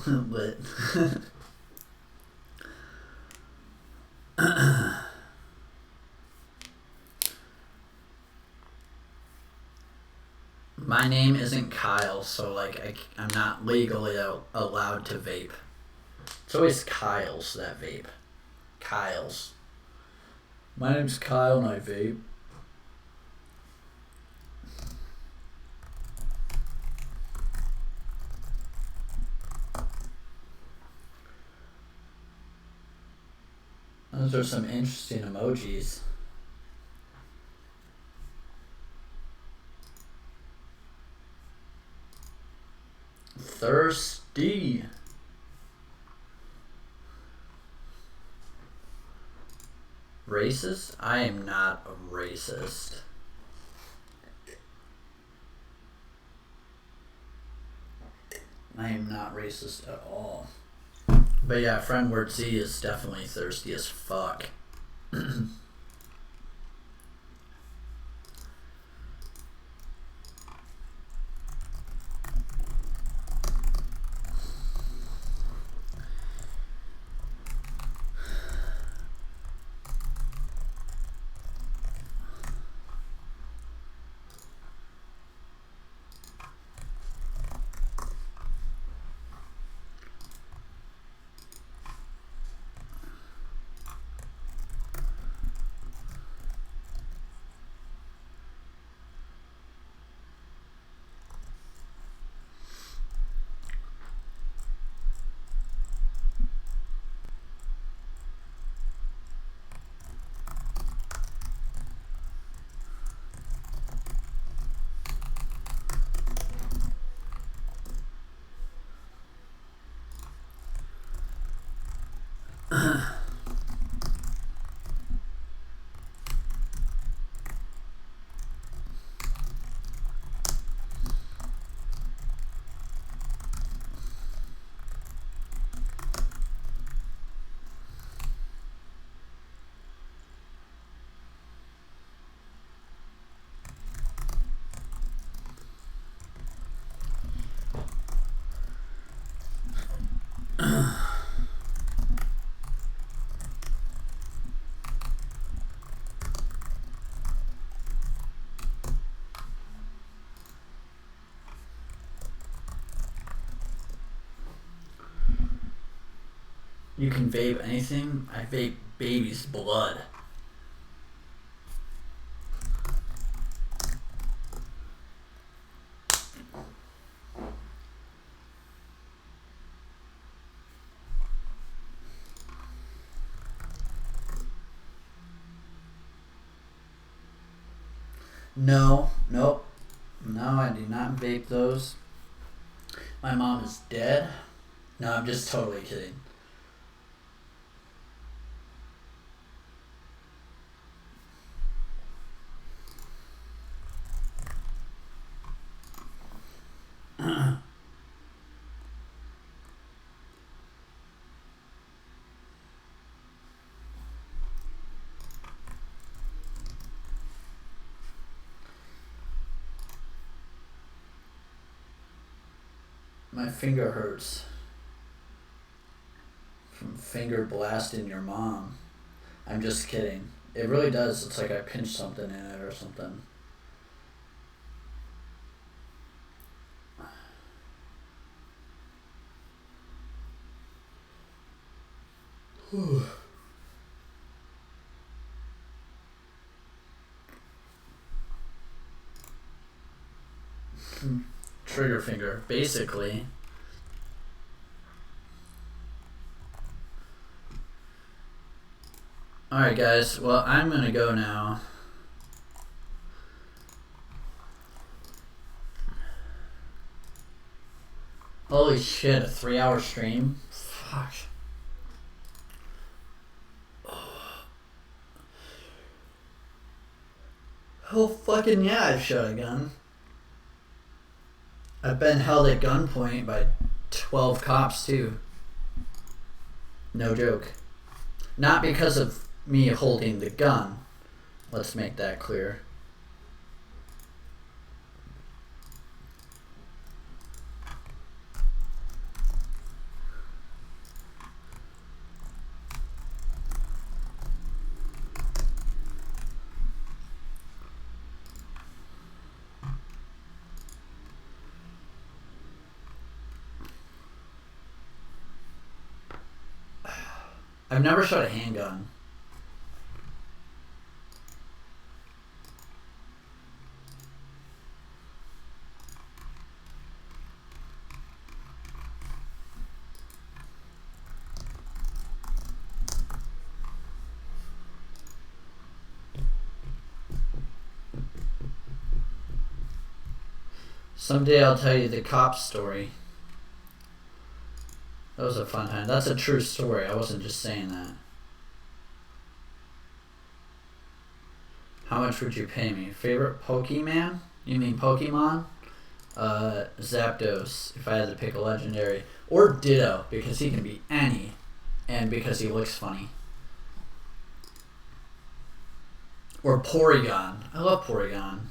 Lit. My name isn't Kyle, so like I'm not legally allowed to vape. It's always Kyle's that vape. Kyle's. My name's Kyle and I vape. Those are some interesting emojis. Thirsty. Racist? I am not a racist. I am not racist at all. But yeah, friend word Z is definitely thirsty as fuck. You can vape anything? I vape baby's blood. No, nope. No, I do not vape those. My mom is dead. No, I'm just totally kidding. My finger hurts from finger blasting your mom. I'm just kidding. It really does. It's like I pinched something in it or something. Trigger finger, basically. Alright guys, well I'm gonna go now. Holy shit, a 3-hour stream? Fuck. Oh fucking yeah, I've shot a gun. I've been held at gunpoint by 12 cops too. No joke. Not because of me holding the gun. Let's make that clear. I've never shot a handgun. Someday I'll tell you the cop story. That was a fun time. That's a true story. I wasn't just saying that. How much would you pay me? Favorite Pokemon? You mean Pokemon? Zapdos, if I had to pick a legendary. Or Ditto, because he can be any. And because he looks funny. Or Porygon. I love Porygon.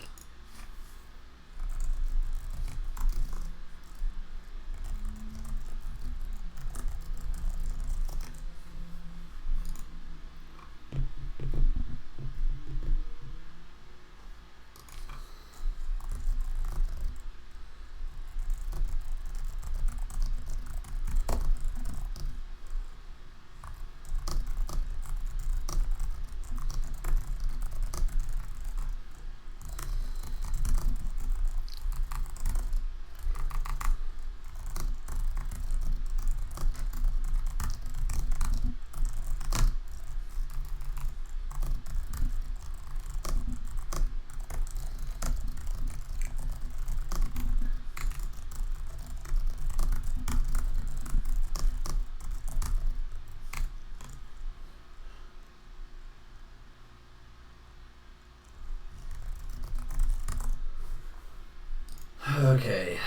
Okay.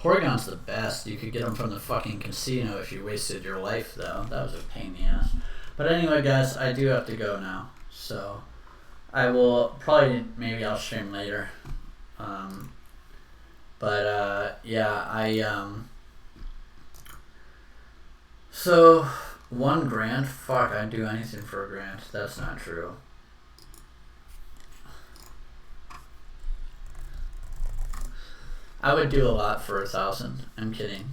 Porygon's the best. You could get him from the fucking casino if you wasted your life, though. That was a pain in the ass. But anyway, guys, I do have to go now. So, I will probably, maybe I'll stream later. Yeah, so, $1,000? Fuck, I'd do anything for $1,000. That's not true. I would do a lot for $1,000. I'm kidding.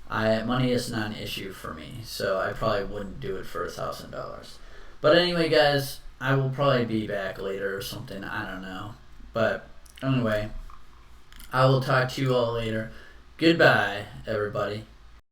Money is not an issue for me, so I probably wouldn't do it for $1,000. But anyway, guys, I will probably be back later or something. I don't know. But anyway, I will talk to you all later. Goodbye, everybody.